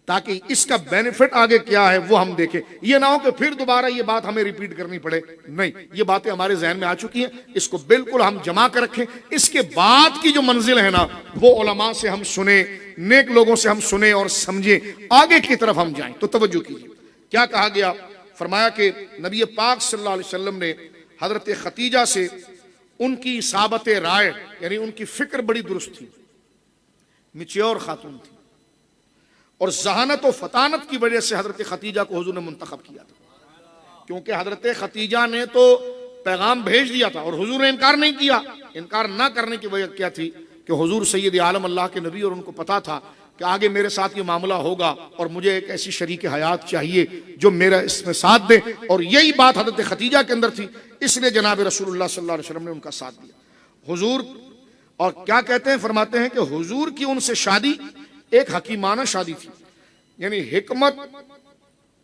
تاکہ اس کا بینیفٹ آگے کیا ہے وہ ہم دیکھیں۔ یہ نہ ہو کہ پھر دوبارہ یہ بات ہمیں ریپیٹ کرنی پڑے، نہیں، یہ باتیں ہمارے ذہن میں آ چکی ہیں، اس کو بالکل ہم جمع کر رکھیں۔ اس کے بعد کی جو منزل ہے نا، وہ علماء سے ہم سنیں، نیک لوگوں سے ہم سنیں اور سمجھیں، آگے کی طرف ہم جائیں۔ تو توجہ کیجیے، کیا کہا گیا؟ فرمایا کہ نبی پاک صلی اللہ علیہ وسلم نے حضرت خدیجہ سے ان کی اصابت رائے، یعنی ان کی فکر بڑی درست تھی، میچیور خاتون تھی، اور ذہانت و فطانت کی وجہ سے حضرت خدیجہ کو حضور نے منتخب کیا تھا، کیونکہ حضرت خدیجہ نے تو پیغام بھیج دیا تھا اور حضور نے انکار نہیں کیا. انکار نہ کرنے کی وجہ کیا تھی کہ حضور سید عالم اللہ کے نبی اور ان کو پتا تھا کہ آگے میرے ساتھ یہ معاملہ ہوگا اور مجھے ایک ایسی شریک حیات چاہیے جو میرا اس میں ساتھ دے, اور یہی بات حضرت خدیجہ کے اندر تھی, اس لیے جناب رسول اللہ صلی اللہ علیہ وسلم نے ان کا ساتھ دیا. حضور اور کیا کہتے ہیں, فرماتے ہیں کہ حضور کی ان سے شادی ایک حکیمانہ شادی تھی, یعنی حکمت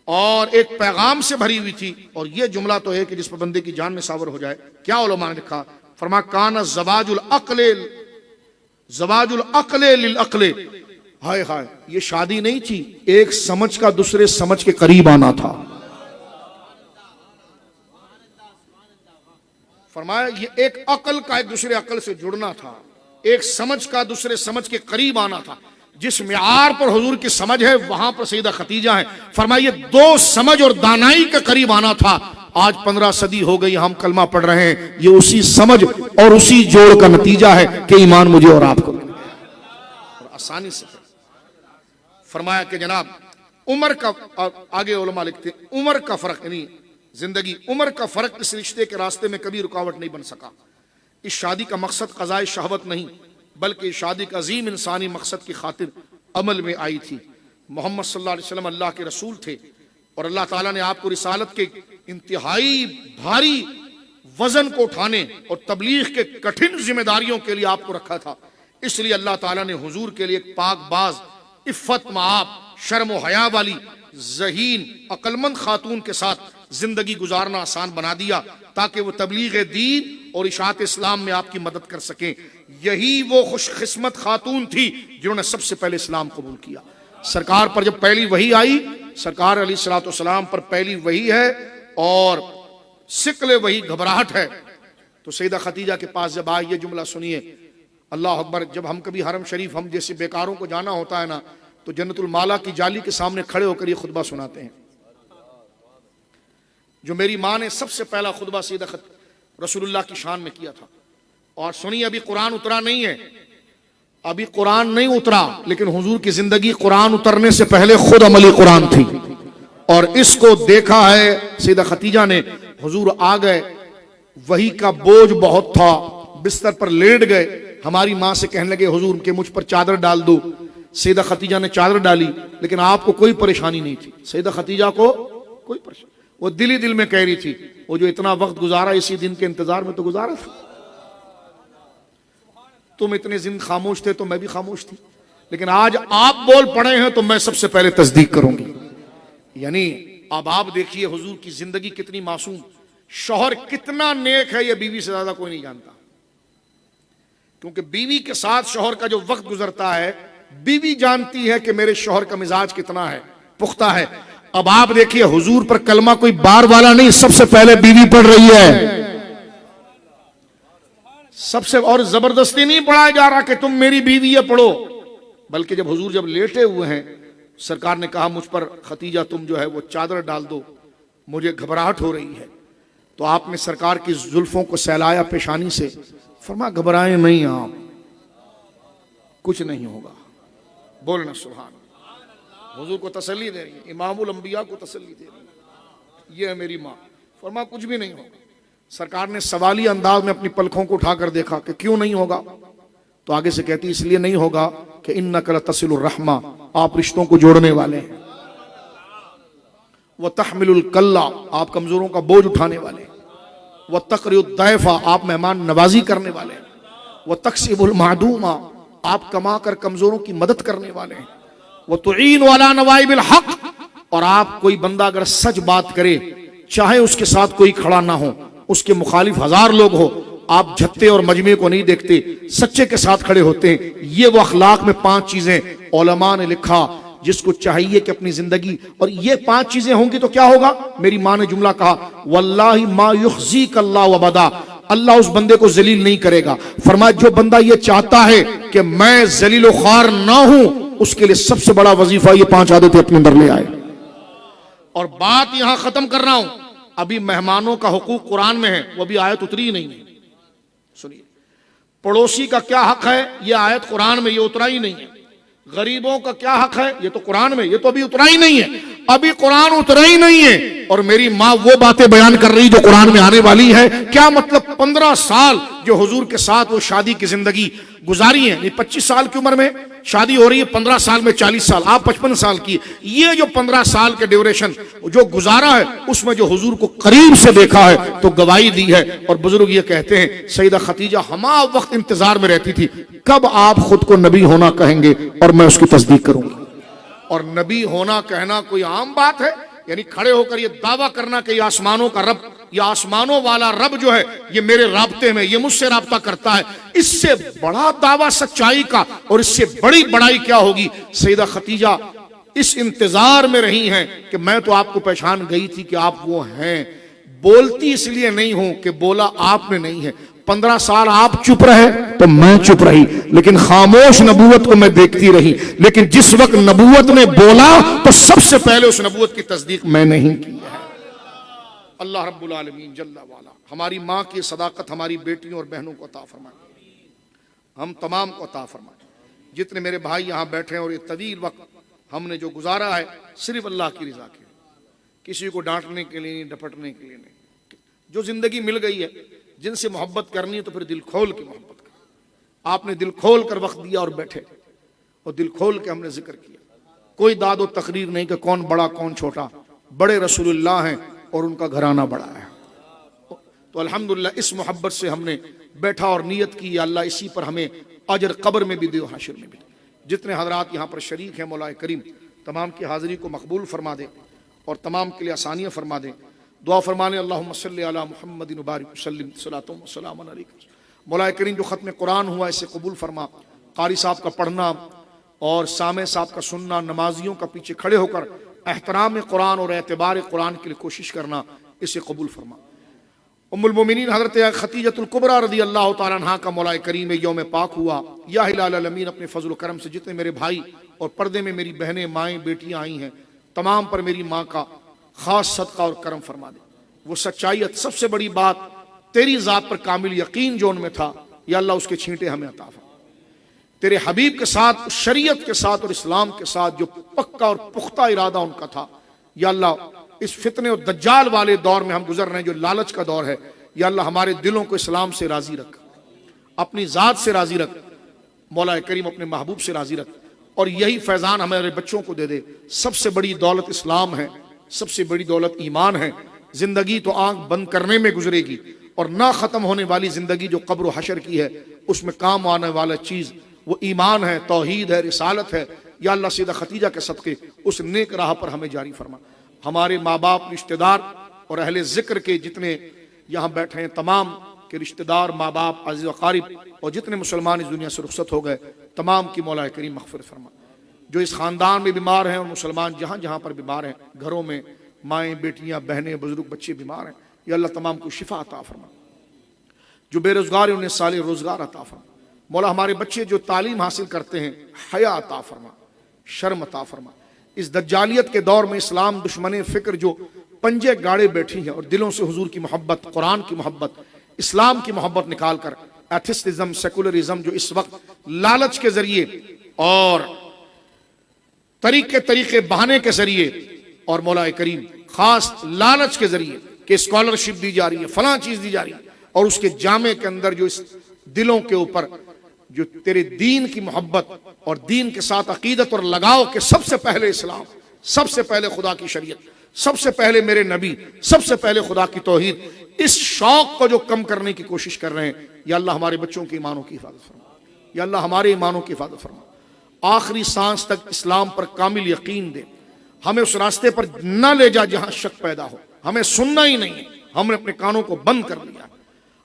اور ایک پیغام سے بھری ہوئی تھی. اور یہ جملہ تو ہے کہ جس پر بندے کی جان میں ساور ہو جائے. کیا علماء نے لکھا, فرما کان زواج العقل للعقل. ہائے ہائے, یہ شادی نہیں تھی, ایک سمجھ کا دوسرے سمجھ کے قریب آنا تھا. فرمایا یہ ایک عقل کا ایک دوسرے عقل سے جڑنا تھا, ایک سمجھ کا دوسرے سمجھ کے قریب آنا تھا. جس معیار پر حضور کی سمجھ ہے وہاں پر سیدہ خدیجہ ہے. فرمایا یہ دو سمجھ اور دانائی کے قریب آنا تھا. آج 15 صدی ہو گئی ہم کلمہ پڑھ رہے ہیں, یہ اسی سمجھ اور اسی جوڑ کا نتیجہ ہے کہ ایمان مجھے اور آپ کو مل گیا اور آسانی سے. فرمایا کہ جناب عمر کا, آگے علماء لکھتے ہیں عمر کا فرق, یعنی زندگی عمر کا فرق اس رشتے کے راستے میں کبھی رکاوٹ نہیں بن سکا. اس شادی کا مقصد قضاء شہوت نہیں بلکہ شادی کا عظیم انسانی مقصد کی خاطر عمل میں آئی تھی. محمد صلی اللہ علیہ وسلم اللہ کے رسول تھے اور اللہ تعالیٰ نے آپ کو رسالت کے انتہائی بھاری وزن کو اٹھانے اور تبلیغ کے کٹھن ذمہ داریوں کے لیے آپ کو رکھا تھا. اس لیے اللہ تعالیٰ نے حضور کے لیے ایک پاک باز, عفت معاب, شرم و حیا والی, ذہین, عقلمند خاتون کے ساتھ زندگی گزارنا آسان بنا دیا تاکہ وہ تبلیغ دین اور اشاعت اسلام میں آپ کی مدد کر سکیں. یہی وہ خوش قسمت خاتون تھی جنہوں نے سب سے پہلے اسلام قبول کیا. سرکار پر جب پہلی وحی آئی, سرکار علیہ الصلوۃ والسلام پر پہلی وحی ہے اور ثقل وحی گھبراہٹ ہے, تو سیدہ خدیجہ کے پاس جب آئی یہ جملہ سنیے, اللہ اکبر. جب ہم کبھی حرم شریف ہم جیسے بیکاروں کو جانا ہوتا ہے نا, تو جنت المالا کی جالی کے سامنے کھڑے ہو کر یہ خطبہ سناتے ہیں. جو میری ماں نے سب سے پہلا خطبہ سیدہ رسول اللہ کی شان میں کیا تھا. اور سنیے, ابھی قرآن اترا نہیں ہے, ابھی قرآن نہیں اترا, لیکن حضور کی زندگی قرآن اترنے سے پہلے خود عملی قرآن تھی. اور اس کو دیکھا ہے سیدہ خدیجہ نے. حضور آ گئے, وحی کا بوجھ بہت تھا, بستر پر لیٹ گئے. ہماری ماں سے کہنے لگے حضور کہ مجھ پر چادر ڈال دو. سیدہ خدیجہ نے چادر ڈالی, لیکن آپ کو کوئی پریشانی نہیں تھی. سیدہ خدیجہ کو کوئی پریشانی, وہ دل ہی دل میں کہہ رہی تھی وہ جو اتنا وقت گزارا اسی دن کے انتظار میں تو گزارا تھا. تم اتنے دن خاموش تھے تو میں بھی خاموش تھی, لیکن آج آپ بول پڑے ہیں تو میں سب سے پہلے تصدیق کروں گی. یعنی اب آپ دیکھیے حضور کی زندگی کتنی معصوم, شوہر کتنا نیک ہے یہ بیوی سے زیادہ کوئی نہیں جانتا, کیونکہ بیوی کے ساتھ شوہر کا جو وقت گزرتا ہے بیوی جانتی ہے کہ میرے شوہر کا مزاج کتنا ہے, پختہ ہے. اب آپ دیکھیے حضور پر کلمہ کوئی بار والا نہیں, سب سے پہلے بیوی پڑھ رہی ہے. سب سے, اور زبردستی نہیں پڑھایا جا رہا کہ تم میری بیوی ہے پڑھو, بلکہ جب حضور جب لیٹے ہوئے ہیں سرکار نے کہا مجھ پر خدیجہ تم جو ہے وہ چادر ڈال دو, مجھے گھبراہٹ ہو رہی ہے. تو آپ نے سرکار کی زلفوں کو سہلایا پیشانی سے, فرما گھبرائیں نہیں آپ, کچھ نہیں ہوگا. بولنا سبحان. حضور کو تسلی دے رہی ہے, امام الانبیاء کو تسلی دے رہی ہے, یہ ہے میری ماں. فرما کچھ بھی نہیں ہوگا. سرکار نے سوالی انداز میں اپنی پلکوں کو اٹھا کر دیکھا کہ کیوں نہیں ہوگا, تو آگے سے کہتی اس لیے نہیں ہوگا کہ انک لتصل الرحمہ, آپ رشتوں کو جوڑنے والے ہیں, وتحمل الکلہ, آپ کمزوروں کا بوجھ اٹھانے والے ہیں, وتقری الضیف, آپ مہمان نوازی کرنے والے ہیں, وتکسب المعدوم, آپ کما کر کمزوروں کی مدد کرنے والے ہیں, وتعین علی نوائب الحق, اور آپ کوئی بندہ اگر سچ بات کرے چاہے اس کے ساتھ کوئی کھڑا نہ ہو, اس کے مخالف 1000 لوگ ہو, آپ جھتے اور مجمع کو نہیں دیکھتے, سچے کے ساتھ کھڑے ہوتے ہیں. یہ وہ اخلاق میں 5 چیزیں علماء نے لکھا جس کو چاہیے کہ اپنی زندگی, اور یہ 5 چیزیں ہوں گی تو کیا ہوگا. میری ماں نے جملہ کہا واللہ ما یخزیک اللہ ابدا, اللہ اس بندے کو ذلیل نہیں کرے گا. فرمایا جو بندہ یہ چاہتا ہے کہ میں ذلیل و خوار نہ ہوں, اس کے لیے سب سے بڑا وظیفہ یہ 5 عادتیں اپنے اندر لے آئے. اور بات یہاں ختم کر رہا ہوں, ابھی مہمانوں کا حقوق قرآن میں ہے, وہ بھی آیت اتری نہیں ہے. سنیے, پڑوسی کا کیا حق ہے یہ آیت قرآن میں, یہ اترا ہی نہیں ہے. غریبوں کا کیا حق ہے یہ تو قرآن میں, یہ تو ابھی اترا ہی نہیں ہے. ابھی قرآن اترا ہی نہیں ہے اور میری ماں وہ باتیں بیان کر رہی جو قرآن میں آنے والی ہے. کیا مطلب 15 سال جو حضور کے ساتھ وہ شادی کی زندگی گزاری ہے. 25 سال کی عمر میں شادی ہو رہی ہے, 15 سال میں 40 سال, آپ 55 سال کی. یہ جو 15 سال کے ڈیوریشن جو گزارا ہے اس میں جو حضور کو قریب سے دیکھا ہے تو گواہی دی ہے. اور بزرگ یہ کہتے ہیں سیدہ خدیجہ ہما وقت انتظار میں رہتی تھی کب آپ خود کو نبی ہونا کہیں گے اور میں اس کی تصدیق کروں گی. اور نبی ہونا کہنا کوئی عام بات ہے؟ یعنی کھڑے ہو کر یہ دعویٰ کرنا کہ یہ آسمانوں کا رب, یہ آسمانوں والا رب جو ہے یہ میرے رابطے میں, یہ مجھ سے رابطہ کرتا ہے, اس سے بڑا دعویٰ سچائی کا اور اس سے بڑی بڑائی کیا ہوگی. سیدہ خدیجہ اس انتظار میں رہی ہیں کہ میں تو آپ کو پہچان گئی تھی کہ آپ وہ ہیں, بولتی اس لیے نہیں ہوں کہ بولا آپ نے نہیں ہے. 15 سال آپ چپ رہے تو میں چپ رہی, لیکن خاموش نبوت کو میں دیکھتی رہی. لیکن جس وقت نبوت نے بولا تو سب سے پہلے اس نبوت کی تصدیق میں نہیں کی ہے. اللہ رب العالمین جل والا ہماری ماں کی صداقت ہماری بیٹیوں اور بہنوں کو عطا فرمائے, ہم تمام کو عطا فرمائے. جتنے میرے بھائی یہاں بیٹھے ہیں اور یہ طویل وقت ہم نے جو گزارا ہے صرف اللہ کی رضا کے, کسی کو ڈانٹنے کے لیے نہیں, ڈپٹنے کے لیے نہیں. جو زندگی مل گئی ہے جن سے محبت کرنی ہے تو پھر دل کھول کے محبت کریں. آپ نے دل کھول کر وقت دیا اور بیٹھے, اور دل کھول کے ہم نے ذکر کیا. کوئی داد و تقریر نہیں کہ کون بڑا کون چھوٹا, بڑے رسول اللہ ہیں اور ان کا گھرانہ بڑا ہے. تو الحمدللہ اس محبت سے ہم نے بیٹھا اور نیت کی, یا اللہ اسی پر ہمیں اجر قبر میں بھی دے و حشر میں بھی. جتنے حضرات یہاں پر شریک ہیں مولا کریم تمام کی حاضری کو مقبول فرما دے اور تمام کے لیے آسانیاں فرما دے. دعا فرمانے اللہم صلی علی محمد وبارک وسلم صلاۃ و سلام علیک. مولا کریم جو ختم قرآن ہوا اسے قبول فرما, قاری صاحب کا پڑھنا اور سامع صاحب کا سننا, نمازیوں کا پیچھے کھڑے ہو کر احترام قرآن اور اعتبار قرآن کے لیے کوشش کرنا, اسے قبول فرما. ام المومنین حضرت خدیجۃ الکبریٰ رضی اللہ تعالیٰ عنہا کا مولا کریم یوم پاک ہوا. یا ہلال الامین اپنے فضل و کرم سے جتنے میرے بھائی اور پردے میں میری بہنیں مائیں بیٹیاں آئی ہیں تمام پر میری ماں کا خاص صدقہ اور کرم فرما دے. وہ سچائیت سب سے بڑی بات تیری ذات پر کامل یقین جو ان میں تھا, یا اللہ اس کے چھینٹے ہمیں عطا فرما. تیرے حبیب کے ساتھ, شریعت کے ساتھ اور اسلام کے ساتھ جو پکا اور پختہ ارادہ ان کا تھا, یا اللہ اس فتنے اور دجال والے دور میں ہم گزر رہے ہیں جو لالچ کا دور ہے, یا اللہ ہمارے دلوں کو اسلام سے راضی رکھ, اپنی ذات سے راضی رکھ, مولا کریم اپنے محبوب سے راضی رکھ, اور یہی فیضان ہمارے بچوں کو دے دے. سب سے بڑی دولت اسلام ہے, سب سے بڑی دولت ایمان ہے. زندگی تو آنکھ بند کرنے میں گزرے گی, اور نہ ختم ہونے والی زندگی جو قبر و حشر کی ہے اس میں کام آنے والا چیز وہ ایمان ہے, توحید ہے, رسالت ہے. یا اللہ سیدہ خدیجہ کے صدقے اس نیک راہ پر ہمیں جاری فرما. ہمارے ماں باپ, رشتہ دار اور اہل ذکر کے جتنے یہاں بیٹھے ہیں تمام کے رشتہ دار, ماں باپ, عزیز و اقارب اور جتنے مسلمان اس دنیا سے رخصت ہو گئے تمام کی مولا کریم مغفرت فرما. جو اس خاندان میں بیمار ہیں اور مسلمان جہاں جہاں پر بیمار ہیں, گھروں میں مائیں بیٹیاں بہنیں بزرگ بچے بیمار ہیں, یا اللہ تمام کو شفا عطا فرما. جو بے روزگار ہیں انہیں صالح روزگار عطا فرما. مولا ہمارے بچے جو تعلیم حاصل کرتے ہیں حیا عطا فرما, شرم عطا فرما. اس دجالیت کے دور میں اسلام دشمن فکر جو پنجے گاڑے بیٹھی ہیں اور دلوں سے حضور کی محبت, قرآن کی محبت, اسلام کی محبت نکال کر ایتھسٹزم, سیکولرزم جو اس وقت لالچ کے ذریعے اور طریقے بہانے کے ذریعے اور مولا کریم خاص لالچ کے ذریعے کہ اسکالرشپ دی جا رہی ہے, فلاں چیز دی جا رہی ہے, اور اس کے جامع کے اندر جو اس دلوں کے اوپر جو تیرے دین کی محبت اور دین کے ساتھ عقیدت اور لگاؤ کے سب سے پہلے اسلام, سب سے پہلے خدا کی شریعت, سب سے پہلے میرے نبی, سب سے پہلے خدا کی توحید, اس شوق کو جو کم کرنے کی کوشش کر رہے ہیں, یا اللہ ہمارے بچوں کی ایمانوں کی حفاظت فرما, یا اللہ ہمارے ایمانوں کی حفاظت فرما. آخری سانس تک اسلام پر کامل یقین دے, ہمیں اس راستے پر نہ لے جا جہاں شک پیدا ہو. ہمیں سننا ہی نہیں ہے, ہم نے اپنے کانوں کو بند کر لیا,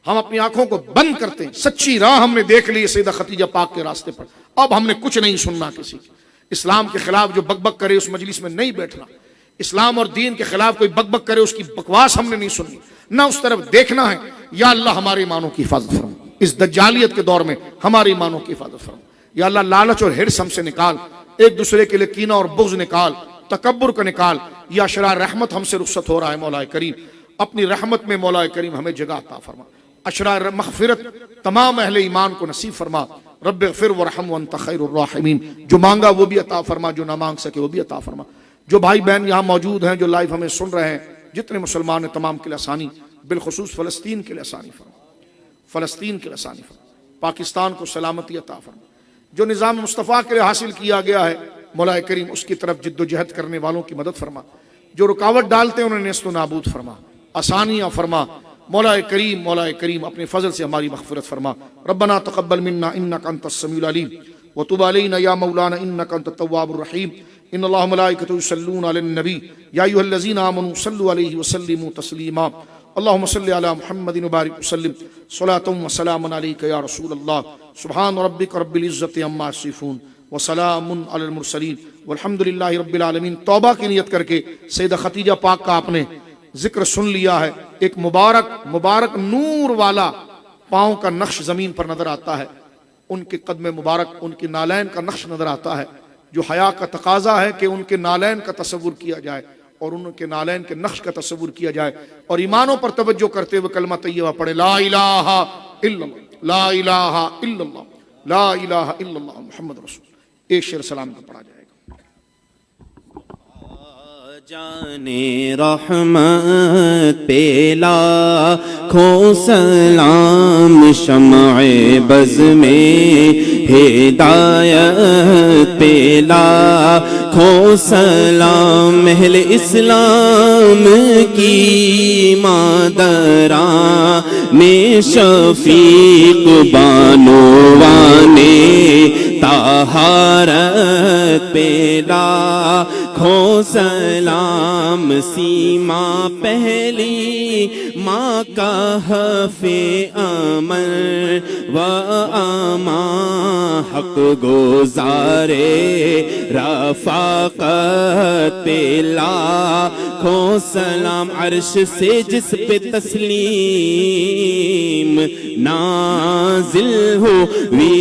ہم اپنی آنکھوں کو بند کرتے ہیں. سچی راہ ہم نے دیکھ لی سیدہ خدیجہ پاک کے راستے پر, اب ہم نے کچھ نہیں سننا کسی کی. اسلام کے خلاف جو بک بک کرے اس مجلس میں نہیں بیٹھنا, اسلام اور دین کے خلاف کوئی بک بک کرے اس کی بکواس ہم نے نہیں سننی, نہ اس طرف دیکھنا ہے. یا اللہ ہمارے ایمانوں کی حفاظت فرما, اس دجالیت کے دور میں ہمارے ایمانوں کی حفاظت فرما. یا اللہ لالچ اور ہرس ہم سے نکال, ایک دوسرے کے لیے کینہ اور بغض نکال, تکبر کا نکال. یا اشرار رحمت ہم سے رخصت ہو رہا ہے مولا کریم, اپنی رحمت میں مولا کریم ہمیں جگہ عطا فرما. اشرار مغفرت تمام اہل ایمان کو نصیب فرما. رب اغفر ورحم وانت خیر الراحمین, جو مانگا وہ بھی عطا فرما, جو نہ مانگ سکے وہ بھی عطا فرما. جو بھائی بہن یہاں موجود ہیں، جو لائیو ہمیں سن رہے ہیں، جتنے مسلمان ہیں تمام کے لیے آسانی، بالخصوص فلسطین کے لیے آسانی فرما، فلسطین کے لیے آسانی فرما، پاکستان کو سلامتی عطا فرما، جو نظام مصطفیٰ کے لیے حاصل کیا گیا ہے مولا کریم اس کی طرف جد و جہد کرنے والوں کی مدد فرما، جو رکاوٹ ڈالتے ہیں انہیں نیست و نابود فرما، آسانیاں فرما مولا کریم اپنے فضل سے ہماری مغفرت فرما۔ ربنا تقبل منا انک انت السمیع العلیم وتب علینا یا مولانا انک انت التواب الرحیم۔ ان اللہ ملائکتہ یصلون علی النبی یا ایھا الذین آمنوا صلوا علیہ وسلموا تسلیما۔ اللہم صل علی محمد وبارک وسلم صلاۃ وسلاما علیک یا رسول اللہ۔ سبحان ربک رب العزۃ عما یصفون وسلام علی المرسلین والحمد للہ رب العالمین۔ توبہ کی نیت کر کے سیدہ خدیجہ پاک کا آپ نے ذکر سن لیا ہے۔ ایک مبارک نور والا پاؤں کا نقش زمین پر نظر آتا ہے، ان کے قدم مبارک، ان کے نالین کا نقش نظر آتا ہے، جو حیا کا تقاضا ہے کہ ان کے نالین کا تصور کیا جائے اور ان کے نالین کے نقش کا تصور کیا جائے، اور ایمانوں پر توجہ کرتے ہوئے کلمہ طیبہ پڑھے، لا الہ الا اللہ، لا الہ الا اللہ، لا الہ الا اللہ محمد رسول۔ ایک شعر سلام کا پڑھا جائے گا۔
جانے رحمت پہ لاکھوں سلام، شمع بز میں ہدایت پہ لاکھوں سلام، اہل اسلام کی مادراں میں شفیق بانوانے طہارت پہ لاکھوں سلام، سیما پہلی ماں کا حفظ امن و امان، حق گزارے رفاقت پہ لاکھوں سلام، عرش سے جس پہ تسلیم نازل ہوئی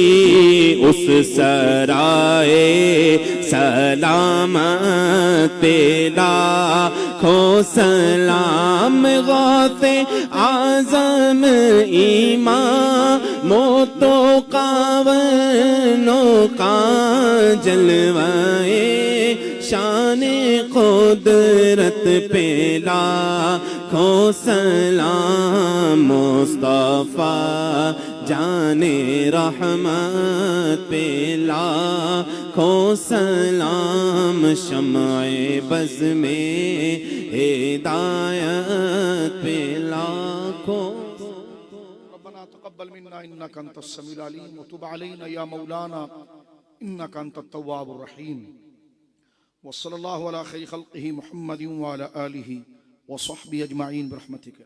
اس سرائے سلامت پہ لاکھوں سلام، غوث اعظم امام و تو قاونوں کا جلوائے شان قدرت پہ لاکھوں سلام، مصطفیٰ جان رحمت پہ لاکھوں سلام، شمع بز میں ہدایت پہ لاکھوں۔
ربنا تقبل منا انک انت السمیع العلیم وتب علینا یا مولانا انک انت التواب الرحیم۔ وصلی اللہ علی خیر خلقہ محمد وعلی آلہ وصحبہ اجمعین برحمتک۔